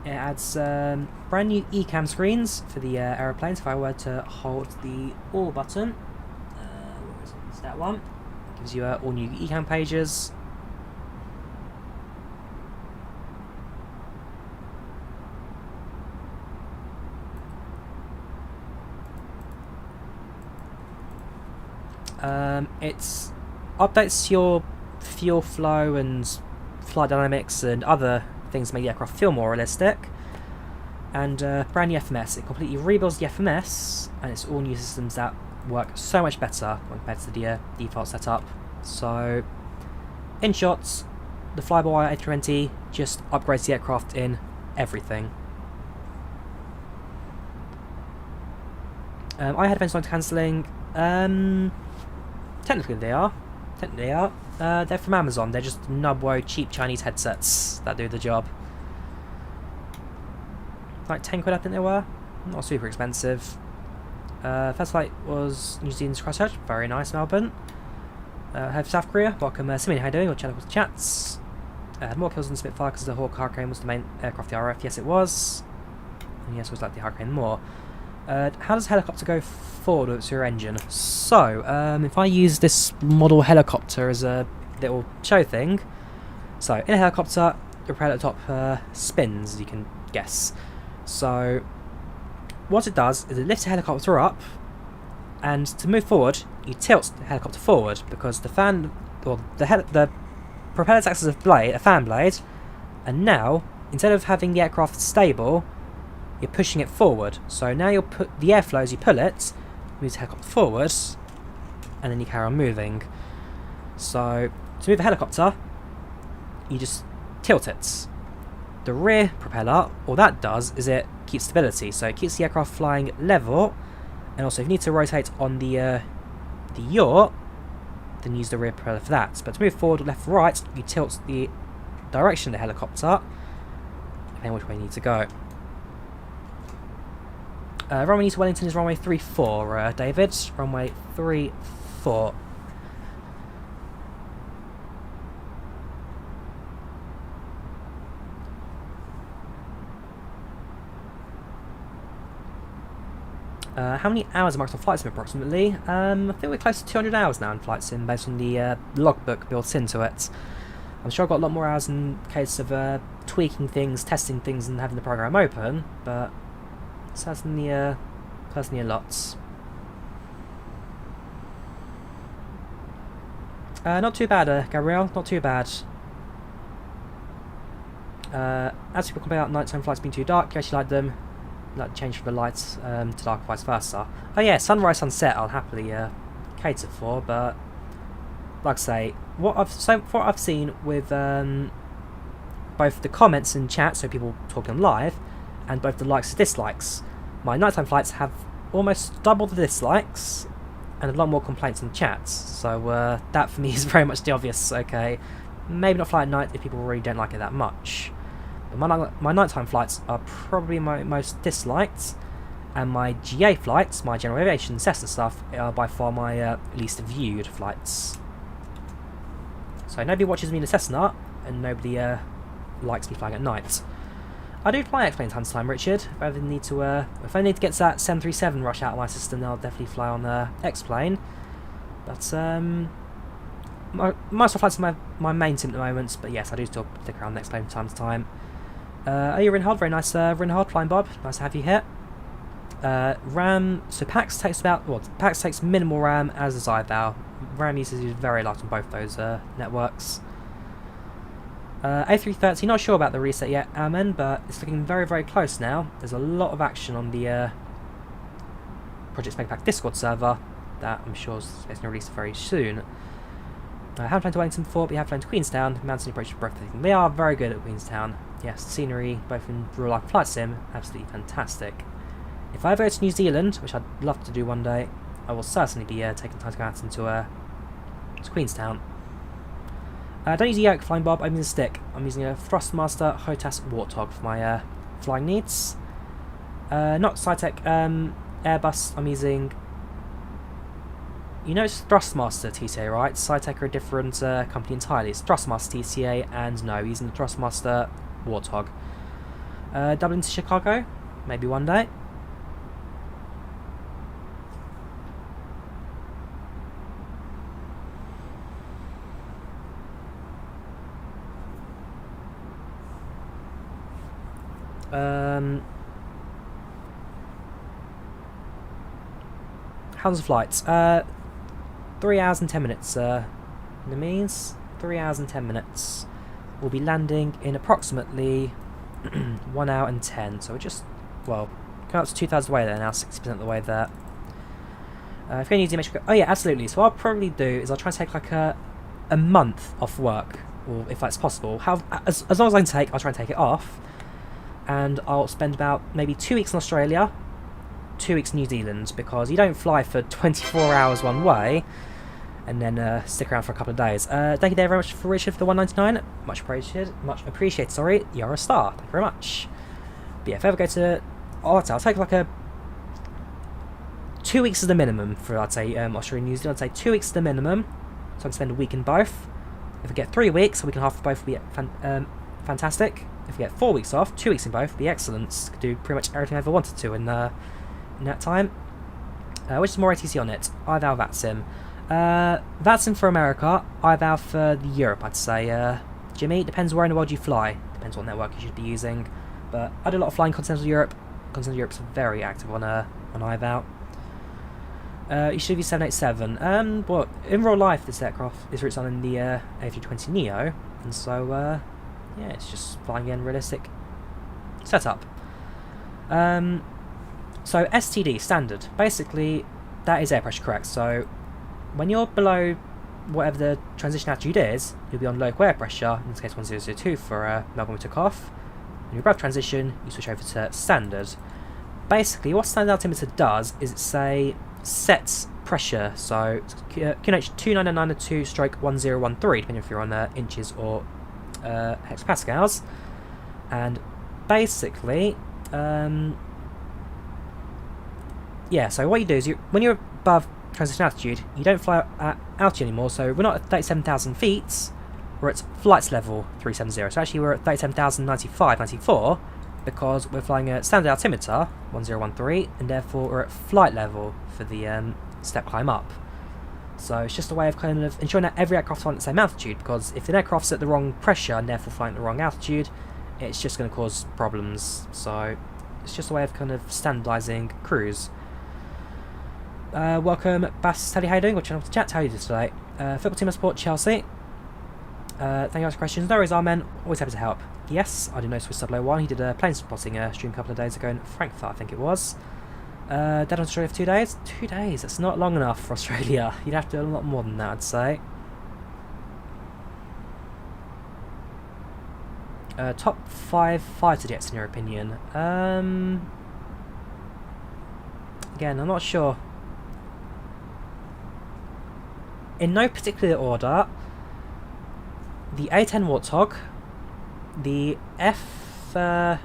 It adds brand new eCam screens for the aeroplanes. If I were to hold the all button, where is it? It's that one. It gives you all new eCam pages. It updates your fuel flow and flight dynamics and other things to make the aircraft feel more realistic. And brand new FMS. It completely rebuilds the FMS, and it's all new systems that work so much better when compared to the default setup. So, in short, the FlyWire A320 just upgrades the aircraft in everything. I had events on cancelling. Technically they are. They're from Amazon. They're just nubwo cheap Chinese headsets that do the job. Like 10 quid I think they were. Not super expensive. First flight was New Zealand's Christchurch. Very nice, Melbourne. Head for South Korea. Welcome, Simon. How you doing? We'll chat with the chats. Had more kills than the Spitfire because the Hawk Hurricane was the main aircraft of the RF. Yes, it was. And yes, it was like the Hurricane more. How does helicopter go forward with your engine? So, if I use this model helicopter as a little show thing, so in a helicopter, the propeller at the top spins, as you can guess. So, what it does is it lifts the helicopter up, and to move forward, you tilt the helicopter forward because the fan, or the propeller acts as a fan blade, and now instead of having the aircraft stable, you're pushing it forward. So now you'll put the airflow as you pull it, moves the helicopter forward, and then you carry on moving. So to move a helicopter, you just tilt it. The rear propeller, all that does is it keeps stability, so it keeps the aircraft flying level, and also if you need to rotate on the yaw, then use the rear propeller for that. But to move forward, left, right, you tilt the direction of the helicopter, depending on which way you need to go. Runway to Wellington is runway 34, David. Runway 34. How many hours am I on Flight Sim approximately? I think we're close to 200 hours now in Flight Sim based on the logbook built into it. I'm sure I've got a lot more hours in case of tweaking things, testing things and having the program open, but certainly a lot. Not too bad, Gabrielle, not too bad. As people complain about nighttime flights being too dark, you actually like them. Like change from the lights to dark, vice versa. Oh yeah, sunrise, sunset I'll happily cater for, but like I say, what I've seen with both the comments and chat, so people talking live, and both the likes and dislikes, my nighttime flights have almost double the dislikes and a lot more complaints in chats. So that for me is very much the obvious. Okay, maybe not fly at night if people really don't like it that much. My nighttime flights are probably my most disliked, and my GA flights, my general aviation Cessna stuff, are by far my least viewed flights. So nobody watches me in a Cessna, and nobody likes me flying at night. I do fly X-plane time to time, Richard. If I need to get that 737 rush out of my system, then I'll definitely fly on X-plane. But most of the flights are my main sim at the moment. But yes, I do still stick around X-plane from time to time. Are you Rinhard? Very nice, Rinhard, Flying Bob. Nice to have you here. RAM, so PACX takes PACX takes minimal RAM, as does IVAO. RAM usage is very light on both those networks. A330, not sure about the reset yet, Amen, but it's looking very, very close now. There's a lot of action on the Project SpecPack Discord server that I'm sure is expecting to release very soon. I haven't flown to Wellington before, but we have flown to Queenstown. The mountain approach is breathtaking. They are very good at Queenstown. Yes, the scenery, both in real life and flight sim, absolutely fantastic. If I ever go to New Zealand, which I'd love to do one day, I will certainly be taking time to go out into Queenstown. Don't use a yoke, Flying Bob, I'm using a stick. I'm using a Thrustmaster HOTAS Warthog for my flying needs. Not Cytec Airbus, I'm using... You know it's Thrustmaster TCA, right? Cytec are a different company entirely. It's Thrustmaster TCA, and no, using the Thrustmaster Warthog. Dublin to Chicago, maybe one day. How's the flights? 3 hours and 10 minutes, that means 3 hours and 10 minutes. We'll be landing in approximately 1 hour and 10, so we're just, well, coming up to 2/3 of the way there now, 60% of the way there. If you're going to use the oh yeah, absolutely. So what I'll probably do is I'll try and take like a month off work, or if that's possible. As long as I can take, I'll try and take it off. And I'll spend about maybe 2 weeks in Australia, 2 weeks in New Zealand, because you don't fly for 24 hours one way and then stick around for a couple of days. Thank you very much for Richard for the 199. Much appreciated, sorry. You're a star. Thank you very much. But yeah, if I ever go to... I'll take like a... 2 weeks is the minimum for, I'd say, Australia and New Zealand. I'd say 2 weeks is the minimum, so I can spend a week in both. If I get 3 weeks, a week and a half for both would be fantastic. If we get 4 weeks off, 2 weeks in both would be excellent. Could do pretty much everything I ever wanted to in that time. Which is more ATC on it? IVAO VATSIM. VATSIM for America, IVAO for Europe, I'd say. Jimmy, depends where in the world you fly. Depends what network you should be using. But I do a lot of flying Continental Europe. Continental Europe's very active on IVAO. You should be 787. Well, in real life, this aircraft is on in the A320neo, and so yeah, it's just flying in realistic setup. So STD, standard, basically that is air pressure correct. So when you're below whatever the transition altitude is, you'll be on local air pressure, in this case 1002 for Melbourne we took off. When you're above transition, you switch over to standard. Basically what standard altimeter does is it sets pressure, so QNH 29992/1013, depending if you're on inches or hectopascals, and basically yeah, so what you do is when you're above transition altitude, you don't fly at altitude anymore. So we're not at 37,000 feet, we're at flight level 370. So actually we're at 37,095, 94, because we're flying a standard altimeter 1013, and therefore we're at flight level for the step climb up. So it's just a way of kind of ensuring that every aircraft's flying at the same altitude, because if an aircraft's at the wrong pressure and therefore flying at the wrong altitude, it's just going to cause problems. So it's just a way of kind of standardising crews. Welcome, Bass. How you doing? Watching off the chat. How are you doing today? Football team of sport, Chelsea. Thank you guys for questions. No worries, Armen. Always happy to help. Yes, I do know Swiss 001. He did a plane spotting stream a couple of days ago in Frankfurt, I think it was. Dead on Australia for 2 days? 2 days, that's not long enough for Australia. You'd have to do a lot more than that, I'd say. Top 5 fighter jets in your opinion? Again, I'm not sure. In no particular order, the A10 Warthog, the F-16,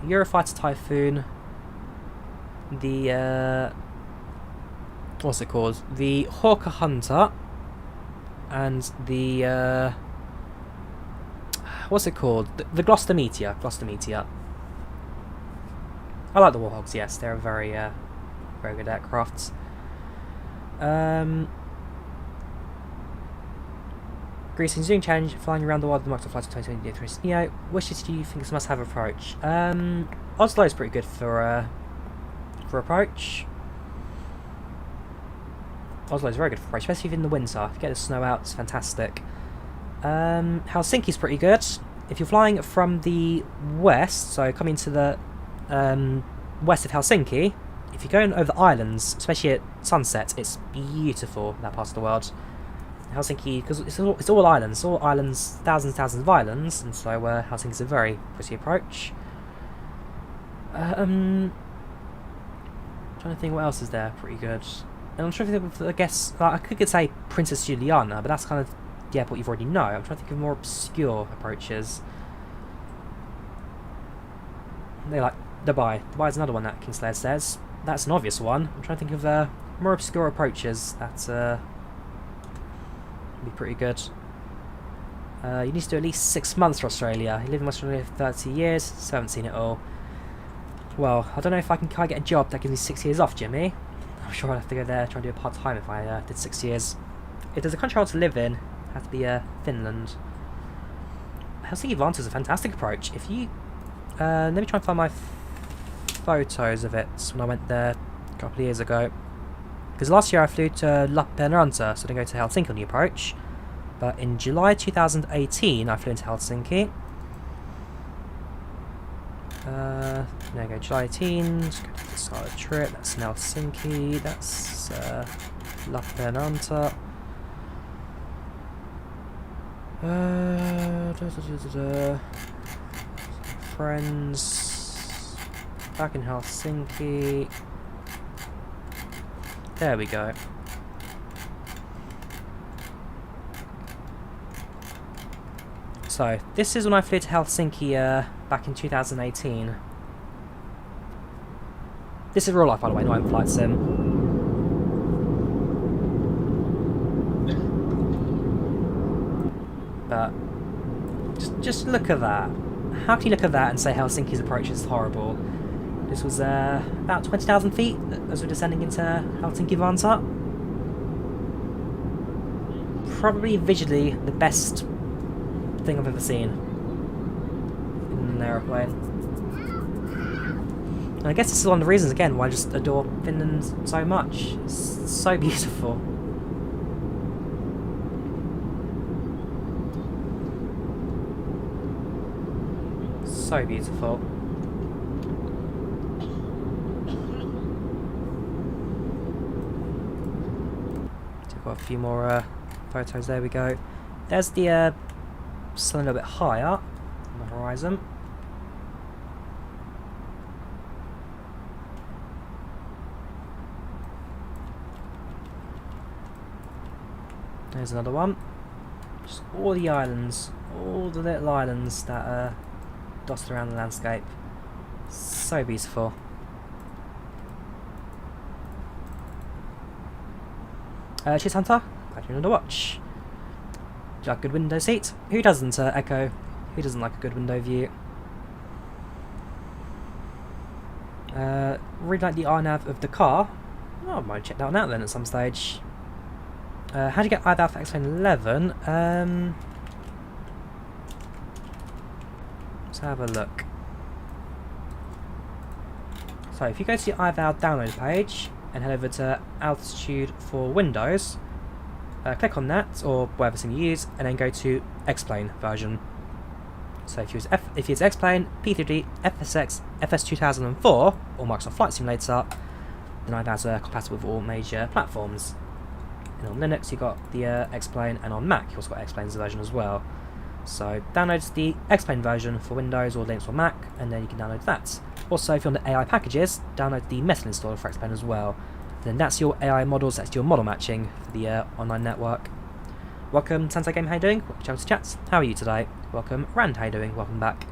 Eurofighter Typhoon, the what's it called? The Hawker Hunter, and the what's it called? The Gloucester Meteor. Gloucester Meteor. I like the Warthogs. Yes, they're very good aircrafts. Greetings, doing challenge, flying around the world with the Microsoft Flight 2020neo. Which city do you think is a must-have approach? Oslo is pretty good for approach. Oslo is very good for approach, especially in the winter. If you get the snow out, it's fantastic. Helsinki's pretty good. If you're flying from the west, so coming to the west of Helsinki, if you're going over the islands, especially at sunset, it's beautiful, that part of the world. Helsinki, because it's all islands, thousands of islands, and so Helsinki's a very pretty approach. Trying to think what else is there pretty good. And I'm trying to think of, I guess, I could say Princess Juliana, but that's kind of the airport you've already know. I'm trying to think of more obscure approaches. They like Dubai. Dubai's another one that Kingslayer says. That's an obvious one. I'm trying to think of more obscure approaches that be pretty good. You need to do at least 6 months for Australia. You live in Australia for 30 years, so I haven't seen it all. Well, I don't know if I can get a job that gives me 6 years off, Jimmy. I'm sure I'd have to go there try and do it part-time if I did 6 years. If there's a country I want to live in, it'd have to be Finland. Helsinki Vantage is a fantastic approach. If you let me try and find my photos of it when I went there a couple of years ago. Because last year I flew to Lappeenranta, so I didn't go to Helsinki on the approach. But in July 2018 I flew into Helsinki. There we go, July 18, just go to the start of the trip. That's in Helsinki, that's Lappeenranta. Friends back in Helsinki. There we go. So this is when I flew to Helsinki back in 2018. This is real life, by the way, not in flight sim. But just look at that. How can you look at that and say Helsinki's approach is horrible? This was about 20,000 feet as we're descending into Helsinki Vantaa. Probably visually the best thing I've ever seen in an aeroplane. And I guess this is one of the reasons, again, why I just adore Finland so much. It's so beautiful. So beautiful. Got a few more photos. There we go. There's the sun a little bit higher on the horizon. There's another one. Just all the islands, all the little islands that are dotted around the landscape. So beautiful. Cheers, Hunter. Glad you're on the watch. Do you like a good window seat? Who doesn't, Echo? Who doesn't like a good window view? Really like the RNAV of the car. Oh, I might check that one out then at some stage. How do you get IVAO for X-Plane 11? Let's have a look. So if you go to the IVAO download page and head over to Altitude for Windows, click on that or whatever sim you use, and then go to X-Plane version. So if you use X-Plane, P3D, FSX, FS2004, or Microsoft Flight Simulator, then IVAOs are compatible with all major platforms. And on Linux you got the X-Plane, and on Mac you also got X-Plane's version as well. So download the X-Plane version for Windows or Linux or Mac, and then you can download that. Also, if you're on the AI packages, download the Metal installer for X-Plane as well. And then that's your AI models, that's your model matching for the online network. Welcome, Sensei Game, how you doing? Welcome to Chelsea Chats, how are you today? Welcome, Rand, how you doing? Welcome back.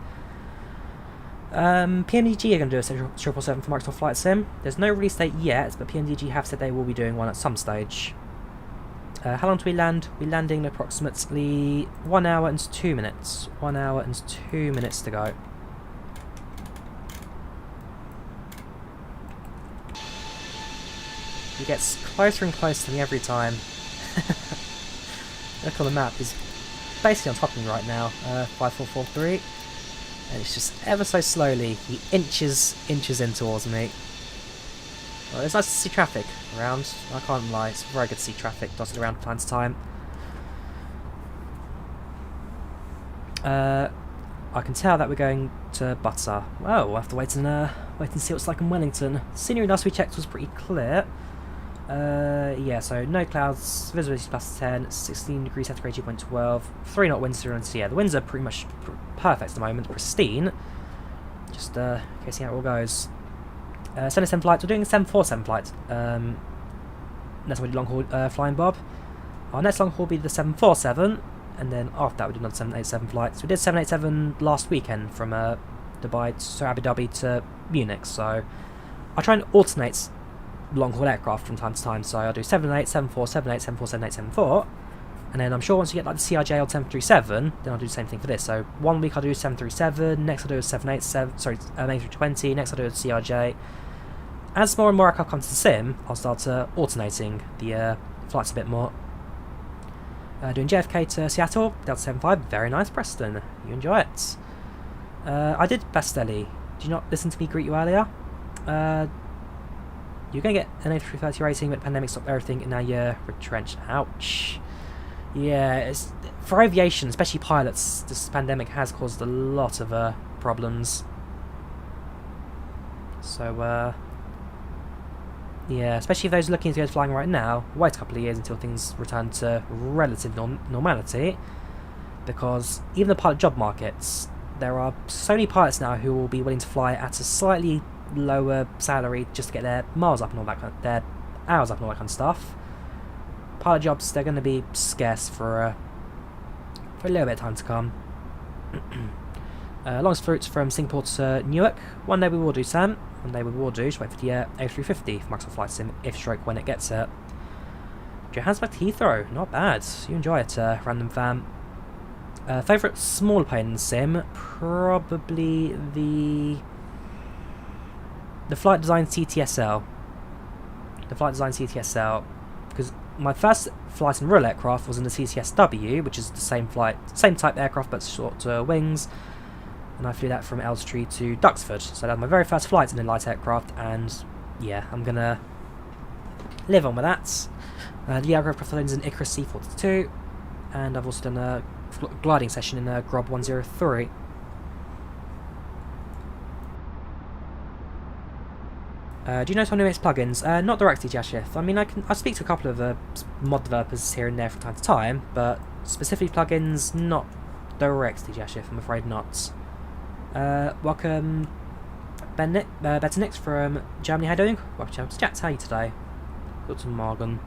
PMDG are going to do a 777 for Microsoft Flight Sim. There's no release date yet, but PMDG have said they will be doing one at some stage. How long do we land? We're landing in approximately 1 hour and 2 minutes. 1 hour and 2 minutes to go. It gets closer and closer to me every time. Look on the map, is basically on top of me right now. 5443. And it's just ever so slowly, he inches in towards me. Well, it's nice to see traffic around, I can't lie, it's very good to see traffic dotted around from time to time. I can tell that we're going to Butter. Well, we'll have to wait and see what it's like in Wellington. Scenery last we checked was pretty clear. Yeah, so no clouds, visibility plus 10, 16 degrees centigrade, 2.12, 3 knot winds, 0 so yeah, the winds are pretty much perfect at the moment, pristine. Just see how it all goes. 787 flights, we're doing a 747 flight. That's what we do long haul flying, Bob. Our next long haul will be the 747, and then after that we do another 787 flight. So we did 787 last weekend from Dubai to Abu Dhabi to Munich, so I try and alternate long haul aircraft from time to time, so I'll do 78, 74, 78, 74, 78, 74, and then I'm sure once you get like the CRJ or 737, then I'll do the same thing for this. So 1 week I'll do 737, next I'll do a 787, sorry, A320, next I'll do a CRJ. As more and more aircraft come to the sim, I'll start alternating the flights a bit more. Doing JFK to Seattle, Delta 75, very nice, Preston, you enjoy it. I did Bastelli, did you not listen to me greet you earlier? You're going to get an A330 rating, but the pandemic stopped everything, and now you're retrenched. Ouch. Yeah, it's, for aviation, especially pilots, this pandemic has caused a lot of problems. So, yeah, especially if those looking to go flying right now, wait a couple of years until things return to relative normality, because even the pilot job markets, there are so many pilots now who will be willing to fly at a slightly lower salary just to get their miles up and all that kind of, their hours up and all that kind of stuff. Pilot jobs, they're going to be scarce for a little bit of time to come. Longest routes from Singapore to Newark. One day we will do, Sam. One day we will do. Just wait for the A350 for Microsoft Flight Sim, if stroke when it gets it. Johannesburg to Heathrow, not bad. You enjoy it, random fam. Favourite smaller plane in the sim, probably the Flight Design CTSL. The Flight Design CTSL, because my first flight in real aircraft was in the CTSW, which is the same type aircraft but short wings, and I flew that from Elstree to Duxford. So that was my very first flight in a light aircraft, and yeah, I'm gonna live on with that. The aircraft I've is an Icarus C42, and I've also done a gliding session in a Grob 103. Do you know someone who makes plugins? Not directly, Jashif. I mean, I speak to a couple of mod developers here and there from time to time, but specifically plugins, not directly, Jashif. I'm afraid not. Welcome, Better Nix from Germany. How you doing? Welcome to Chats. How are you today? Guten Morgen.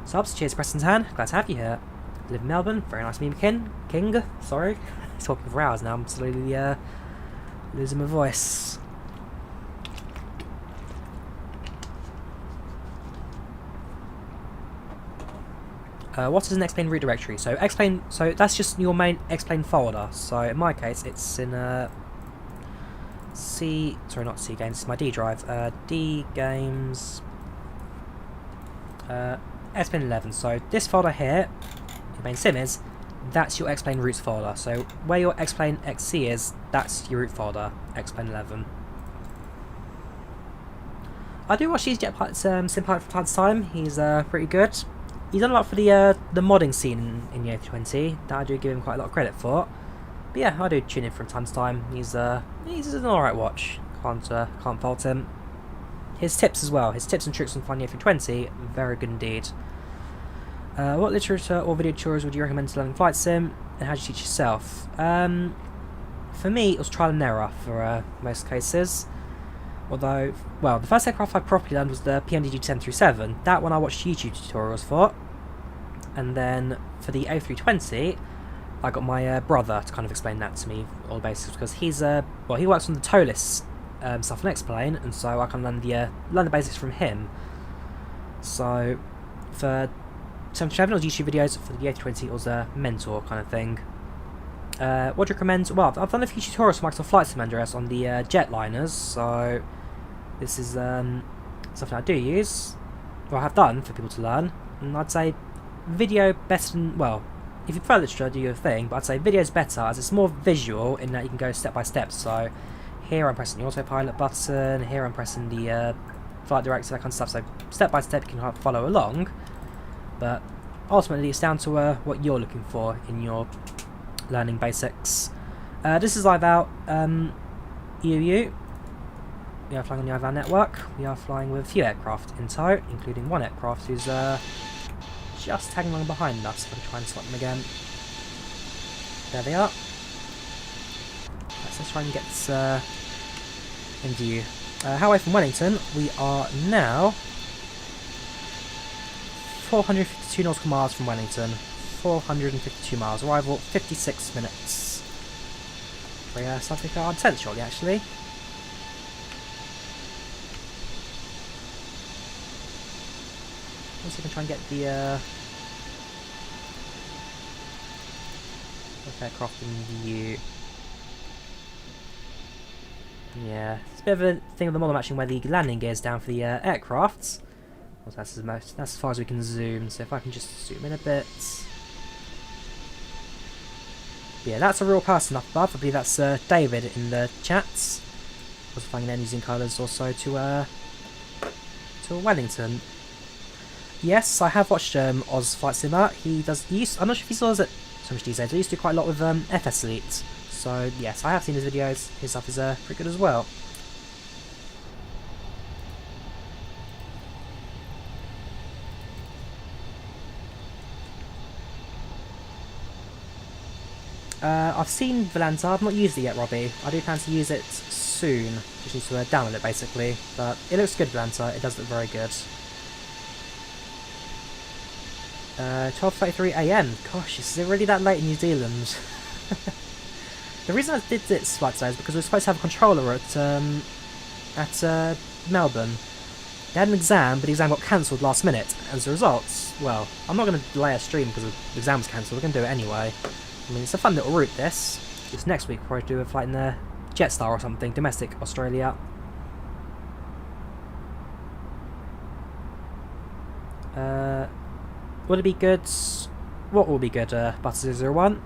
Subs, cheers, Preston's hand. Glad to have you here. Live in Melbourne. Very nice to meet you, King. Sorry, talking for hours now. I'm slowly losing my voice. What is an X-Plane root directory? So X-Plane, so that's just your main X-Plane folder. So in my case, it's in C, sorry, not C games, it's my D drive. D games, X-Plane 11. So this folder here, your main sim is, that's your X-Plane roots folder. So where your X-Plane XC is, that's your root folder, X-Plane 11. I do watch these sim pilots from time to time. He's pretty good. He's done a lot for the modding scene in the A320 that I do give him quite a lot of credit for. But yeah, I do tune in from time to time. He's an alright watch. Can't fault him. His tips as well. His tips and tricks on flying the A320, very good indeed. What literature or video tutorials would you recommend to learn flight sim, and how do you teach yourself? For me, it was trial and error for most cases. Although, well, the first aircraft I properly learned was the PMDG 737. That one I watched YouTube tutorials for. And then for the A320, I got my brother to kind of explain that to me, all the basics, because he's well, he works on the tow list stuff on X-Plane, and so I can learn the basics from him. So for 737 it was YouTube videos, for the A320 it was a mentor kind of thing. What do you recommend? Well, I've done a few tutorials for Microsoft Flight Simulator on the jetliners, so this is something I do use, or I have done for people to learn, and I'd say video better than, well, if you prefer literature, do your thing, but I'd say video is better as it's more visual in that you can go step by step. So here I'm pressing the autopilot button, here I'm pressing the flight director, that kind of stuff, so step by step you can follow along, but ultimately it's down to what you're looking for in your learning basics. This is IVAO EUU. We are flying on the IVAO network. We are flying with a few aircraft in tow, including one aircraft who's just tagging along behind us. I'm trying to spot them again. There they are. Let's try and get this in view. How away from Wellington? We are now 452 nautical miles from Wellington. 452 miles. Arrival 56 minutes. Very something hard 10 shortly actually. Let's see if I can try and get the aircraft in view. Yeah, it's a bit of a thing with the model matching where the landing gear is down for the aircrafts. Well, that's as far as we can zoom. So if I can just zoom in a bit. Yeah, that's a real person up above. I believe that's David in the chats. I was flying in using colours also to Wellington. Yes, I have watched Oz Flight Simmer. I'm not sure if he still does it so much these days. I used to do quite a lot with FS Elite. So yes, I have seen his videos. His stuff is pretty good as well. I've seen Volanta. I've not used it yet, Robbie. I do plan to use it soon. Just need to download it basically. But it looks good, Volanta. It does look very good. 12:33 AM. Gosh, is it really that late in New Zealand? The reason I did this flight today is because we were supposed to have a controller at Melbourne. They had an exam, but the exam got cancelled last minute. As a result, well, I'm not going to delay a stream because the exam was cancelled. We're going to do it anyway. I mean, it's a fun little route, this. Just next week, we'll probably do a flight in the Jetstar or something, domestic Australia. Would it be good? What will be good, Butter001?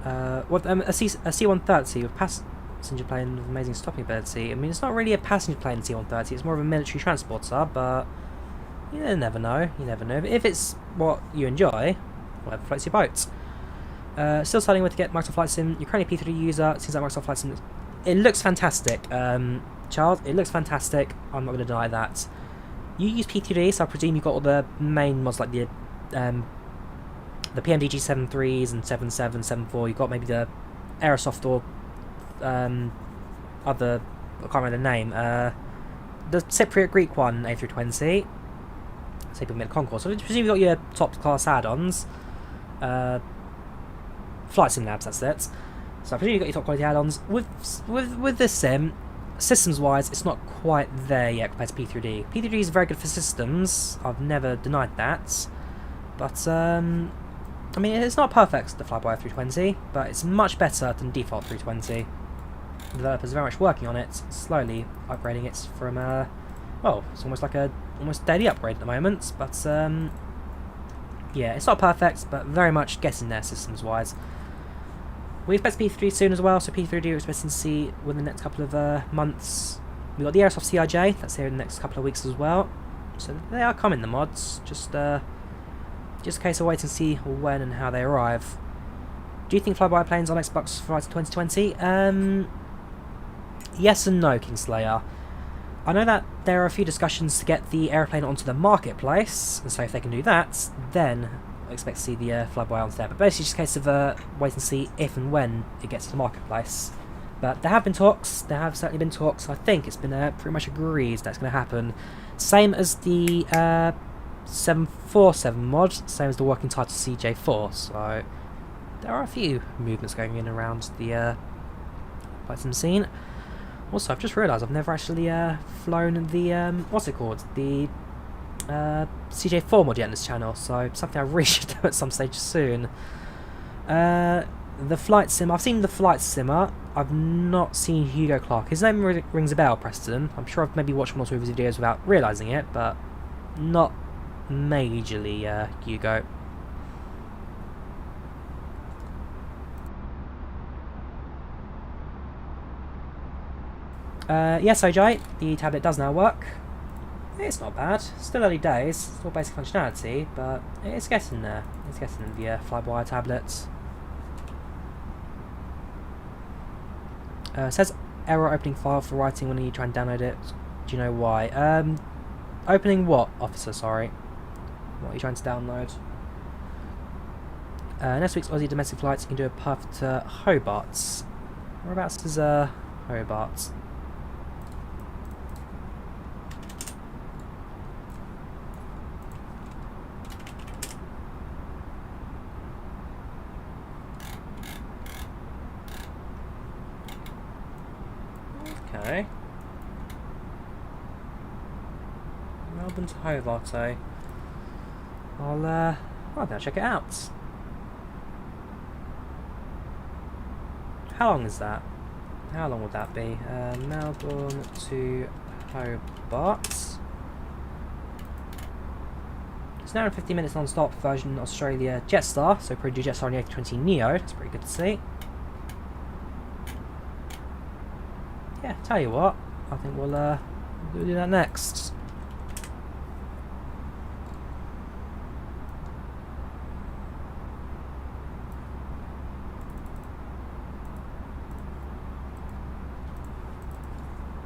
A C-130 with passenger plane with amazing stopping ability. I mean, it's not really a passenger plane C-130, it's more of a military transporter, but you never know. You never know. If it's what you enjoy, whatever floats your boat. Still studying where to get Microsoft Flight Sim. You're currently a P3 user. Seems like Microsoft Flight Sim. It looks fantastic, Charles. It looks fantastic. I'm not going to deny that. You use P3D, so I presume you've got all the main mods like the PMDG 7.3s and 7.7, 7.4. You've got maybe the Aerosoft or other. I can't remember the name. The Cypriot Greek one, A320. Say people made a Concourse. So I presume you've got your top class add-ons. Flight Sim Labs, that's it. So I presume you've got your top quality add-ons. With this sim, systems-wise, it's not quite there yet compared to P3D. P3D is very good for systems. I've never denied that. But I mean, it's not perfect, the Flyby A320, but it's much better than default 320. The developers are very much working on it, slowly upgrading it from well, it's almost like a almost daily upgrade at the moment. But yeah, it's not perfect, but very much getting there systems wise. We expect P3 soon as well, so P3D we're expecting to see within the next couple of months. We've got the Airsoft CIJ, that's here in the next couple of weeks as well. So they are coming, the mods, just a case of waiting to see when and how they arrive. Do you think flyby planes on Xbox for 2020? Yes and no, Kingslayer. I know that there are a few discussions to get the airplane onto the marketplace, and so if they can do that, then I expect to see the flyby onto there. But basically just a case of wait and see if and when it gets to the marketplace. But there have been talks, there have certainly been talks. I think it's been pretty much agreed that's going to happen. Same as the 747 mod, same as the working title CJ4, so there are a few movements going in around the flight sim scene. Also, I've just realised I've never actually flown the, what's it called, the CJ4 mod yet in this channel, so something I really should do at some stage soon. The flight sim, I've seen the flight simmer, I've not seen Hugo Clark. His name rings a bell, Preston. I'm sure I've maybe watched one or two of his videos without realising it, but not majorly Hugo. Yes, OJ, the tablet does now work. It's not bad. Still early days, still basic functionality, but it's getting there. It's getting the Flyby tablet. Says error opening file for writing when you try and download it. Do you know why? Opening what, officer? Sorry. What are you trying to download? Next week's Aussie domestic flights, you can do a path to Hobart. Whereabouts is Hobart? Okay. Melbourne to Hobart, eh? I'll now check it out. How long is that? How long would that be? Melbourne to Hobart. It's an hour and 50 minutes non-stop version Australia Jetstar, so pretty do Jetstar on the A320neo. That's pretty good to see. Yeah, tell you what, I think we'll do that next.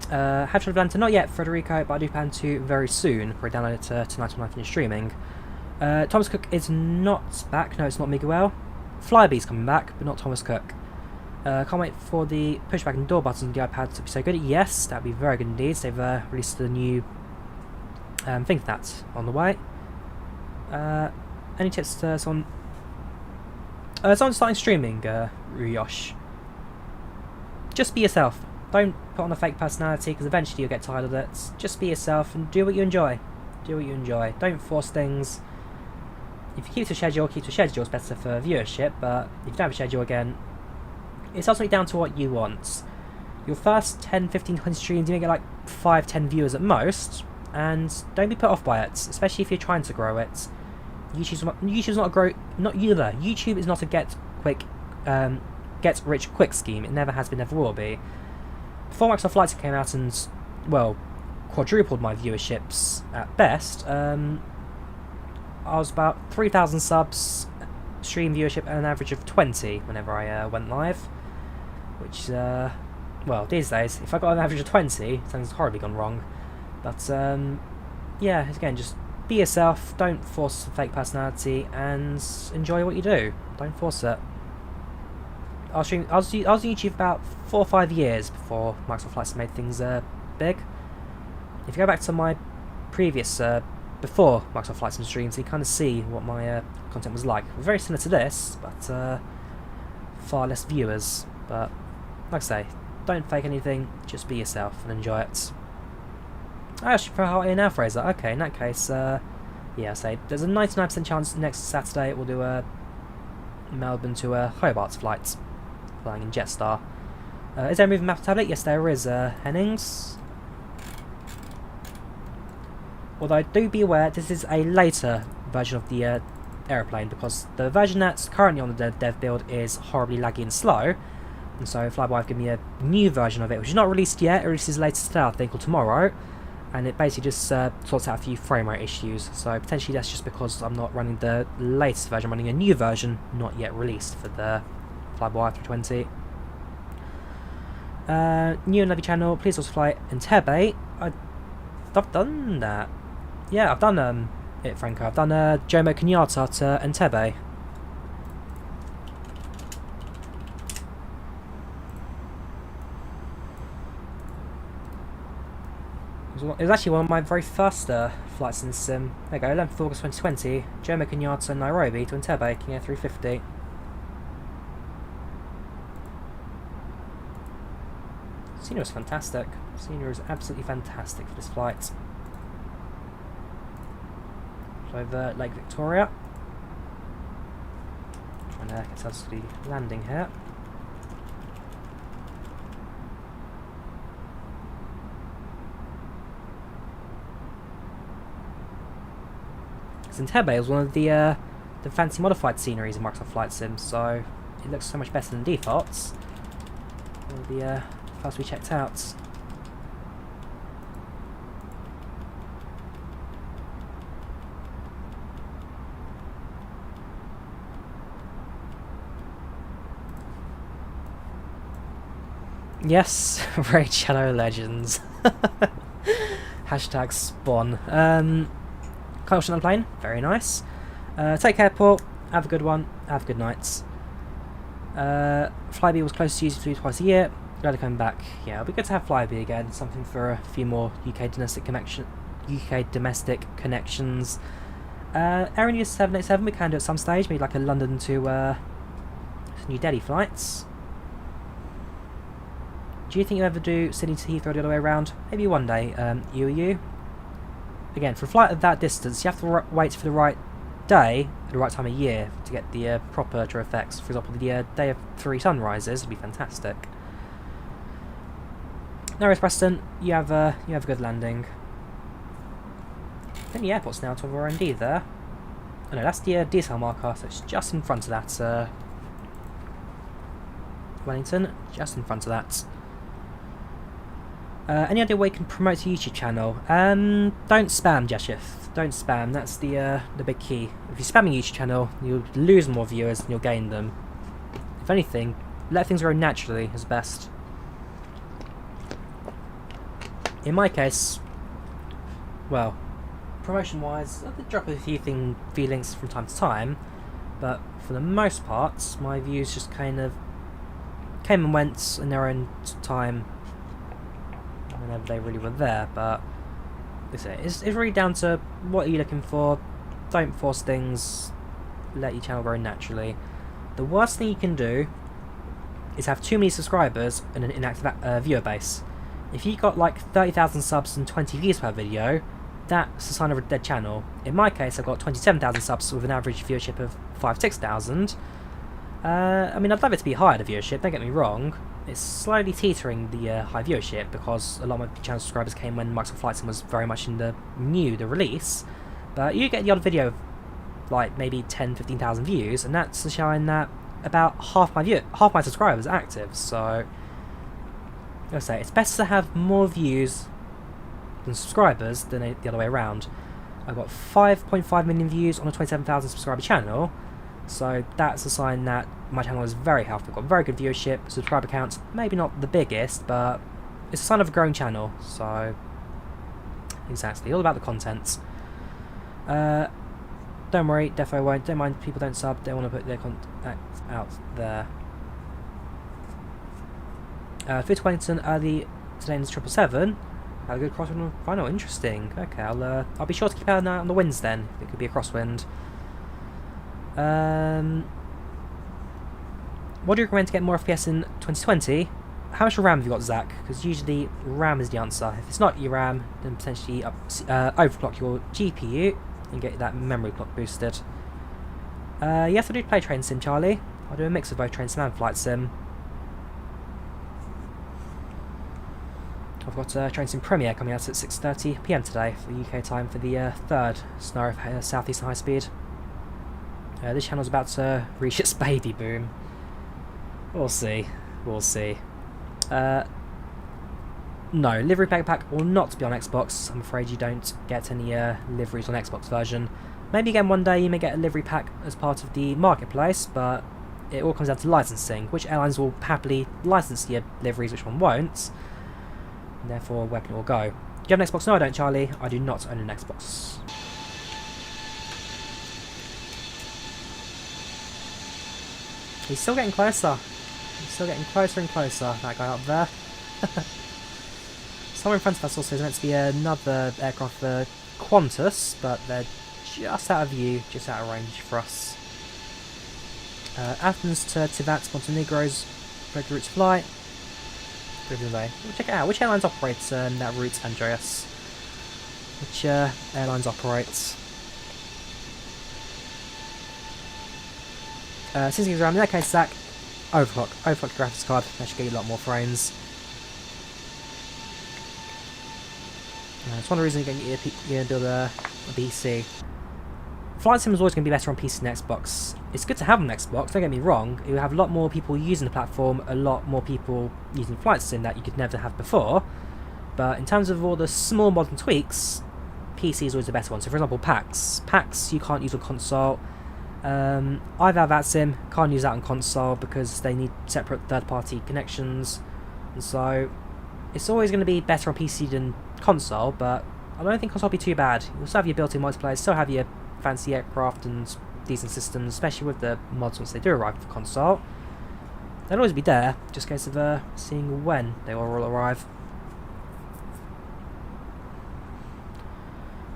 Have tried Atlanta, not yet, Frederico, but I do plan to very soon. For a download it tonight when I finish streaming. Thomas Cook is not back. No, it's not Miguel. Flyby's coming back, but not Thomas Cook. Can't wait for the pushback and door buttons on the iPad to be so good. Yes, that'd be very good indeed. They've released a new thing for that on the way. Any tips to someone starting streaming, Ryosh? Just be yourself. Don't put on a fake personality, because eventually you'll get tired of it. Just be yourself and do what you enjoy. Do what you enjoy. Don't force things. If you keep to schedule, keep to schedule. It's better for viewership, but if you don't have a schedule again, it's ultimately down to what you want. Your first 10, 15, 20 streams, you may get like 5, 10 viewers at most, and don't be put off by it, especially if you're trying to grow it. YouTube's not a grow, not either. YouTube is not a get rich quick scheme. It never has been, never will be. Before Microsoft Flight came out and, well, quadrupled my viewerships at best, I was about 3,000 subs, stream viewership at an average of 20 whenever I went live. Which, well, these days, if I got an average of 20, something's horribly gone wrong. But, yeah, again, just be yourself, don't force a fake personality, and enjoy what you do. Don't force it. I was on YouTube about 4 or 5 years before Microsoft Flights made things big. If you go back to my previous, before Microsoft Flights and streams, you kind of see what my content was like. Very similar to this, but far less viewers. But, like I say, don't fake anything, just be yourself and enjoy it. I actually forgot how now, Fraser. Okay, in that case, Yeah, so there's a 99% chance next Saturday we'll do a Melbourne to Hobart flight, flying in Jetstar. Is there a moving map tablet? Yes, there is, Hennings. Although do be aware, this is a later version of the aeroplane, because the version that's currently on the dev build is horribly laggy and slow, and so Flyby have given me a new version of it, which is not released yet. It releases later today, I think, or tomorrow, and it basically just sorts out a few frame rate issues. So potentially that's just because I'm not running the latest version, I'm running a new version, not yet released, for the Flyby A320. New and Navy channel, please also fly Entebbe. I've done that. Yeah, I've done it, Franco. I've done Jomo Kenyatta to Entebbe. It was actually one of my very first flights in the sim. There you go, 11th of August 2020, Jomo Kenyatta, Nairobi to Entebbe, King Air 350. Scenery was fantastic. Scenery was absolutely fantastic for this flight. Over Lake Victoria. Trying to get us to the landing here. Entebbe is one of the fancy modified sceneries in Microsoft Flight Sim, so it looks so much better than defaults. One of the first we checked out. Yes, Raid Shadow Legends. Hashtag spawn. Can't on the plane, very nice. Take Airport, have a good one, have a good night. Flybe was close to using twice a year, glad to come back. Yeah, it'll be good to have Flybe again, something for a few more UK domestic connections. Air India 787 we can do at some stage, maybe like a London to New Delhi flights. Do you think you'll ever do Sydney to Heathrow the other way around? Maybe one day, you. Again, for a flight of that distance, you have to wait for the right day at the right time of year to get the proper true effects. For example, the day of 3 sunrises would be fantastic. No worries, Preston. You have a good landing. I think the airport's now to our R&D there. Oh no, that's the diesel marker, so it's just in front of that. Wellington, just in front of that. Any idea where you can promote your YouTube channel? Don't spam, Jeshif. Don't spam. That's the big key. If you spam your YouTube channel, you'll lose more viewers than you'll gain them. If anything, let things grow naturally is best. In my case, well, promotion-wise, I did drop a few feelings from time to time, but for the most part, my views just kind of came and went in their own time. Whenever they really were there, but it's really down to what are you looking for. Don't force things, let your channel grow naturally. The worst thing you can do is have too many subscribers and an inactive viewer base. If you got like 30,000 subs and 20 views per video, that's a sign of a dead channel. In my case, I've got 27,000 subs with an average viewership of 5,000–6,000. I mean, I'd love it to be higher, the viewership, don't get me wrong. It's slowly teetering the high viewership because a lot of my channel subscribers came when Microsoft Flight Sim was very much in the release. But you get the odd video of like maybe 10–15,000 views, and that's showing that about half my subscribers are active. So, like I say, it's better to have more views than subscribers than the other way around. I've got 5.5 million views on a 27,000 subscriber channel. So that's a sign that my channel is very healthy. I've got very good viewership, subscriber counts, maybe not the biggest, but it's a sign of a growing channel. So, exactly, all about the content. Don't worry, defo won't. Don't mind people don't sub, they want to put their content out there. Fit Wellington early today in the 777. Had a good crosswind final, interesting. Okay, I'll be sure to keep an eye on the winds then. It could be a crosswind. What do you recommend to get more FPS in 2020? How much RAM have you got, Zach? Because usually RAM is the answer. If it's not your RAM, then potentially overclock your GPU. and get that memory clock boosted. Yes, I do play Train Sim, Charlie. I do a mix of both Train Sim and Flight Sim. I've got Train Sim Premiere coming out at 6:30 PM today for UK time for the third scenario of Southeastern High Speed. This channel's about to reach its baby boom. We'll see. We'll see. No, livery pack will not be on Xbox. I'm afraid you don't get any liveries on Xbox version. Maybe again one day you may get a livery pack as part of the marketplace, but it all comes down to licensing. Which airlines will happily license your liveries, which one won't. And therefore, where can it all go? Do you have an Xbox? No, I don't, Charlie. I do not own an Xbox. He's still getting closer. He's still getting closer and closer, that guy up there. Somewhere in front of us also is meant to be another aircraft, Qantas, but they're just out of view, just out of range for us. Athens to Tivat, Montenegro's regular route to flight. We'll check it out. Which airlines operate that route, Andreas? Which airlines operate? Since he's around, in that case, Zach, overclock the graphics card. That should get you a lot more frames. It's one of the reasons you're going to build a PC. Flight Sim is always going to be better on PC than Xbox. It's good to have an Xbox, don't get me wrong. You have a lot more people using the platform, a lot more people using Flight Sim that you could never have before. But in terms of all the small modern tweaks, PC is always the better one. So for example, PACX you can't use on console. IVAO VATSIM can't use that on console because they need separate third-party connections. And so it's always going to be better on PC than console, but I don't think console will be too bad. You'll still have your built-in multiplayer, still have your fancy aircraft and decent systems, especially with the mods once they do arrive for console. They'll always be there, just a case of seeing when they will all arrive.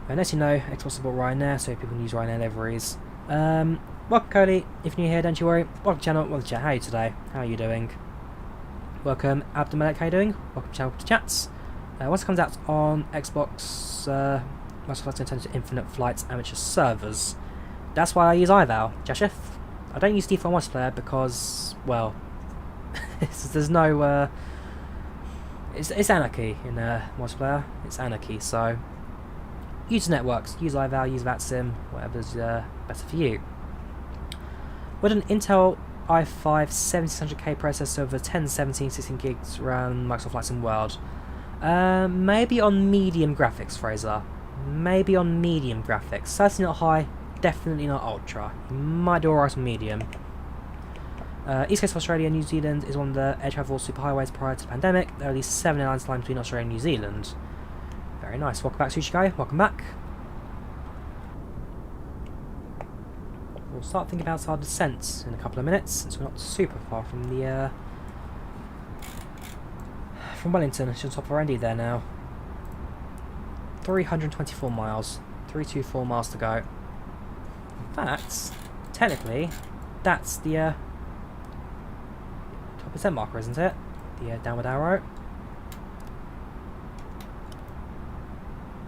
And as you know, Xbox support Ryanair, so people can use Ryanair liveries. Welcome Cody, if you're new here, don't you worry. Welcome to the channel, welcome to chat. How are you today? How are you doing? Welcome Abdelmalek, how are you doing? Welcome to channel to chats. Once it comes out on Xbox, Microsoft's going to turn to Infinite Flight Amateur servers. That's why I use IVAO, Jashif. I don't use default multiplayer because, well, there's no, it's anarchy in multiplayer. It's anarchy, so use networks, use IVAO, use VATSIM, whatever's better for you. Would an Intel i5 7600K processor with a 1070 16 gigs run Microsoft Flight Sim World? Maybe on medium graphics, Fraser. Maybe on medium graphics. Certainly not high, definitely not ultra. You might do alright on medium. East Coast of Australia and New Zealand is one of the air travel superhighways prior to the pandemic. There are at least 7 airlines flying between Australia and New Zealand. Very nice. Welcome back, Sushi Guy. Welcome back. We'll start thinking about our descent in a couple of minutes, since we're not super far from the from Wellington. It's on top of our ND there now. 324 miles. 324 miles to go. In fact, technically, that's the top percent marker, isn't it? The downward arrow.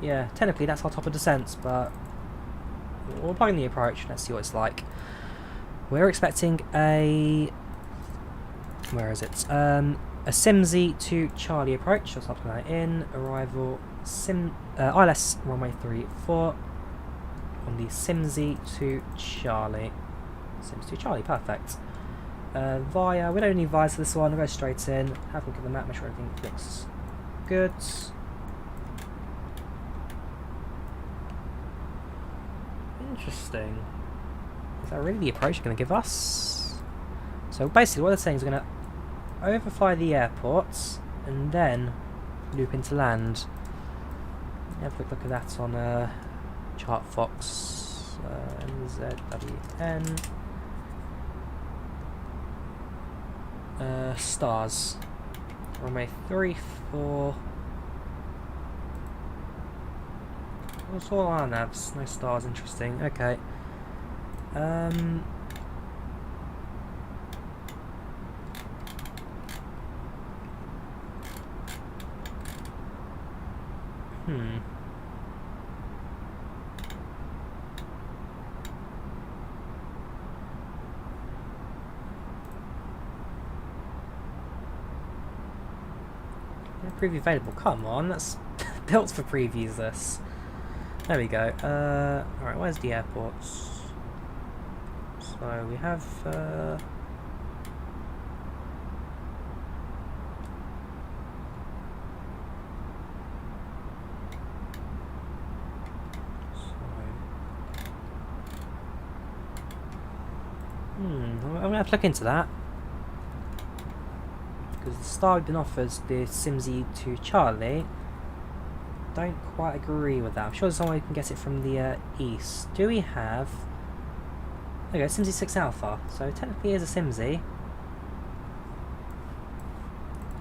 Yeah, technically that's our top of descent, but we'll plug in the approach. Let's see what it's like. We're expecting a... where is it? A Simsy to Charlie approach. I'll start putting that in. Arrival ILS runway 34 on the Simsy to Charlie. Sims to Charlie, perfect. Via, we don't need VIAs for this one. I'll go straight in. Have a look at the map, make sure everything looks good. Interesting. Is that really the approach they're going to give us? So basically what they're saying is we're going to overfly the airport and then loop into land. Have a quick look at that on Chart Fox. NZWN. Stars. Runway 34. What's all our navs? No stars, interesting. Okay. No preview available. Come on, that's built for previews. This. There we go. Alright, where's the airports? So we have. I'm going to have to look into that. Because the star we've been offered is the Simsy to Charlie. Don't quite agree with that. I'm sure there's someone who can get it from the east. Do we have... There we go, Simsy 6 Alpha. So technically it is a Simsy.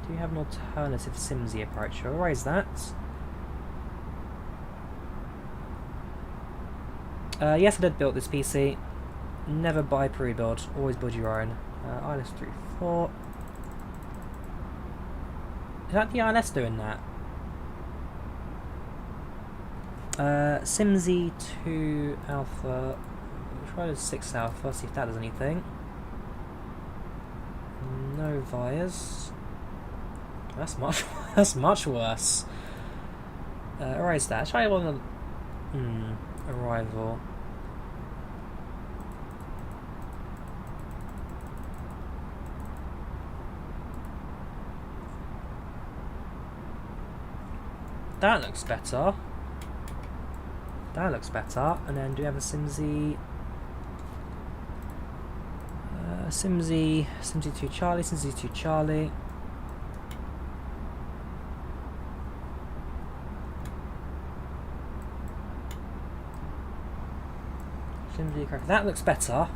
Do we have an alternative Simsy approach? I'll raise that. Yes, I did build this PC. Never buy pre-build, always build your own. ILS 34. Is that the ILS doing that? Simsy 2 Alpha. We'll try the 6 Alpha, see if that does anything. No Vias. That's much worse. Erase that. Try one of the arrival. That looks better. That looks better. And then do we have a Simsy? Simsy 2 Charlie, Simsy 2 Charlie. Simsy, correct. That looks better.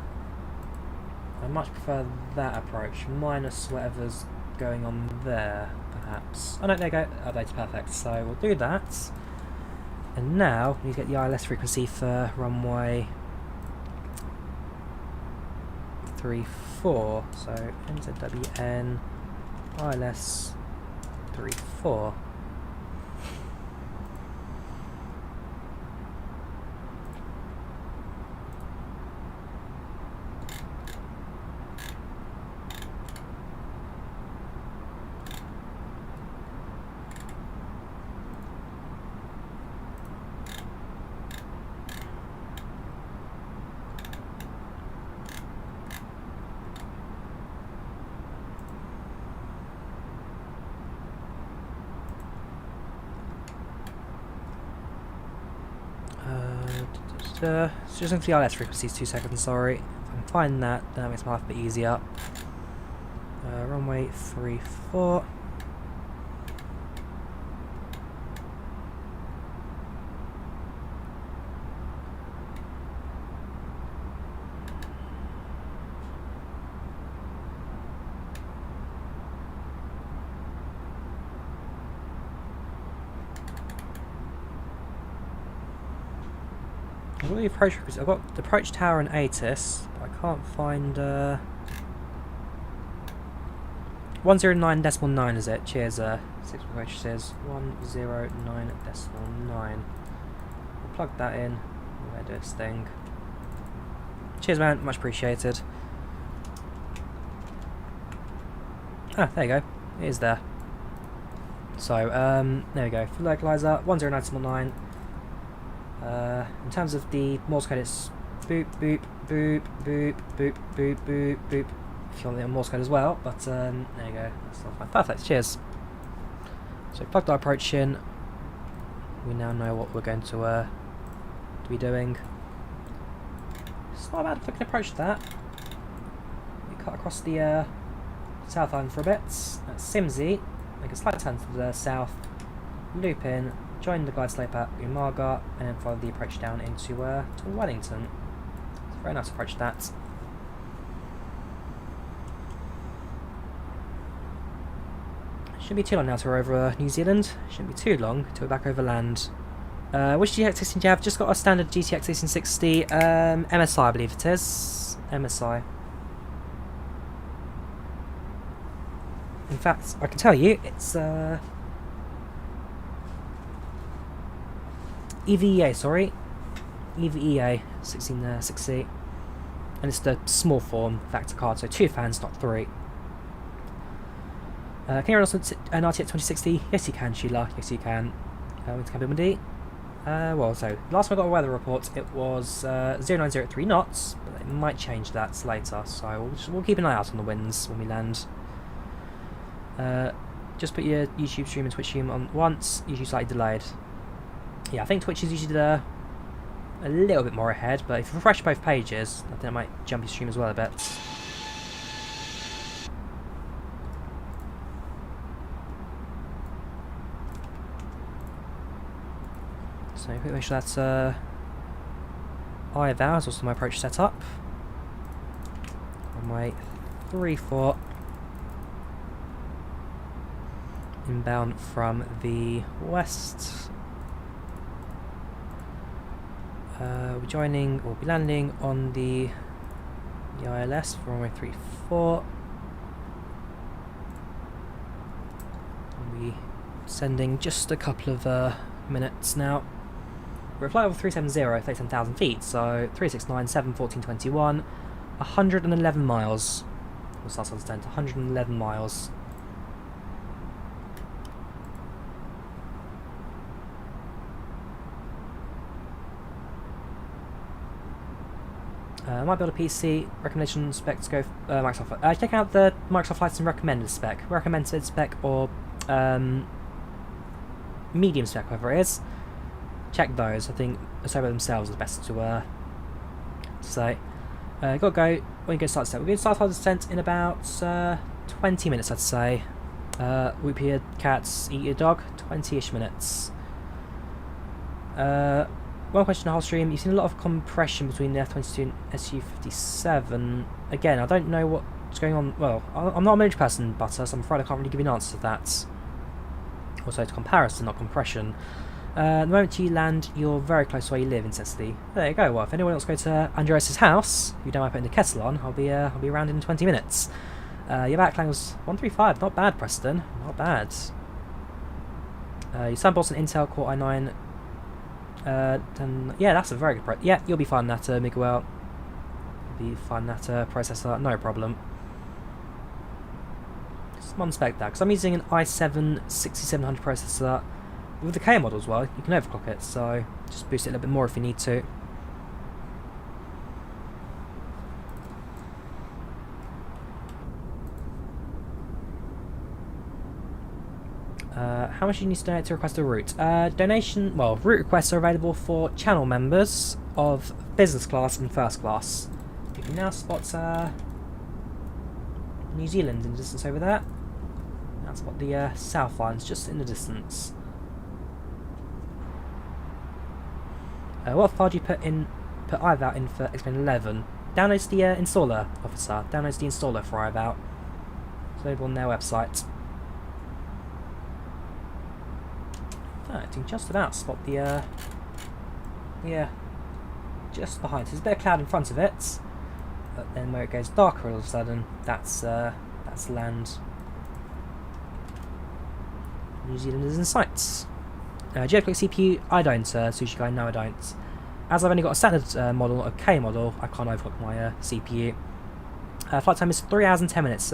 I much prefer that approach, minus whatever's going on there. Perhaps. Oh no, there you go. Updated, perfect. So we'll do that. And now we get the ILS frequency for runway 34. So NZWN ILS 34. So just going for the ILS frequencies, 2 seconds, sorry. If I can find that, then that makes my life a bit easier. Runway 34. I've got the approach tower and ATIS, but I can't find 109.9 is it? Cheers, 6 purchases. 109.9. We'll plug that in. We'll do this thing. Cheers, man. Much appreciated. Ah, there you go. It is there. So, there we go. For localizer, 109.9. In terms of the Morse code, it's boop, boop, boop, boop, boop, boop, boop, boop. If you want it on Morse code as well, but there you go. That's not fine. Perfect. Cheers. So plugged our approach in. We now know what we're going to be doing. It's not bad if we can approach that. We cut across the South Island for a bit. That's Simsy. Make a slight turn to the south. Loop in. Join the glide slope at Umaga, and then follow the approach down into to Wellington. It's a very nice approach, that. Shouldn't be too long now till we're over New Zealand. Shouldn't be too long till we're back over land. Which GTX system do you have? Just got a standard GTX 1860 MSI, I believe it is. MSI. In fact, I can tell you, it's EVEA, sorry. EVEA 1660. And it's the small form factor card, so 2 fans, not 3. Can you run us an RTX 2060? Yes you can, Sheila. Yes you can. Winds can be windy. Well, so last time I got a weather report, it was 0903 knots, but it might change that later. So we'll keep an eye out on the winds when we land. Just put your YouTube stream and Twitch stream on once. Usually slightly delayed. Yeah, I think Twitch is usually a little bit more ahead, but if you refresh both pages, I think it might jump your stream as well a bit. So quick make sure that's IVAO is also my approach set up. Runway 34. Inbound from the west. We'll be landing on the ILS for runway 34. We'll be sending just a couple of minutes now. We're at flight level 370, 37,000 feet, so 369, 7, 14, 21, 111 miles. What's that on the 111 miles. I might build a PC. Recommendation specs go Microsoft. Check out the Microsoft Flight Sim recommended spec, recommended spec, or medium spec, whatever it is. Check those. I think the server themselves is best to say. Gotta go. When you go start descent, we're going to start our descent in about 20 minutes, I'd say. Whoop your cats, eat your dog. 20-ish minutes. One question in the whole stream, you've seen a lot of compression between the F-22 and Su-57. Again, I don't know what's going on. Well, I'm not a military person, but so I'm afraid I can't really give you an answer to that. Also, to comparison, not compression. The moment you land, you're very close to where you live in Cecily. There you go. Well, if anyone wants to go to Andreas' house, who don't mind putting the kettle on, I'll be around in 20 minutes. Your backline was 135. Not bad, Preston. Not bad. Your Sunbolt's an Intel Core i9. Then yeah, that's a very good yeah, you'll be fine that Miguel. You'll be fine that processor, no problem. Just on spec that, because I'm using an i7 6700 processor with the K model as well. You can overclock it, so just boost it a little bit more if you need to. How much do you need to donate to request a route? Route requests are available for channel members of business class and first class. You can now spot New Zealand in the distance over there. Now spot the South Islands just in the distance. What file do you put IVAO in for Explain 11? Downloads the installer, officer. Downloads the installer for IVAO. It's available on their website. I can just about spot the yeah, just behind. So there's a bit of cloud in front of it, but then where it goes darker all of a sudden, that's land. New Zealand is in sight. Do you have a CPU? I don't, Sushi Guy. No, I don't. As I've only got a standard model, a K model, I can't overclock my CPU. Flight time is 3 hours and 10 minutes.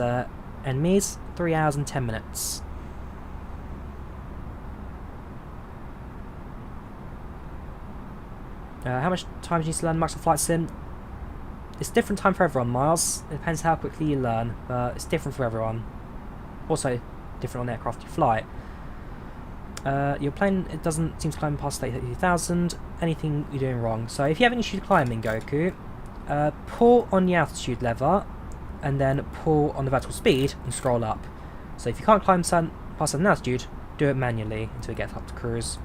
Enemies, 3 hours and 10 minutes. How much time do you need to learn Microsoft Flight Sim? It's different time for everyone, Miles. It depends how quickly you learn, but it's different for everyone. Also, different on the aircraft you fly. Your plane, it doesn't seem to climb past 30,000. Anything you're doing wrong. So if you have an issue climbing, Goku, pull on the altitude lever, and then pull on the vertical speed, and scroll up. So if you can't climb past an altitude, do it manually until you get up to cruise.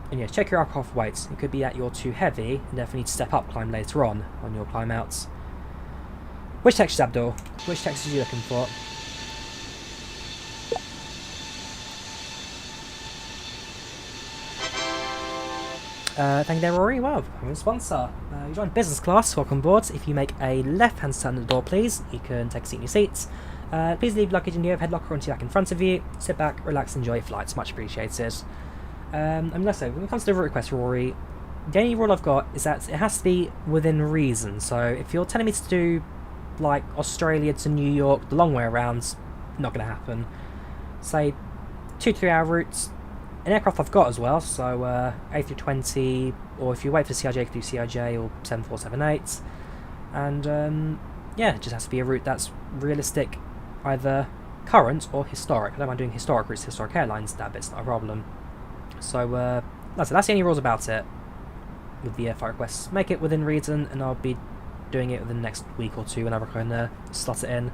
And yeah, check your aircraft weights. It could be that you're too heavy and therefore need to step up climb later on your climb outs. Which textures, Abdul? Which textures are you looking for? Thank you there, Rory. Well, I'm a sponsor. You join business class, welcome aboard. If you make a left-hand turn at the door, please, you can take a seat in your seats. Please leave luggage in the overhead locker onto your back in front of you. Sit back, relax, enjoy flights. Much appreciated. So when it comes to the route request, Rory, the only rule I've got is that it has to be within reason. So if you're telling me to do like Australia to New York, the long way around, not going to happen. Say 2 to 3 hour routes. An aircraft I've got as well, so A320, or if you wait for CIJ, you can do CIJ or 7478. And yeah, it just has to be a route that's realistic, either current or historic. I don't mind doing historic routes, historic airlines, that bit's not a problem. So that's the only rules about it with the flight requests. Make it within reason, and I'll be doing it within the next week or two whenever I can slot it in.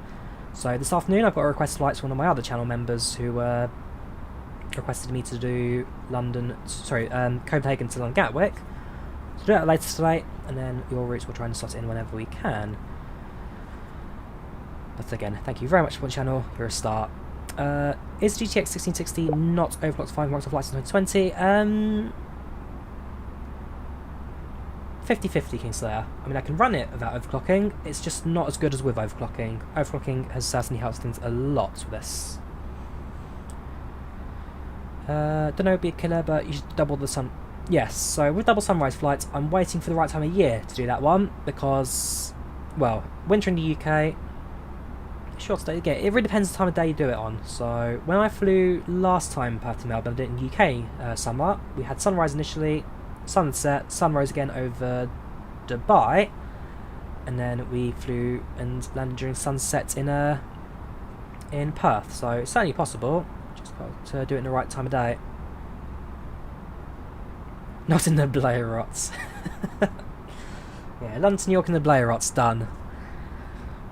So this afternoon I've got a request flight to one of my other channel members who requested me to do Copenhagen to London Gatwick. So do that later today, and then your routes we'll try and slot it in whenever we can. But again, thank you very much for watching the channel, you're a star. Is GTX 1660 not overclocked to 5 marks of flights in 2020? 50-50, Kingslayer. I mean, I can run it without overclocking, it's just not as good as with overclocking. Overclocking has certainly helped things a lot with this. Don't know, it'd be a killer, but you should double the sun. Yes, so with double sunrise flights, I'm waiting for the right time of year to do that one, because, well, winter in the UK, short stay again, it really depends the time of day you do it on. So when I flew last time back to Melbourne, I did it in UK summer, we had sunrise initially, sunset, sunrise again over Dubai, and then we flew and landed during sunset in Perth. So it's certainly possible, just got to do it in the right time of day. Not in the Blair Rots. Yeah, London to New York in the Blair Rots, done.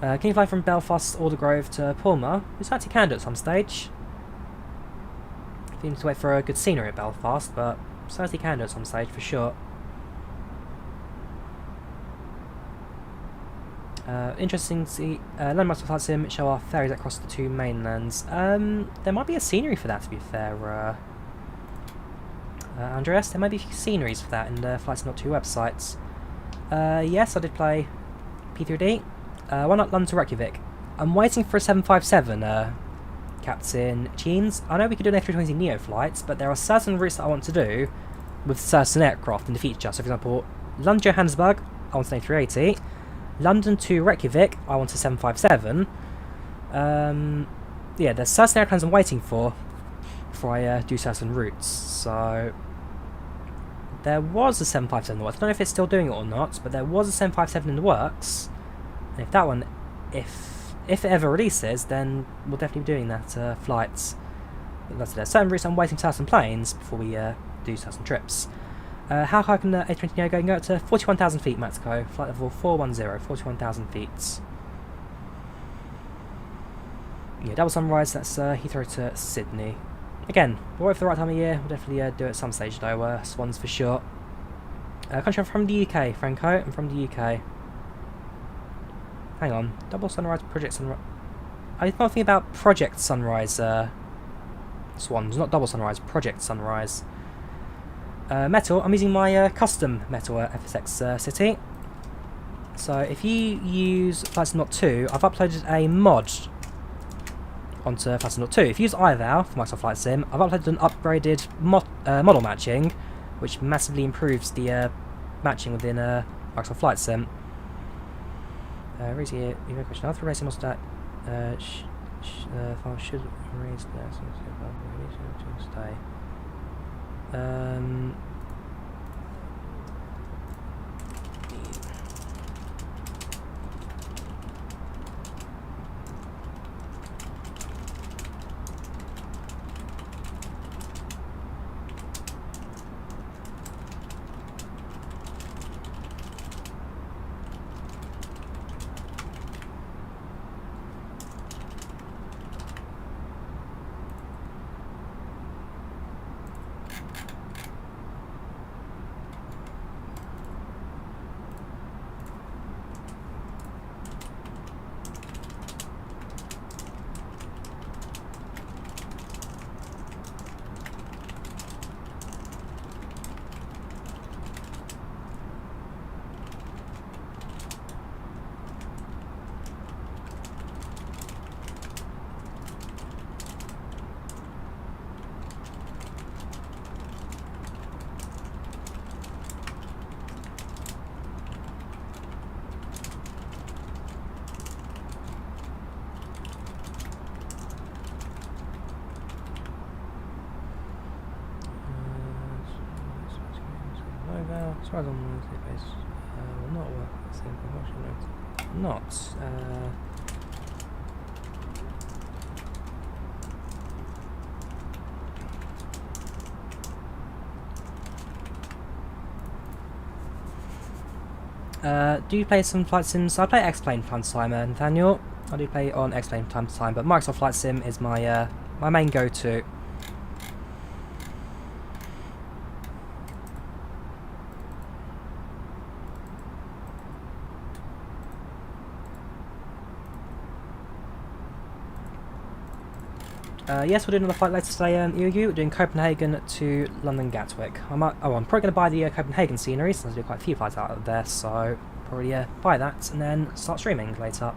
Can you fly from Belfast, Aldergrove to Palma? We certainly can do it at some stage. You need to wait for a good scenery at Belfast, but certainly can do it at some stage for sure. Interesting to see landmarks of Flight Sim show off ferries across the 2 mainlands. There might be a scenery for that, to be fair, Andreas. There might be sceneries for that in the Flight Sim 2 websites. Yes, I did play P3D. Why not London to Reykjavik? I'm waiting for a 757, Captain Cheens. I know we could do an A320neo flights, but there are certain routes that I want to do with certain aircraft in the future. So, for example, London Johannesburg, I want an A380. London to Reykjavik, I want a 757. Yeah, there's certain airplanes I'm waiting for before I do certain routes. So, there was a 757 in the works. I don't know if it's still doing it or not, but there was a 757 in the works. And if that one, if it ever releases, then we'll definitely be doing that flights. That's it. Certain routes I'm waiting for certain planes before we do certain trips. How high can the A320neo go? You can go up to 41,000 feet, Matsuko. Flight level 410, 41,000 feet. Yeah, double sunrise, that's Heathrow to Sydney. Again, we'll wait for the right time of year. We'll definitely do it at some stage though, Swans for sure. Country, I'm from the UK, Franco. I'm from the UK. Hang on, double sunrise, project sunrise. I'm not thinking about project sunrise, Swans, not double sunrise, project sunrise. Metal, I'm using my custom metal FSX City. So if you use FlightSim 2, I've uploaded a mod onto FlightSim 2. If you use IVAO for Microsoft Flight Sim, I've uploaded an upgraded model matching, which massively improves the matching within Microsoft Flight Sim. Raise here, you have a question. After racing must that file should raise that to stay. well, as far as I'm will not work at the same time. Not. Do you play some flight sims? I play X-Plane from time to time, Nathaniel. I do play on X-Plane from time to time, but Microsoft Flight Sim is my my main go-to. Yes, we're doing another flight later today, EU. We're doing Copenhagen to London Gatwick. I'm probably going to buy the Copenhagen scenery, since I do quite a few flights out of there, so probably buy that and then start streaming later.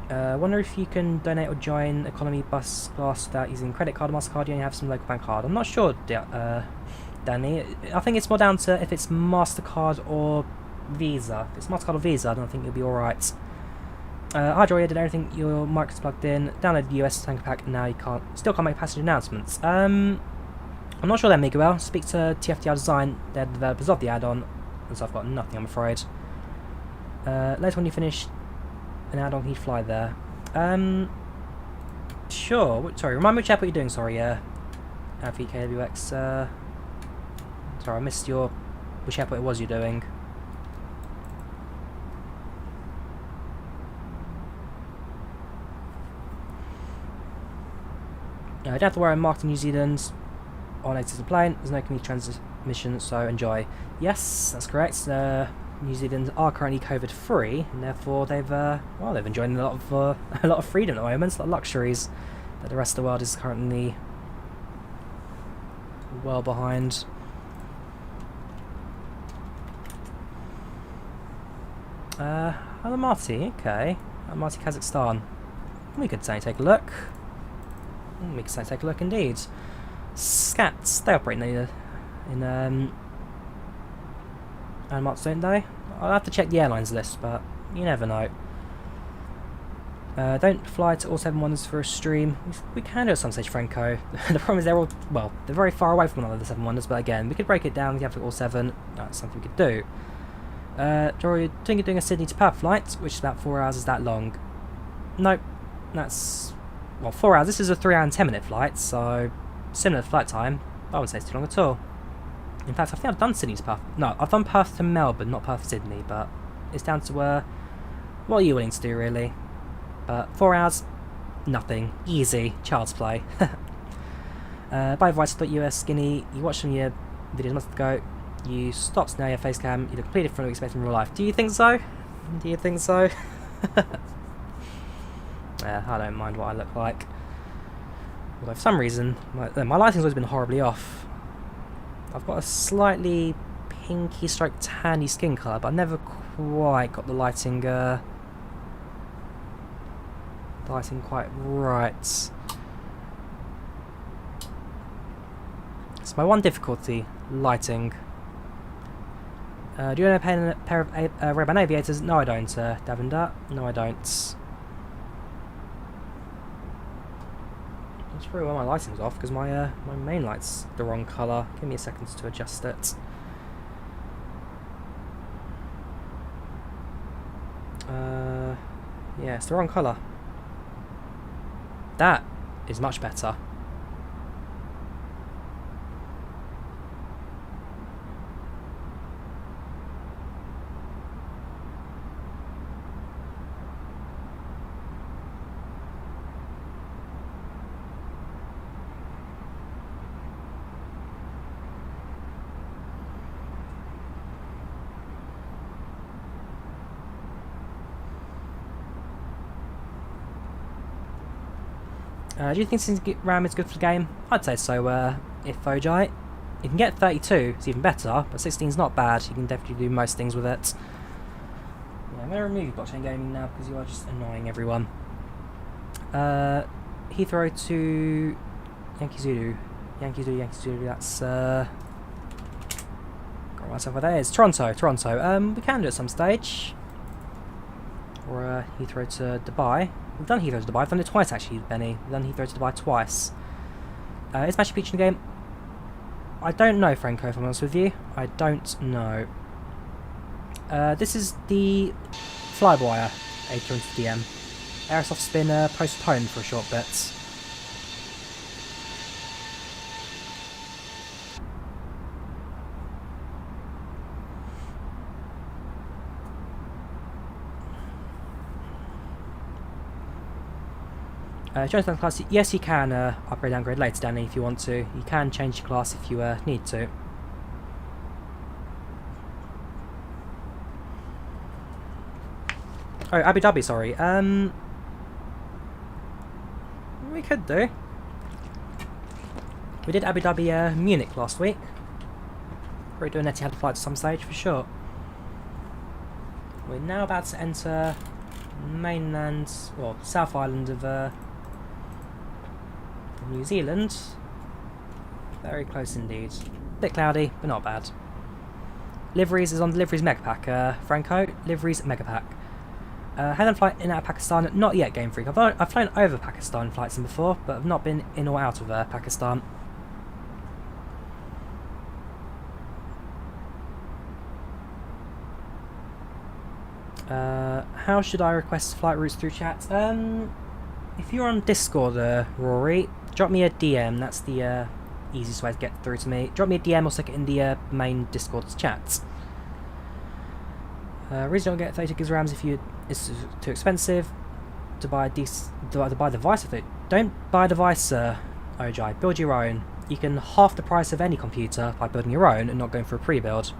Wonder if you can donate or join economy bus class without using credit card or MasterCard. You only have some local bank card. I'm not sure, Danny. I think it's more down to if it's MasterCard or Visa. If it's MasterCard or Visa, I don't think you'll be alright. Hi Drawyah, did everything your mic's plugged in? Download the US tanker pack, and now you still can't make passenger announcements. I'm not sure then, Miguel. Speak to TFDi Design, they're the developers of the add-on, and so I've got nothing, I'm afraid. Later when you finish an add-on, can you fly there? Sure. Sorry, remind me which airport you're doing, sorry, Alfie KWX. Sorry, I missed which airport it was you're doing. You don't have to worry, I'm marked in New Zealand on exit the plane. There's no community transmission, so enjoy. Yes, that's correct. New Zealand are currently COVID-free, and therefore they've enjoyed a lot of freedom at the moment, a lot of luxuries that the rest of the world is currently well behind. Almaty, okay. Almaty, Kazakhstan. We could say take a look. We could say take a look indeed. Scats, they operate in Almaty, don't they? I'll have to check the airlines list, but you never know. Don't fly to all 7-1s for a stream. We can do it at some stage, Franco. The problem is they're very far away from one another, the 7-1s, but again, we could break it down, we have to all 7. That's something we could do. Drawyah, doing a Sydney to Perth flight, which is about 4 hours, is that long? Nope. That's, 4 hours. This is a 3-hour and 10-minute flight, so similar flight time. I wouldn't say it's too long at all. In fact, I think I've done Sydney to Perth. No, I've done Perth to Melbourne, not Perth to Sydney, but it's down to what are you willing to do, really? But 4 hours, nothing. Easy. Child's play. By Vice.us Skinny, you watched some of your videos months ago. You stopped now your face cam. You look completely different from what you expect in real life. Do you think so? Do you think so? Yeah, I don't mind what I look like. Although for some reason, my lighting's always been horribly off. I've got a slightly pinky stroke tanny skin colour, but I've never quite got the lighting quite right. It's my one difficulty, lighting. Do you want to pay a pair of Ray-Ban aviators? No I don't, Davinder. No I don't. That's probably why my lighting's off, because my main light's the wrong colour. Give me a second to adjust it. Yeah, it's the wrong colour. That is much better. Do you think 16 RAM is good for the game? I'd say so, if Fojite. You can get 32, it's even better, but 16 is not bad. You can definitely do most things with it. Yeah, I'm going to remove blockchain gaming now because you are just annoying everyone. Heathrow to Yankee Zulu. Yankee Zulu, that's got myself where that is. Toronto. We can do it at some stage. Or Heathrow to Dubai. We've done Heathrow to Dubai. I've done it twice actually, Benny. We've done Heathrow to Dubai twice. Is Machu Picchu in the game? I don't know, Franco, if I'm honest with you. I don't know. This is the Drawyah A320neo. Airsoft's been postponed for a short bit. Jonathan class, yes you can upgrade downgrade later, Danny, if you want to. You can change your class if you need to. Oh, Abu Dhabi, sorry. We could do. We did Abu Dhabi Munich last week. Probably doing an Etihad flight at some stage for sure. We're now about to enter mainland, well, South Island of New Zealand. Very close indeed. Bit cloudy, but not bad. Liveries is on Liveries Megapack, Franco. Liveries Megapack. Had a flight in and out of Pakistan, not yet Game Freak. I've flown over Pakistan flights in before, but I've not been in or out of Pakistan. How should I request flight routes through chat? If you're on Discord, Rory, drop me a DM. That's the easiest way to get through to me. Drop me a DM or stick it in the main Discord chat. Reason don't get 30 gigs of RAMs if it's too expensive to buy a device with it. Don't buy a device, OJ. Build your own. You can half the price of any computer by building your own and not going for a pre-build.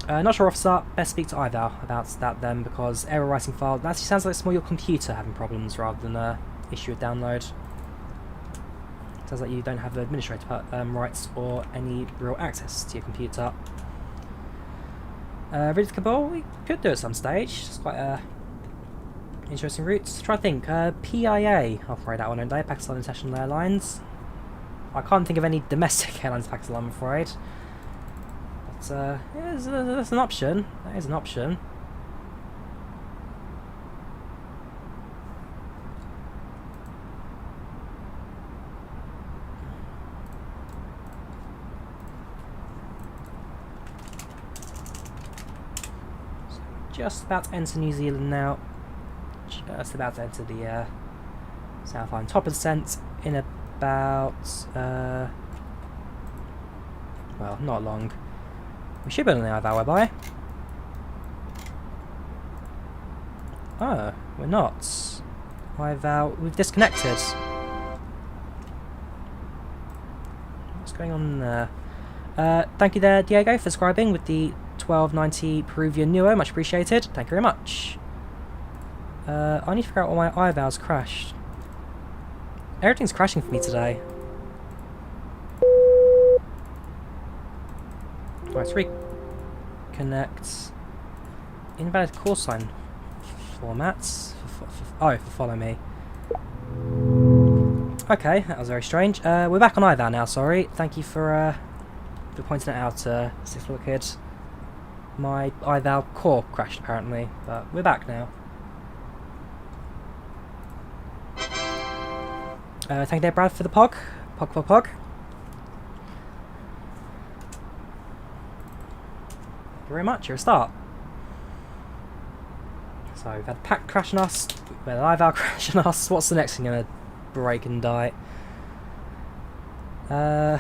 Not sure, officer. Best speak to IVAO about that then, because error writing file. That actually sounds like it's more your computer having problems rather than issue with download. Sounds like you don't have administrator rights or any real access to your computer. Ready to Kabul? We could do at some stage. It's quite interesting routes. Try to think. PIA operate that one, don't they? Pakistan International Airlines. I can't think of any domestic airlines in Pakistan, I'm afraid. But yeah, that's an option. That is an option. Just about to enter New Zealand now. Just about to enter the South Island. Top of descent in about well, not long. We should be on the IVAO by. Oh, we're not. IVAO, we've disconnected. What's going on there? Thank you there, Diego, for subscribing with the 1290 Peruvian Neo, much appreciated. Thank you very much. I need to figure out why my IVAO's crashed. Everything's crashing for me today. Right, let's reconnect. Invalid call sign formats. For follow me. Okay, that was very strange. We're back on IVAO now, sorry. Thank you for pointing it out, Six Little Kid. My IVAO core crashed apparently, but we're back now. Thank you there, Brad, for the pog. Pog. Thank you very much, you're a start. So we've had PAC crashing us, we've had IVAO crashing us. What's the next thing gonna break and die? Yeah,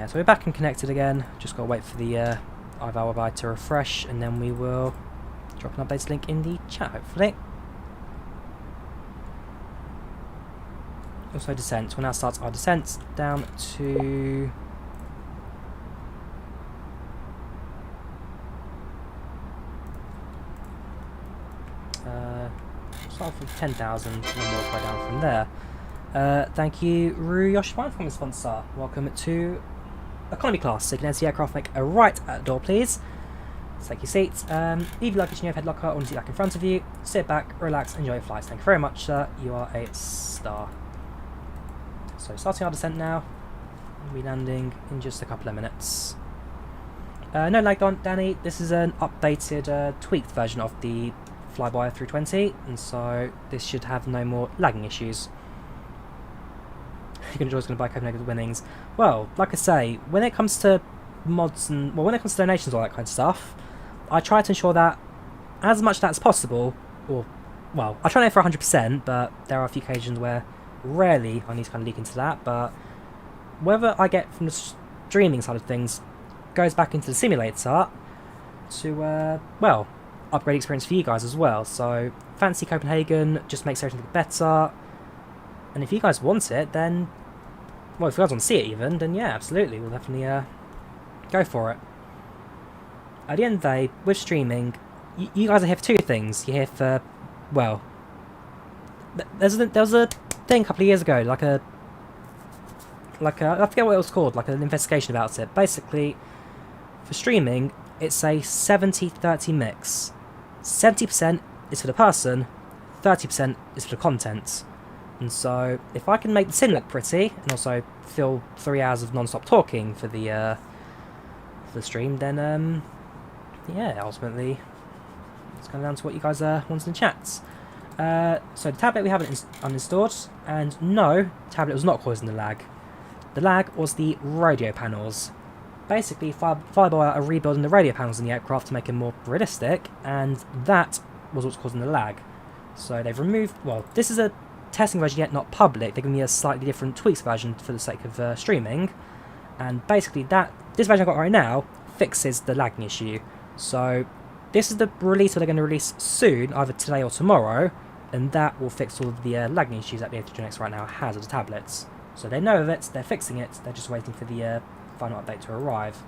so we're back and connected again. Just gotta wait for the IVAO to refresh, and then we will drop an updates link in the chat, hopefully. Also descent. We'll now start our descent down to start from 10,000 and then work way down from there. Thank you, Ruyosh Wine, for my sponsor. Welcome to economy class, so you can enter the aircraft, make a right at the door please. Let's take your seats. Leave your luggage in your head locker or in the seat back in front of you. Sit back, relax, enjoy your flights. Thank you very much, sir. You are a star. So starting our descent now. We'll be landing in just a couple of minutes. No lag on, Danny. This is an updated, tweaked version of the Flyby A320, and so this should have no more lagging issues. you're always going to buy Copenhagen's winnings. Well, like I say, when it comes to mods and when it comes to donations, all that kind of stuff, I try to ensure that as much of that as possible, or well, I try to aim for 100%, but there are a few occasions where rarely I need to kind of leak into that. But whether I get from the streaming side of things goes back into the simulator to well, upgrade experience for you guys as well. So fancy Copenhagen just makes everything better. And if you guys want it, then, well, if you guys want to see it even, then yeah, absolutely, we'll definitely go for it. At the end of the day, with streaming, you guys are here for two things. You're here for, well, there was a thing a couple of years ago, like a, I forget what it was called, like an investigation about it. Basically, for streaming, it's a 70-30 mix. 70% is for the person, 30% is for the content. And so, if I can make the sim look pretty, and also fill 3 hours of non-stop talking for the stream, then yeah, ultimately, it's kind of down to what you guys want in the chats. So the tablet we haven't uninstalled, and no, the tablet was not causing the lag. The lag was the radio panels. Basically, Firewire are rebuilding the radio panels in the aircraft to make them more realistic, and that was what's causing the lag. So they've removed, well, this is a testing version yet not public. They're giving me a slightly different tweaks version for the sake of streaming, and basically this version I've got right now fixes the lagging issue. So this is the release that they're going to release soon, either today or tomorrow, and that will fix all of the lagging issues that the A320neo right now has with the tablets. So they know of it, they're fixing it, they're just waiting for the final update to arrive.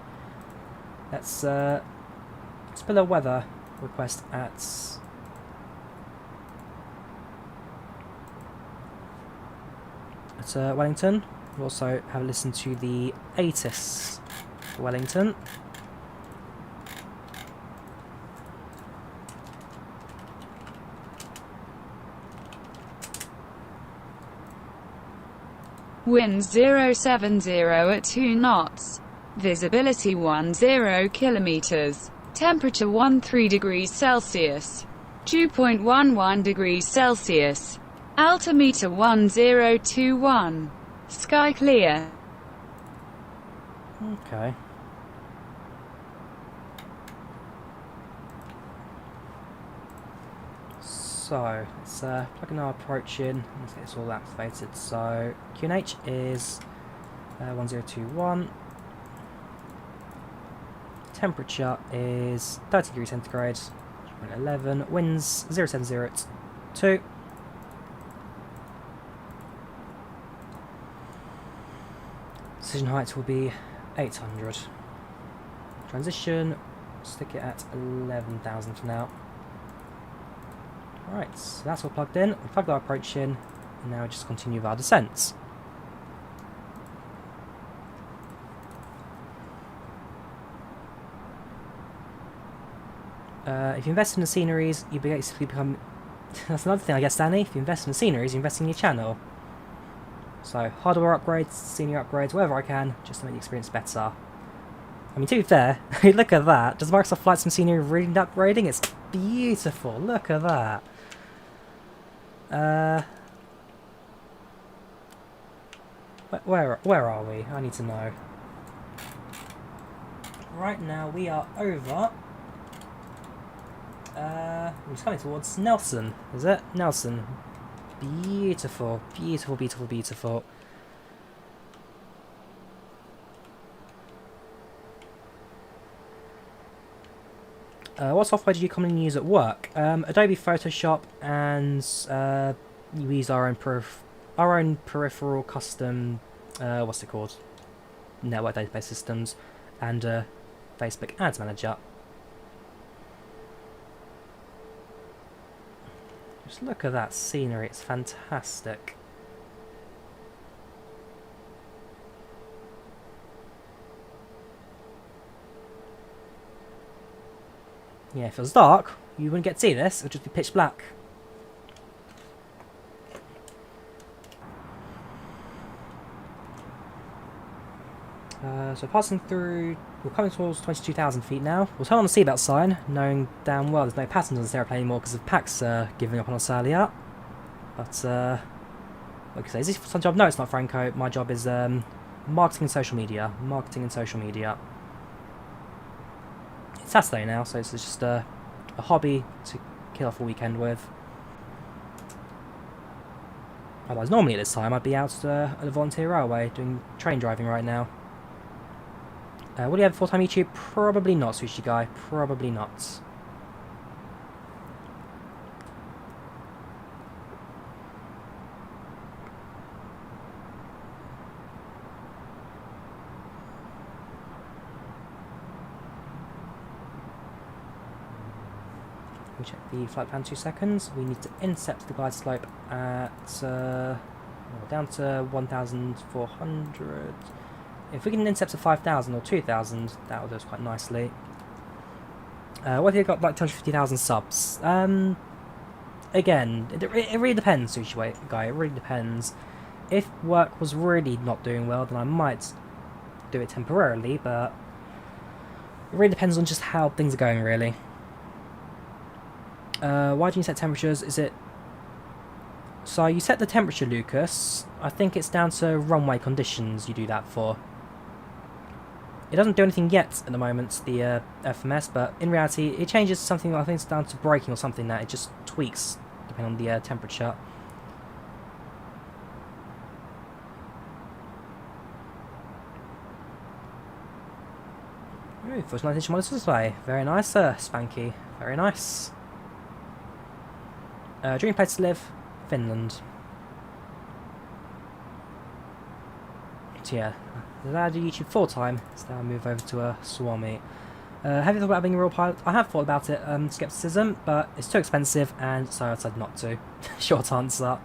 Let's put a weather request at Wellington. We'll also have a listen to the ATIS Wellington. Winds 070 at 2 knots. Visibility 10 kilometers. Temperature 13 degrees Celsius. Dew point 11 degrees Celsius. Altimeter 1021. Sky clear. Okay. So, let's plug in our approach in. Let's get this all activated. So, QNH is 1021. Temperature is 30 degrees centigrade. 11. Winds 070 at 2. Decision height will be 800. Transition, stick it at 11,000 for now. Alright, so that's all plugged in. We plugged our approach in, and now we just continue with our descents. If you invest in the sceneries, you basically become... That's another thing, I guess, Danny. If you invest in the sceneries, you invest in your channel. So, hardware upgrades, scenery upgrades, whatever I can, just to make the experience better. I mean, to be fair, look at that. Does Microsoft Flight Sim scenery really need upgrading? It's beautiful. Look at that. Where are we? I need to know. Right now, we are over... we're just coming towards Nelson, is it? Nelson. Beautiful, beautiful, beautiful, beautiful. What software do you commonly use at work? Adobe Photoshop, and we use our own peripheral custom, what's it called? Network database systems, and Facebook Ads Manager. Just look at that scenery, it's fantastic. Yeah, if it was dark, you wouldn't get to see this, it would just be pitch black. So passing through, we're coming towards 22,000 feet now. We'll turn on the seatbelt sign, knowing damn well there's no passengers on this airplane anymore because of PACX giving up on us earlier. But Like I say, is this some job? No, it's not, Franco. My job is marketing and social media. Marketing and social media. It's Saturday now, so it's just a hobby to kill off a weekend with. Otherwise, normally at this time, I'd be out at the volunteer railway doing train driving right now. Will you have full-time YouTube? Probably not, Sushi Guy. Probably not. We check the flight plan 2 seconds. We need to intercept the glide slope at down to 1,400. If we can intercept at 5,000 or 2,000, that will do us quite nicely. What if you got like 250,000 subs? Again, it really depends, Sushi Guy. It really depends. If work was really not doing well, then I might do it temporarily, but it really depends on just how things are going, really. Why do you set temperatures? Is it... So you set the temperature, Lucas. I think it's down to runway conditions you do that for. It doesn't do anything yet at the moment, the FMS, but in reality it changes something. I think it's down to braking or something that it just tweaks depending on the temperature. Ooh, first 19 models display. Very nice, Spanky. Very nice. Dream place to live, Finland. So yeah, I do YouTube full time, so now I move over to Swami. Have you thought about being a real pilot? I have thought about it, skepticism, but it's too expensive, and so I decided not to. Short answer.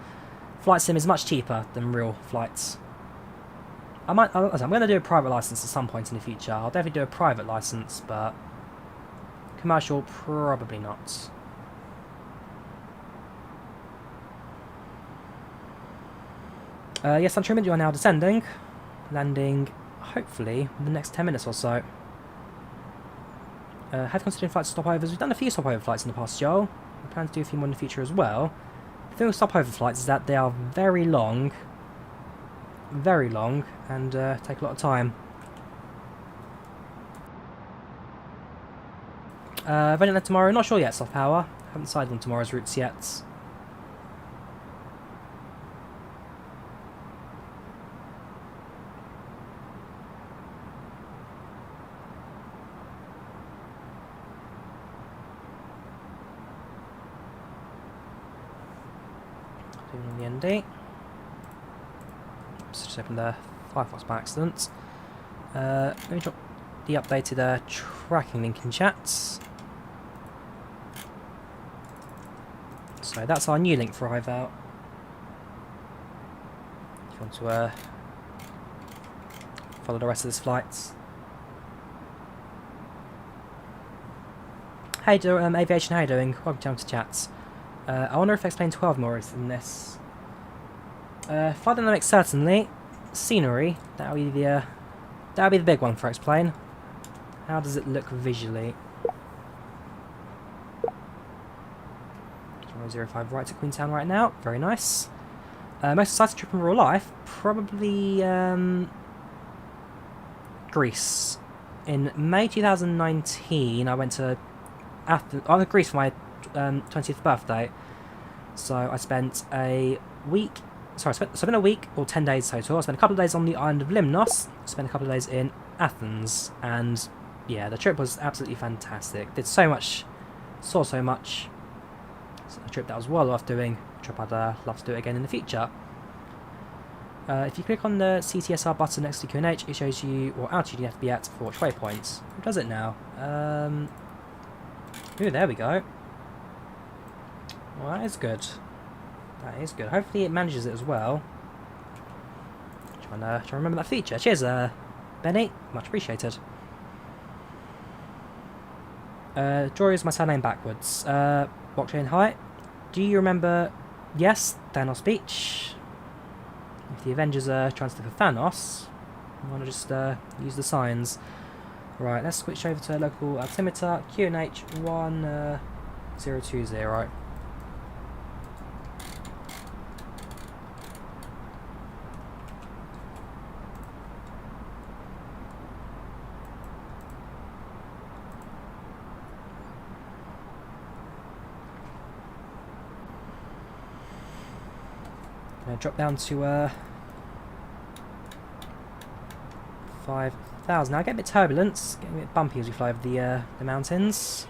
Flight sim is much cheaper than real flights. I'm going to do a private license at some point in the future. I'll definitely do a private license, but commercial, probably not. Yes, Untrimmed, you are now descending. Landing, hopefully, in the next 10 minutes or so. Have you considered flight stopovers? We've done a few stopover flights in the past, Joel. We plan to do a few more in the future as well. The thing with stopover flights is that they are very long, and take a lot of time. Running there tomorrow, not sure yet, soft power. Haven't decided on tomorrow's routes yet. On the ND. Just opened the Firefox by accident. Let me drop the updated tracking link in chat. So that's our new link for IVAO. If you want to follow the rest of this flight. Hey, aviation, how you doing? Welcome to chat. I wonder if I explain 12 more in this. Flight dynamics, certainly. Scenery, that'll be the big one for explain. How does it look visually? 005 right to Queenstown right now. Very nice. Most exciting trip in real life, probably Greece. In May 2019, I went to Athens. I went to Greece for my 20th birthday. So I spent a week. Sorry, I spent a week or 10 days total. I spent a couple of days on the island of Limnos. Spent a couple of days in Athens, and yeah, the trip was absolutely fantastic. Did so much, saw so much. It's a trip that was well worth doing. A trip I'd love to do again in the future. If you click on the CTSR button next to QNH, it shows you what altitude you have to be at for which waypoints. Who does it now? Ooh, there we go. Well, that is good. That is good. Hopefully it manages it as well. Trying to remember that feature. Cheers, Benny. Much appreciated. Drawyah is my surname backwards. Blockchain, hi. Do you remember... Yes, Thanos Beach. If the Avengers are trying to look for Thanos, I want to just use the signs. Right, let's switch over to local altimeter. QNH 1020. Drop down to 5,000. Now I get a bit turbulence, getting a bit bumpy as we fly over the mountains.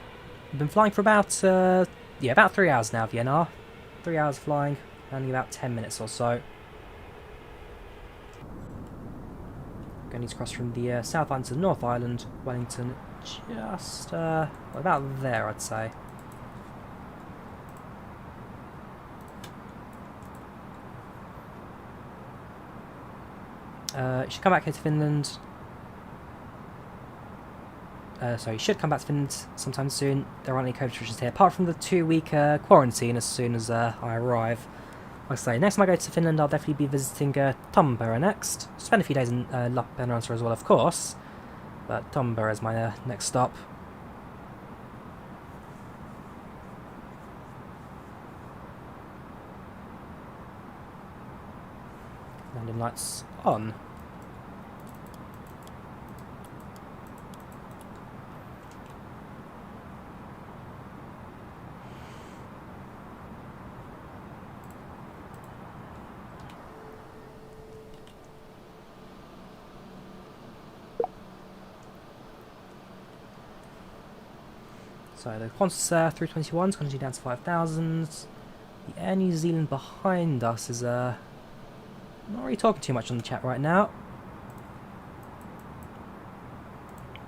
We've been flying for about about 3 hours now, VNR. 3 hours flying, only about 10 minutes or so. Going to need to cross from the South Island to the North Island, Wellington, just about there, I'd say. You should come back here to Finland. Sorry, you should come back to Finland sometime soon. There aren't any COVID restrictions here, apart from the 2-week quarantine as soon as I arrive. Like I say, next time I go to Finland, I'll definitely be visiting Tampere next. Spend a few days in Lappeenranta as well, of course. But Tampere is my next stop. Landing lights on. So the Qantas 321 is going to do down to 5,000. The Air New Zealand behind us is not really talking too much on the chat right now.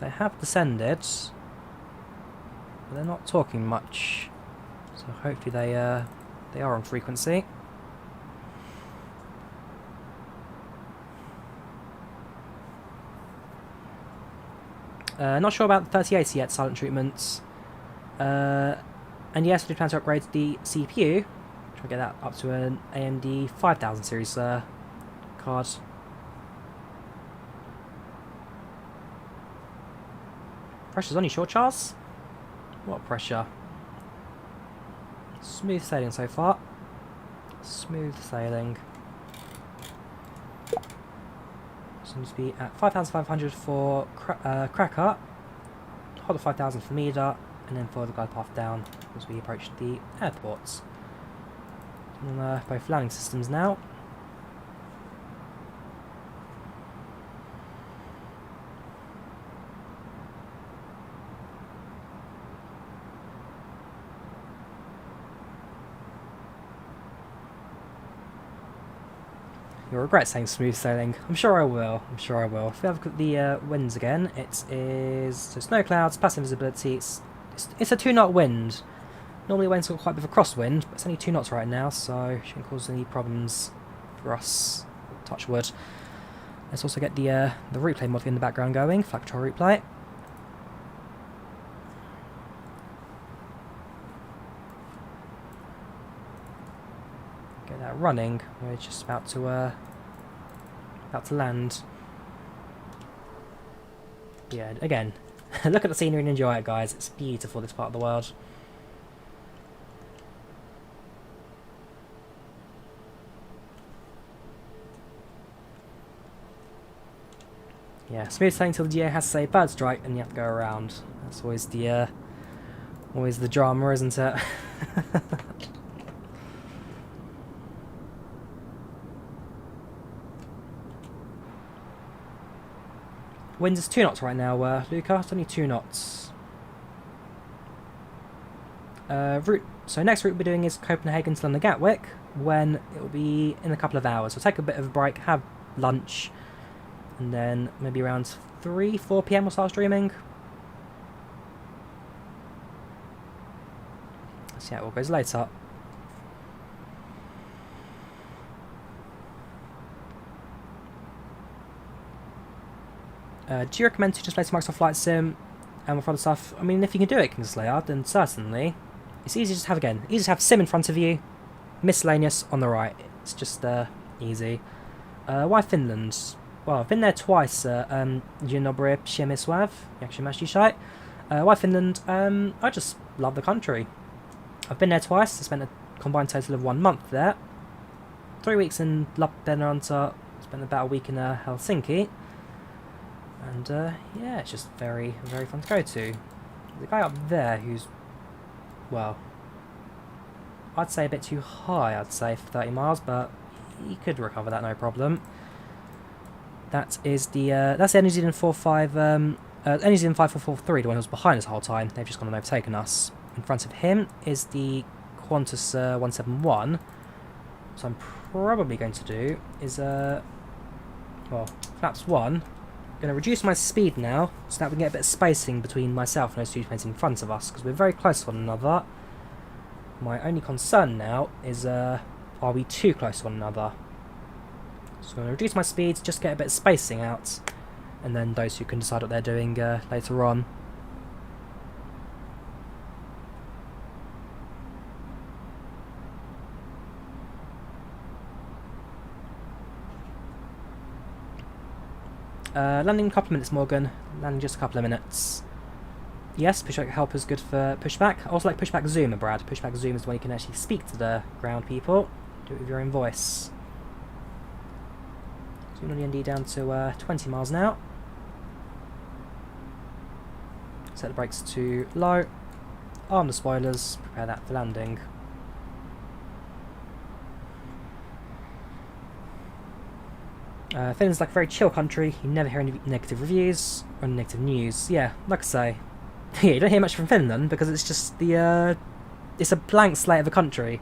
They have descended, but they're not talking much. So hopefully they are on frequency. Not sure about the 3080 yet, silent treatments. And yes, we plan to upgrade the CPU. Try to get that up to an AMD 5000 series card. Pressure's on you, short Charles? What pressure? Smooth sailing so far. Smooth sailing. Seems to be at 5,500 for Cracker. Hold at 5,000 for Mida. And then follow the glide path down as we approach the airports. On both landing systems now. You'll regret saying smooth sailing. I'm sure I will. I'm sure I will. If we have a look at the winds again, it is so snow clouds, passive visibility. It's a 2-knot wind. Normally winds got quite a bit of a crosswind, but it's only 2 knots right now, so it shouldn't cause any problems for us. Touch wood. Let's also get the replay mod in the background going. FlightControlReplay. Get that running. We're just about to land. Yeah, again. Look at the scenery and enjoy it, guys. It's beautiful, this part of the world. Yeah, smooth sailing till the GA has to say bird strike and you have to go around. That's always the drama, isn't it? Wind is 2 knots right now, Luca. It's only 2 knots. Route. So next route we're doing is Copenhagen to London Gatwick, when it will be in a couple of hours. So take a bit of a break, have lunch, and then maybe around 3-4 PM we'll start streaming. Let's see how it all goes later. Do you recommend to just play some Microsoft Flight Sim and with other stuff? I mean, if you can do it, Kingslayer, then certainly. It's easy to have, again, easy to have Sim in front of you, miscellaneous on the right. It's just easy. Why Finland? Well, I've been there twice. Dzień dobry, Przemysław. Jak się masz dzisiaj? Why Finland? I just love the country. I've been there twice. I spent a combined total of 1 month there. 3 weeks in Lappeenranta. Spent about a week in Helsinki. And yeah, it's just very, very fun to go to. The guy up there who's, well, I'd say a bit too high, I'd say, for 30 miles, but he could recover that, no problem. That is the that's the New Zealand 5443, the one who was behind us the whole time. They've just gone and overtaken us. In front of him is the Qantas 171. So I'm probably going to do is well, flaps 1. I'm going to reduce my speed now so that we can get a bit of spacing between myself and those two planes in front of us, because we're very close to one another. My only concern now is are we too close to one another? So I'm going to reduce my speeds, just get a bit of spacing out, and then those who can decide what they're doing later on. Landing in a couple of minutes, Morgan. Landing just a couple of minutes. Yes, pushback help is good for pushback. I also like pushback zoomer, Brad. Pushback zoom is when you can actually speak to the ground people. Do it with your own voice. Zoom on the ND down to 20 miles an hour. Set the brakes to low. Arm the spoilers. Prepare that for landing. Finland's like a very chill country. You never hear any negative reviews or any negative news. Yeah, like I say, yeah, you don't hear much from Finland because it's just the it's a blank slate of a country.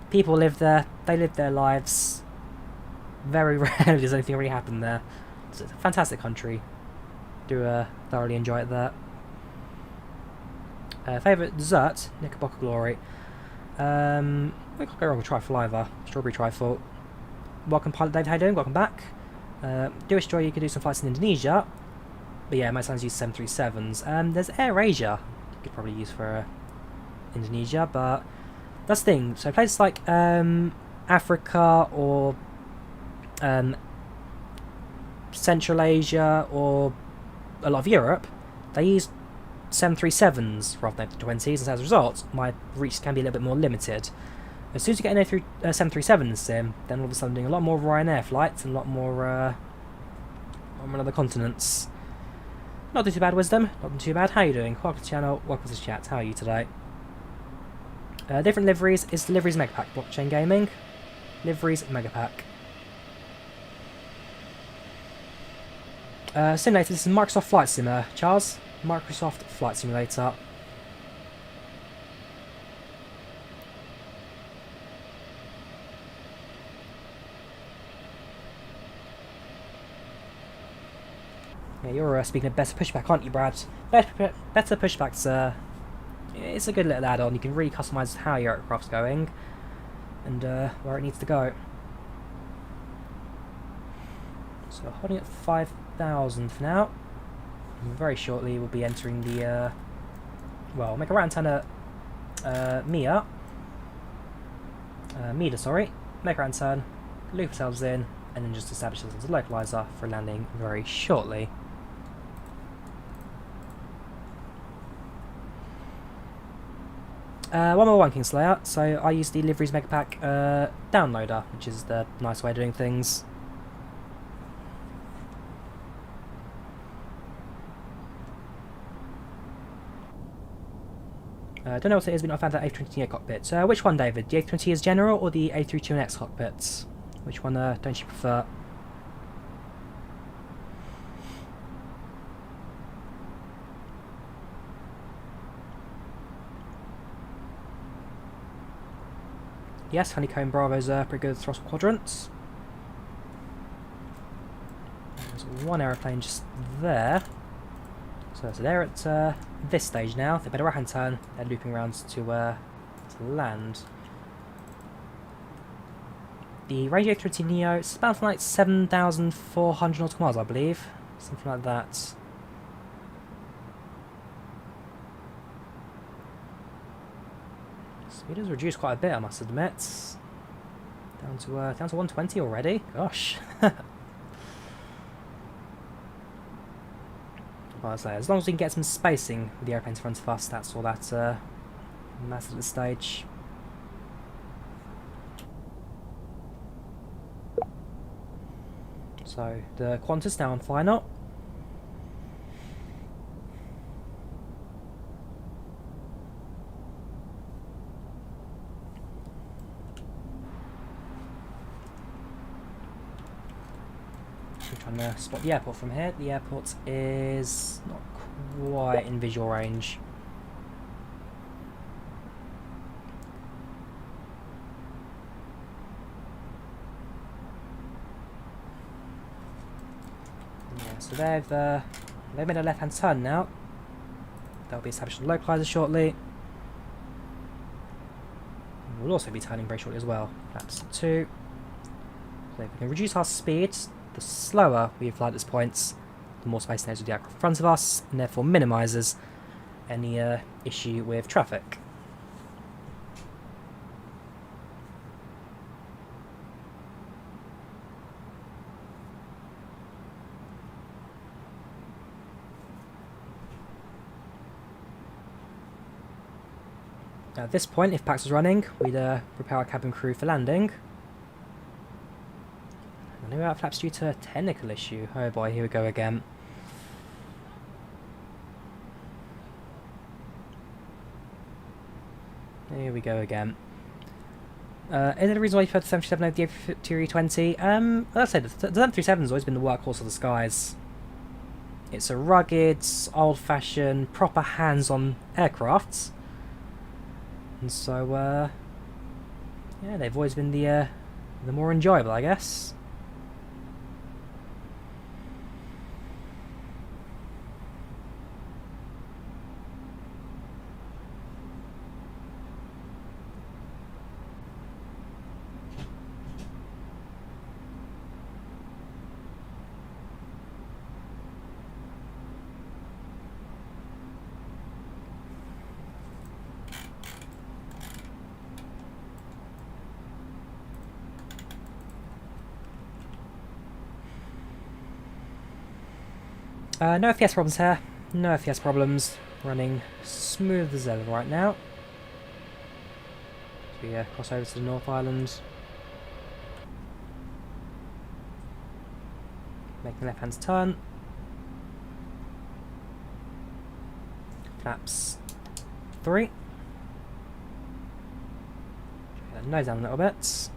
People live there. They live their lives. Very rarely does anything really happen there. It's a fantastic country. Do thoroughly enjoy it there. Favourite dessert? Knickerbocker Glory. We can't go wrong with trifle either. Strawberry trifle. Welcome, Pilot David. How you doing? Welcome back. Do enjoy. You could do some flights in Indonesia, but yeah, most times use 737s. There's AirAsia you could probably use for Indonesia, but that's the thing. So places like Africa or Central Asia or a lot of Europe, they use 737s rather than 20s, and as a result, my reach can be a little bit more limited. As soon as you get an 737 sim, then all of a sudden doing a lot more Ryanair flights and a lot more on other continents. Not doing too bad, Wisdom. Not doing too bad. How are you doing? Welcome to the channel. Welcome to the chat. How are you today? Different liveries is the Liveries Megapack. Blockchain Gaming. Liveries Megapack. Simulator. This is Microsoft Flight Simmer. Charles? Microsoft Flight Simulator. Yeah, you're speaking of better pushback, aren't you, Brad? Better pushback's it's a good little add-on. You can really customise how your aircraft's going and where it needs to go. So holding at 5,000 for now. And very shortly we'll be entering the well, make a right antenna MEDA, sorry. Make a right turn, loop ourselves in, and then just establish ourselves as a localizer for landing very shortly. One more Kingslayer. So I use the Liveries Megapack downloader, which is the nice way of doing things. Don't know what it is, but I found that A320neo cockpit. Which one, David? The A320 is general or the A321X cockpits? Which one don't you prefer? Yes, Honeycomb Bravo's pretty good throttle quadrants. There's one aeroplane just there. So they're at this stage now. They better right-hand turn. They're looping around to land. The Range A320neo, it's about like 7,400 nautical miles, I believe. Something like that. Speed has reduced quite a bit, I must admit. Down to 120 already. Gosh. Well, I say, as long as we can get some spacing with the airplanes in front of us, that's all that matters at this stage. So the Qantas now on final. can spot the airport from here. The airport is not quite in visual range. Yeah, so they've made a left-hand turn now. They'll be established on localizer shortly. We'll also be turning very shortly as well. Flaps 2. So if we can reduce our speed, the slower we fly at this point, the more space there is with the aircraft in front of us, and therefore minimises any issue with traffic. At this point, if PACX was running, we'd prepare our cabin crew for landing. I know our flaps due to a technical issue. Oh boy, here we go again. Here we go again. Is it a reason why you've heard the 737 over the A320? Let's say the 737 has always been the workhorse of the skies. It's a rugged, old-fashioned, proper hands-on aircraft. And so, yeah, they've always been the more enjoyable, I guess. No FPS problems here. No FPS problems. Running smooth as ever right now. So yeah, cross over to the North Island. Making left hand turn. Flaps 3. Get the nose down a little bit.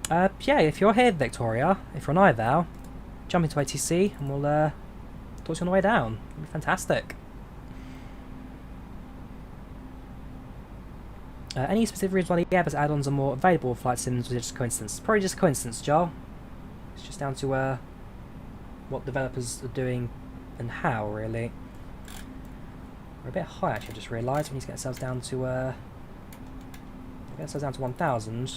Yeah, if you're here, Victoria, if you're on IVAO, jump into ATC and we'll talk to you on the way down. It'll be fantastic. Any specific reason why the Airbus add-ons are more available with flight sims, or just a coincidence? Probably just a coincidence, Joel. It's just down to what developers are doing and how, really. We're a bit high, actually, I just realised. We need to get ourselves down to 1,000.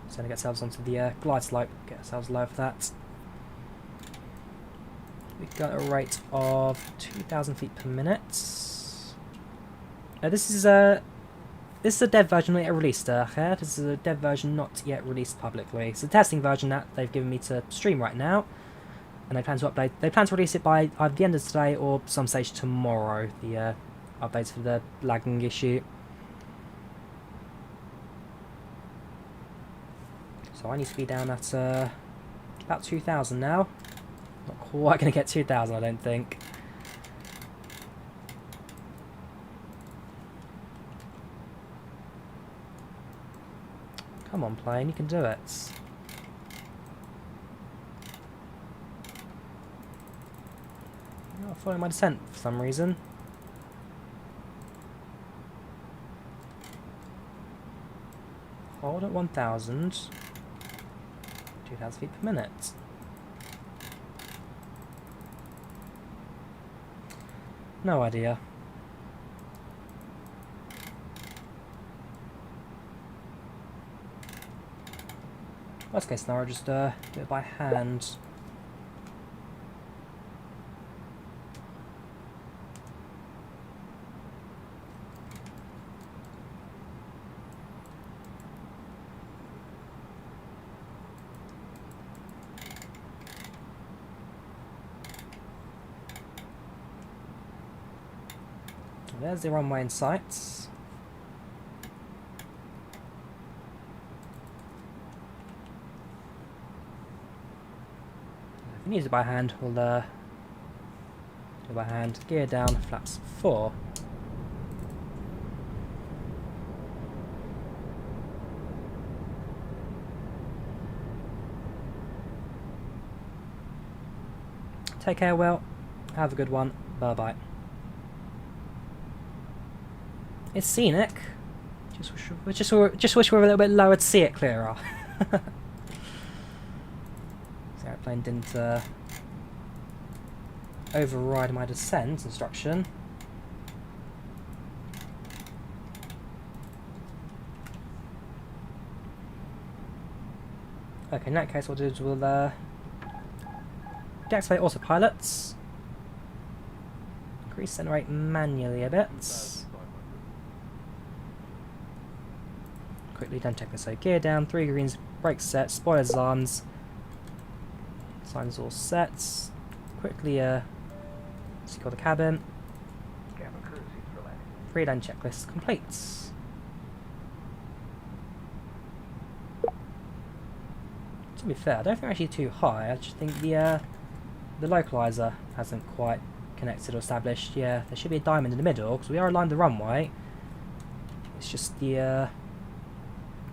So to get ourselves onto the glide slope, get ourselves low for that. We've got a rate of 2,000 feet per minute. This is a dev version not yet released. This is a dev version not yet released publicly. It's a testing version that they've given me to stream right now, and they plan to update. They plan to release it by either the end of today or some stage tomorrow. The updates for the lagging issue. So I need to be down at about 2,000 now. Not quite going to get 2,000, I don't think. Come on, plane, you can do it. You're not following my descent for some reason. Hold at 1,000. 2,000 feet per minute. No idea. Worst case scenario, just do it by hand. There's the runway in sight. If we need it by hand, we'll do it by hand. Gear down, flaps 4. Take care, Will. Have a good one. Bye-bye. It's scenic. Just wish we were a little bit lower to see it clearer. The airplane didn't override my descent instruction. Okay, in that case what we'll do is we'll deactivate autopilots. Increase center rate manually a bit. Quickly then check this. So gear down, 3 greens, brakes set, spoilers arms. Signs all set. Quickly secure the cabin. 3 then checklist complete. To be fair, I don't think we're actually too high. I just think the localizer hasn't quite connected or established. Yeah, there should be a diamond in the middle because we are aligned the runway. It's just the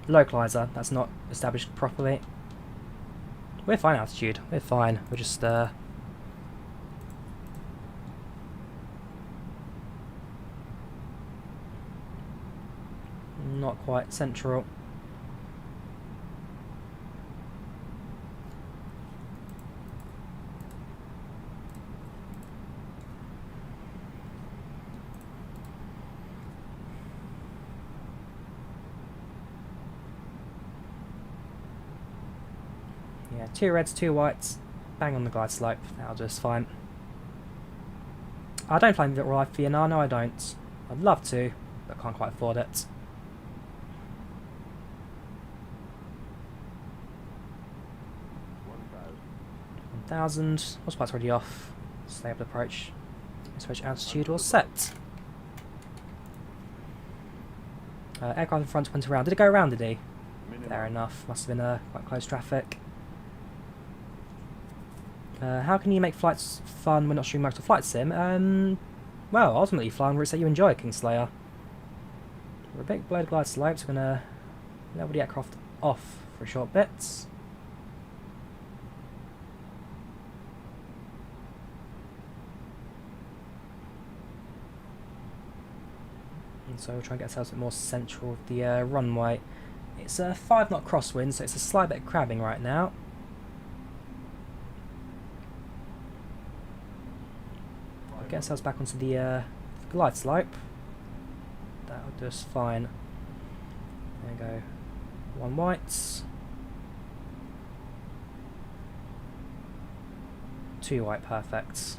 localizer that's not established properly. We're fine altitude. We're fine. We're just not quite central. Yeah, 2 reds, 2 whites, bang on the glide slope, that'll do us fine. I don't fly FlightControlReplay VNR, no I don't. I'd love to, but can't quite afford it. 1,000, autopilot's already off, stable approach, switch altitude or set. Aircraft in front went around, did it go around, did he? Fair enough, must have been quite close traffic. How can you make flights fun when not streaming Microsoft Flight Sim? Well, ultimately flying routes that you enjoy, Kingslayer. We're a big blade glide slope, so we're going to level the aircraft off for a short bit. And so we'll try and get ourselves a bit more central of the runway. It's a 5 knot crosswind, so it's a slight bit of crabbing right now. Get ourselves back onto the glide slope. That'll do us fine. There we go. 1 white. 2 white, perfect.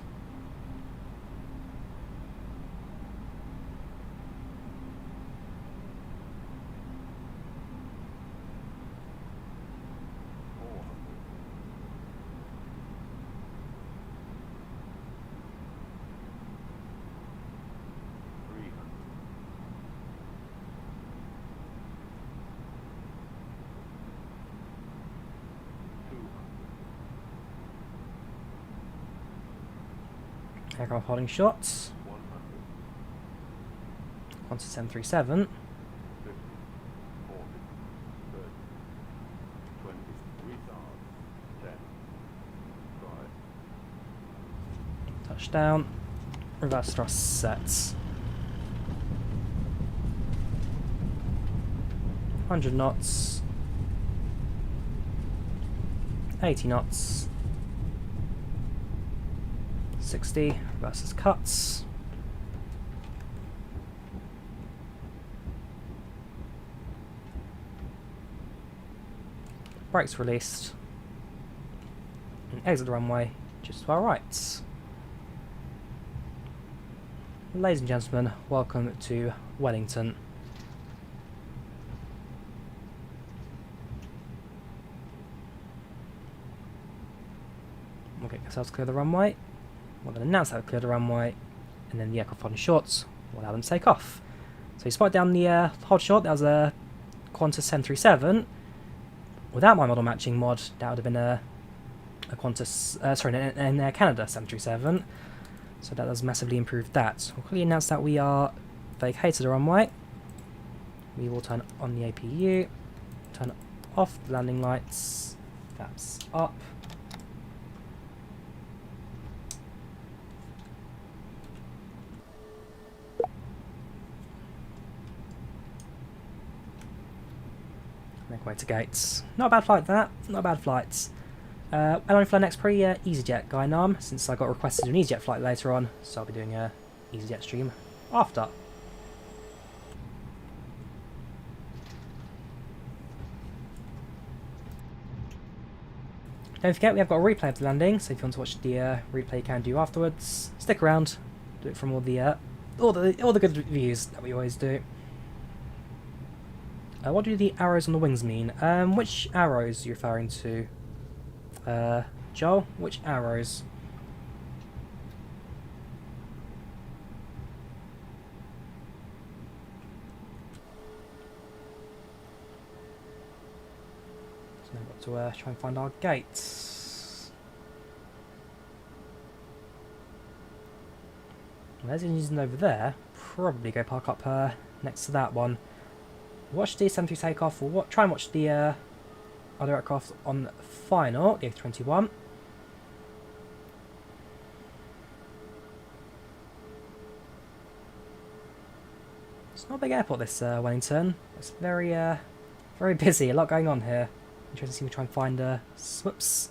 Aircraft holding shots. Qantas 737. Touchdown. Reverse thrust sets. 100 knots. 80 knots. 60 versus cuts. Brakes released. And exit the runway just to our right. Ladies and gentlemen, welcome to Wellington. We'll get ourselves clear the runway. We'll then announce that we cleared the runway, and then the aircraft holding shorts will allow them to take off. So you spotted down the hold short, that was a Qantas 737. Without my model matching mod, that would have been a Qantas, an Air Canada 737. So that has massively improved that. We'll quickly announce that we are vacated the runway. We will turn on the APU, turn off the landing lights, flaps up. Make way to gates. Not a bad flight that. Not a bad flight. And I'm flying next pretty EasyJet guy now, since I got requested to do an EasyJet flight later on, so I'll be doing a EasyJet stream after. Don't forget we have got a replay of the landing, so if you want to watch the replay you can do afterwards. Stick around, do it from all the good reviews that we always do. What do the arrows on the wings mean? Which arrows are you referring to? Joel, which arrows? So now we've got to try and find our gates. Well, there's an engine over there. Probably go park up next to that one. Watch the 73 takeoff, or try and watch the other aircraft on final, the A321. It's not a big airport, this Wellington. It's very busy, a lot going on here. Interesting to see if we try and find whoops,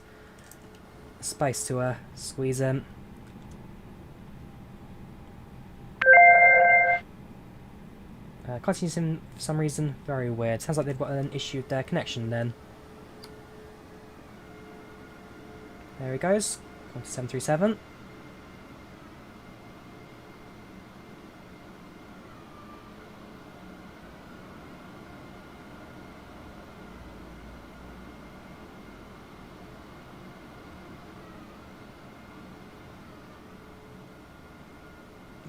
space to squeeze in. Can't see him for some reason. Very weird. Sounds like they've got an issue with their connection then. There he goes. On to 737.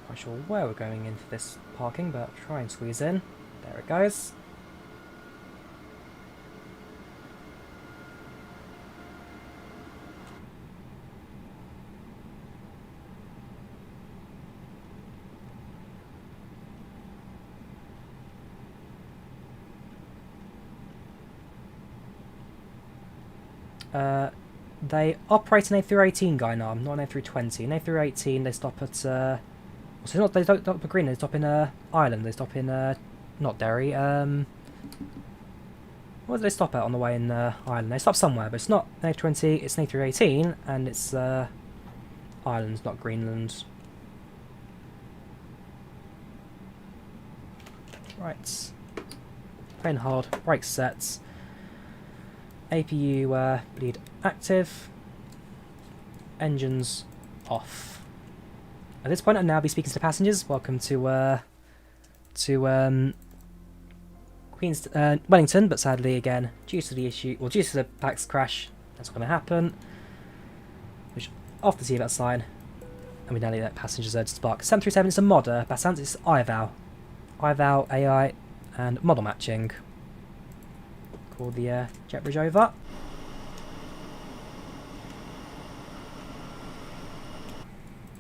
Not sure where we're going into this parking, but I'll try and squeeze in. There it goes. They operate an A318 guy now, not an A320. An A318 they stop at so not they don't stop at Green, they stop in Ireland, they stop in not Derry, what do they stop at on the way in Ireland? They stop somewhere, but it's not an A320, it's an A318 and it's Ireland, not Greenland. Right. Plane hold, brakes set. APU bleed active. Engines off. At this point, I'll now be speaking to the passengers. Welcome to Wellington, but sadly, again, due to the issue, or due to the PACX crash, that's going to happen. Which off the seatbelt sign, and we now need that passengers to spark. 737 is a modder. Bassans is IVAO, IVAO AI, and model matching. Call the jet bridge over.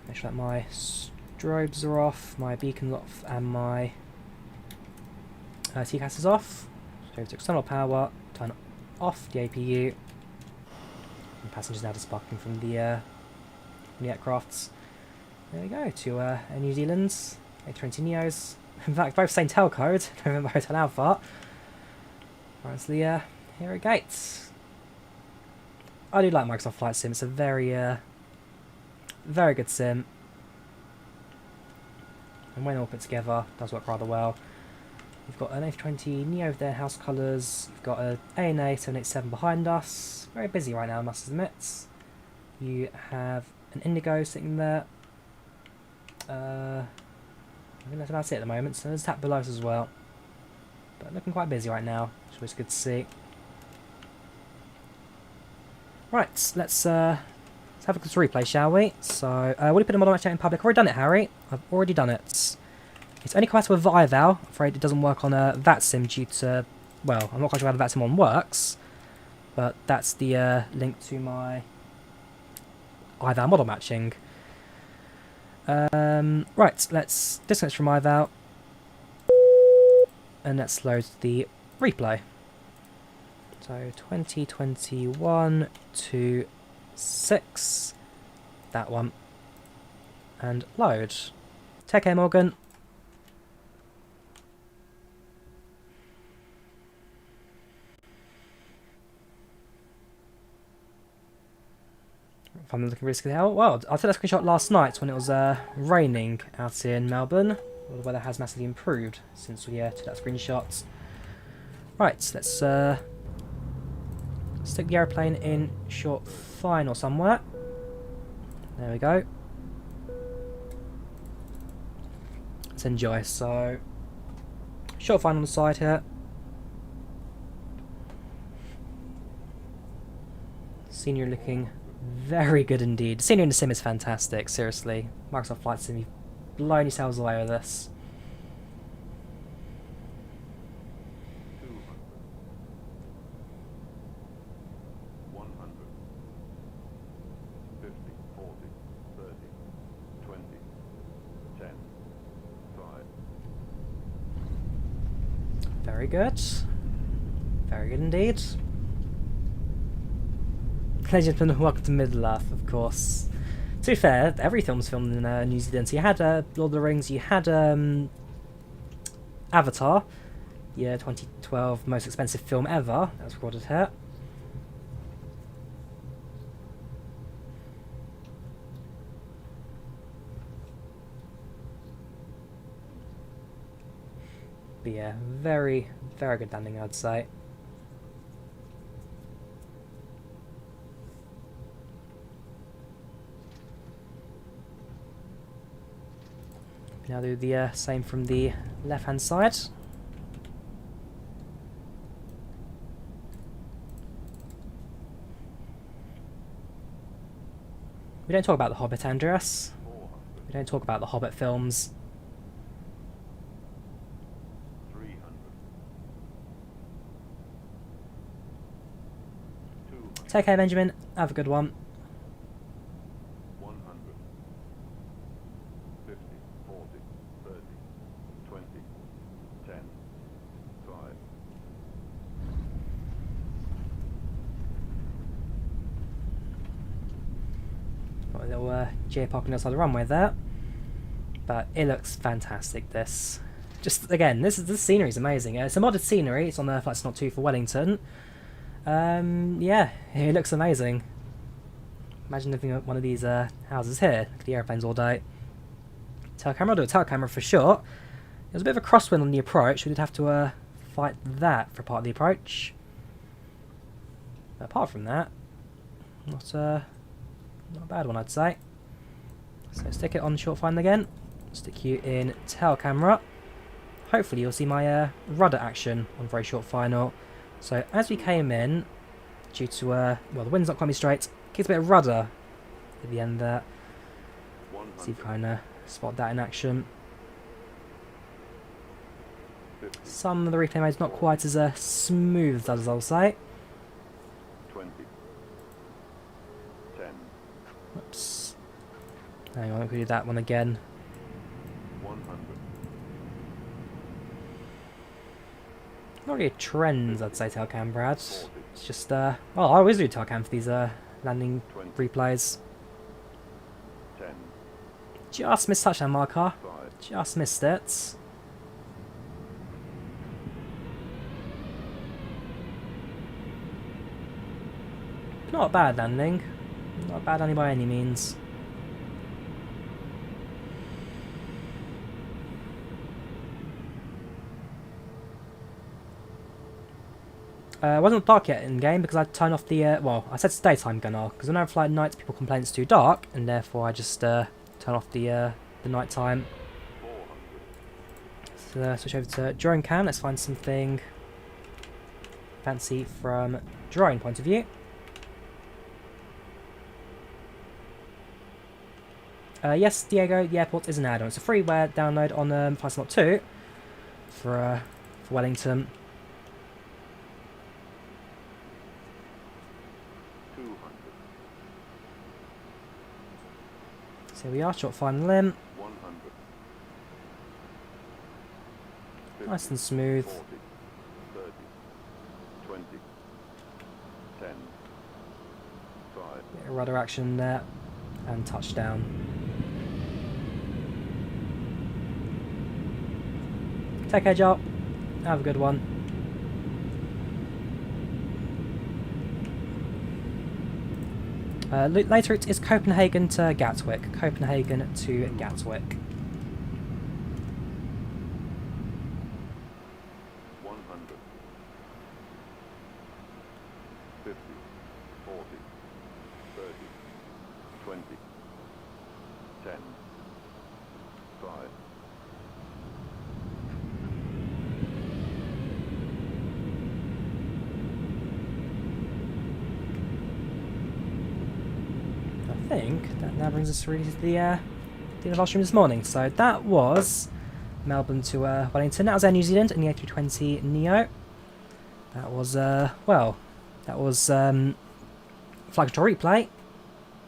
Make sure that my strobes are off, my beacon's off, and my TCAS is off. So to external power, turn off the APU. And passengers now disparking from the aircrafts. There we go, to New Zealand's A320neos. In fact, both same tail code, November Hotel Alpha. Right, so the here are gates. I do like Microsoft Flight Sim. It's a very good sim, and when all put together, does work rather well. We've got an A320neo with their house colours. We've got an ANA 787 behind us. Very busy right now, I must admit. You have an Indigo sitting there. I think that's about it at the moment. So there's a tap below us as well, but looking quite busy right now, which is good to see. Right, let's have a look at this replay, shall we? So, will you put the model match out in public? I've already done it, Harry. I've already done it. It's only compatible with IVAO. I'm afraid it doesn't work on a VATSIM due to, well, I'm not quite sure how the VATSIM one works, but that's the link to my IVAO model matching. Right, let's disconnect from IVAO, and let's load the replay. So 2021 to 6, that one, and load. Take care, Morgan. if I'm looking risky hell. Well, I took that screenshot last night when it was raining out in Melbourne. Well, the weather has massively improved since we took that screenshot. Right, let's stick the aeroplane in short fine or somewhere. There we go. Let's enjoy. So, short fine on the side here. Scenery looking very good indeed. The scenery in the sim is fantastic, seriously. Microsoft Flight Sim, you've blown yourselves away with this. Very good. Very good indeed. Ladies and gentlemen, welcome to Middle Earth, of course. To be fair, every film's filmed in New Zealand. So you had Lord of the Rings, you had Avatar, yeah, 2012 most expensive film ever. That was recorded here. But yeah, very, very good landing, I'd say. Now do the same from the left-hand side. We don't talk about The Hobbit, Andreas. We don't talk about the Hobbit films. Take care, Benjamin. Have a good one. 100, 50, 40, 30, 20, 10, 5. Got a little J-parking outside the runway there. But it looks fantastic, this. Just, again, this scenery is amazing. It's a modded scenery. It's on the Flight Not 2 for Wellington. Yeah, it looks amazing. Imagine living in one of these houses here. Look at the airplanes all day. Tail camera, I'll do a tail camera for sure. There was a bit of a crosswind on the approach. We did have to fight that for part of the approach. But apart from that, not a bad one, I'd say. So stick it on short find again. Stick you in tail camera. Hopefully you'll see my rudder action on very short final. So as we came in, due to, well, the wind's not quite straight, gives a bit of rudder at the end there. See if you kind of spot that in action. Some of the replay mode's not quite as smooth as I'll say. 20, 10. Oops. Hang on, we do that one again. 100. Not really a trend, I'd say, tail cam, Brad. It's just, well, I always do tail cam for these landing replays. 10. Just missed touchdown marker. 5. Just missed it. Not a bad landing. Not a bad landing by any means. It wasn't dark yet in game because I turned off the, well, I set daytime gun off because when I fly at night people complain it's too dark and therefore I just turn off the night time. So switch over to drone cam, let's find something fancy from drone point of view. Yes, Diego, the airport is an add-on. It's a freeware download on FlightControlReplay 2 for Wellington. 200. So we are short final limb. 100. Nice and smooth. 40, 30, 20, 10, 5. Bit of rudder action there. And touchdown. Take care, Joel. Have a good one. Later it is Copenhagen to Gatwick. Copenhagen to Gatwick. 100. 50. 40. 30. 20. 10. 5. I think that now brings us really to the end of our stream this morning. So that was Melbourne to Wellington. That was Air New Zealand in the A320neo. That was well, that was FlightControlReplay,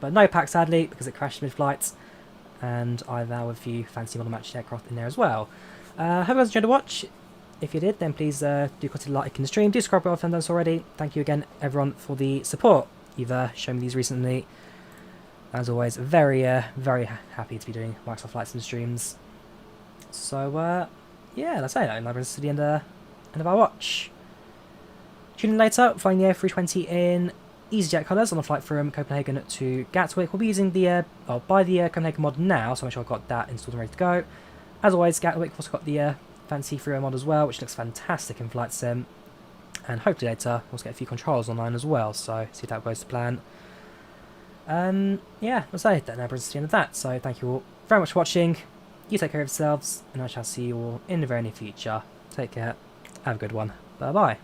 but no pack sadly because it crashed mid-flight, and IVAO with a few fancy model matching aircraft in there as well. Hope you guys enjoyed the watch. If you did, then please do consider liking the stream. Do subscribe if you haven't done so already. Thank you again, everyone, for the support you've shown me these recently. As always, very happy to be doing Microsoft Flight Sim streams. So, yeah, that's it. That brings us to the end of our watch. Tune in later, flying the A320 in EasyJet colours on a flight from Copenhagen to Gatwick. We'll be using the, buy the Copenhagen mod now, so I'm sure I've got that installed and ready to go. As always, Gatwick, we've also got the fancy freeway mod as well, which looks fantastic in Flight Sim. And hopefully later, we'll also get a few controls online as well, so see if that goes to plan. Yeah, that's it. That now brings us to the end of that. So thank you all very much for watching. You take care of yourselves, and I shall see you all in the very near future. Take care. Have a good one. Bye bye.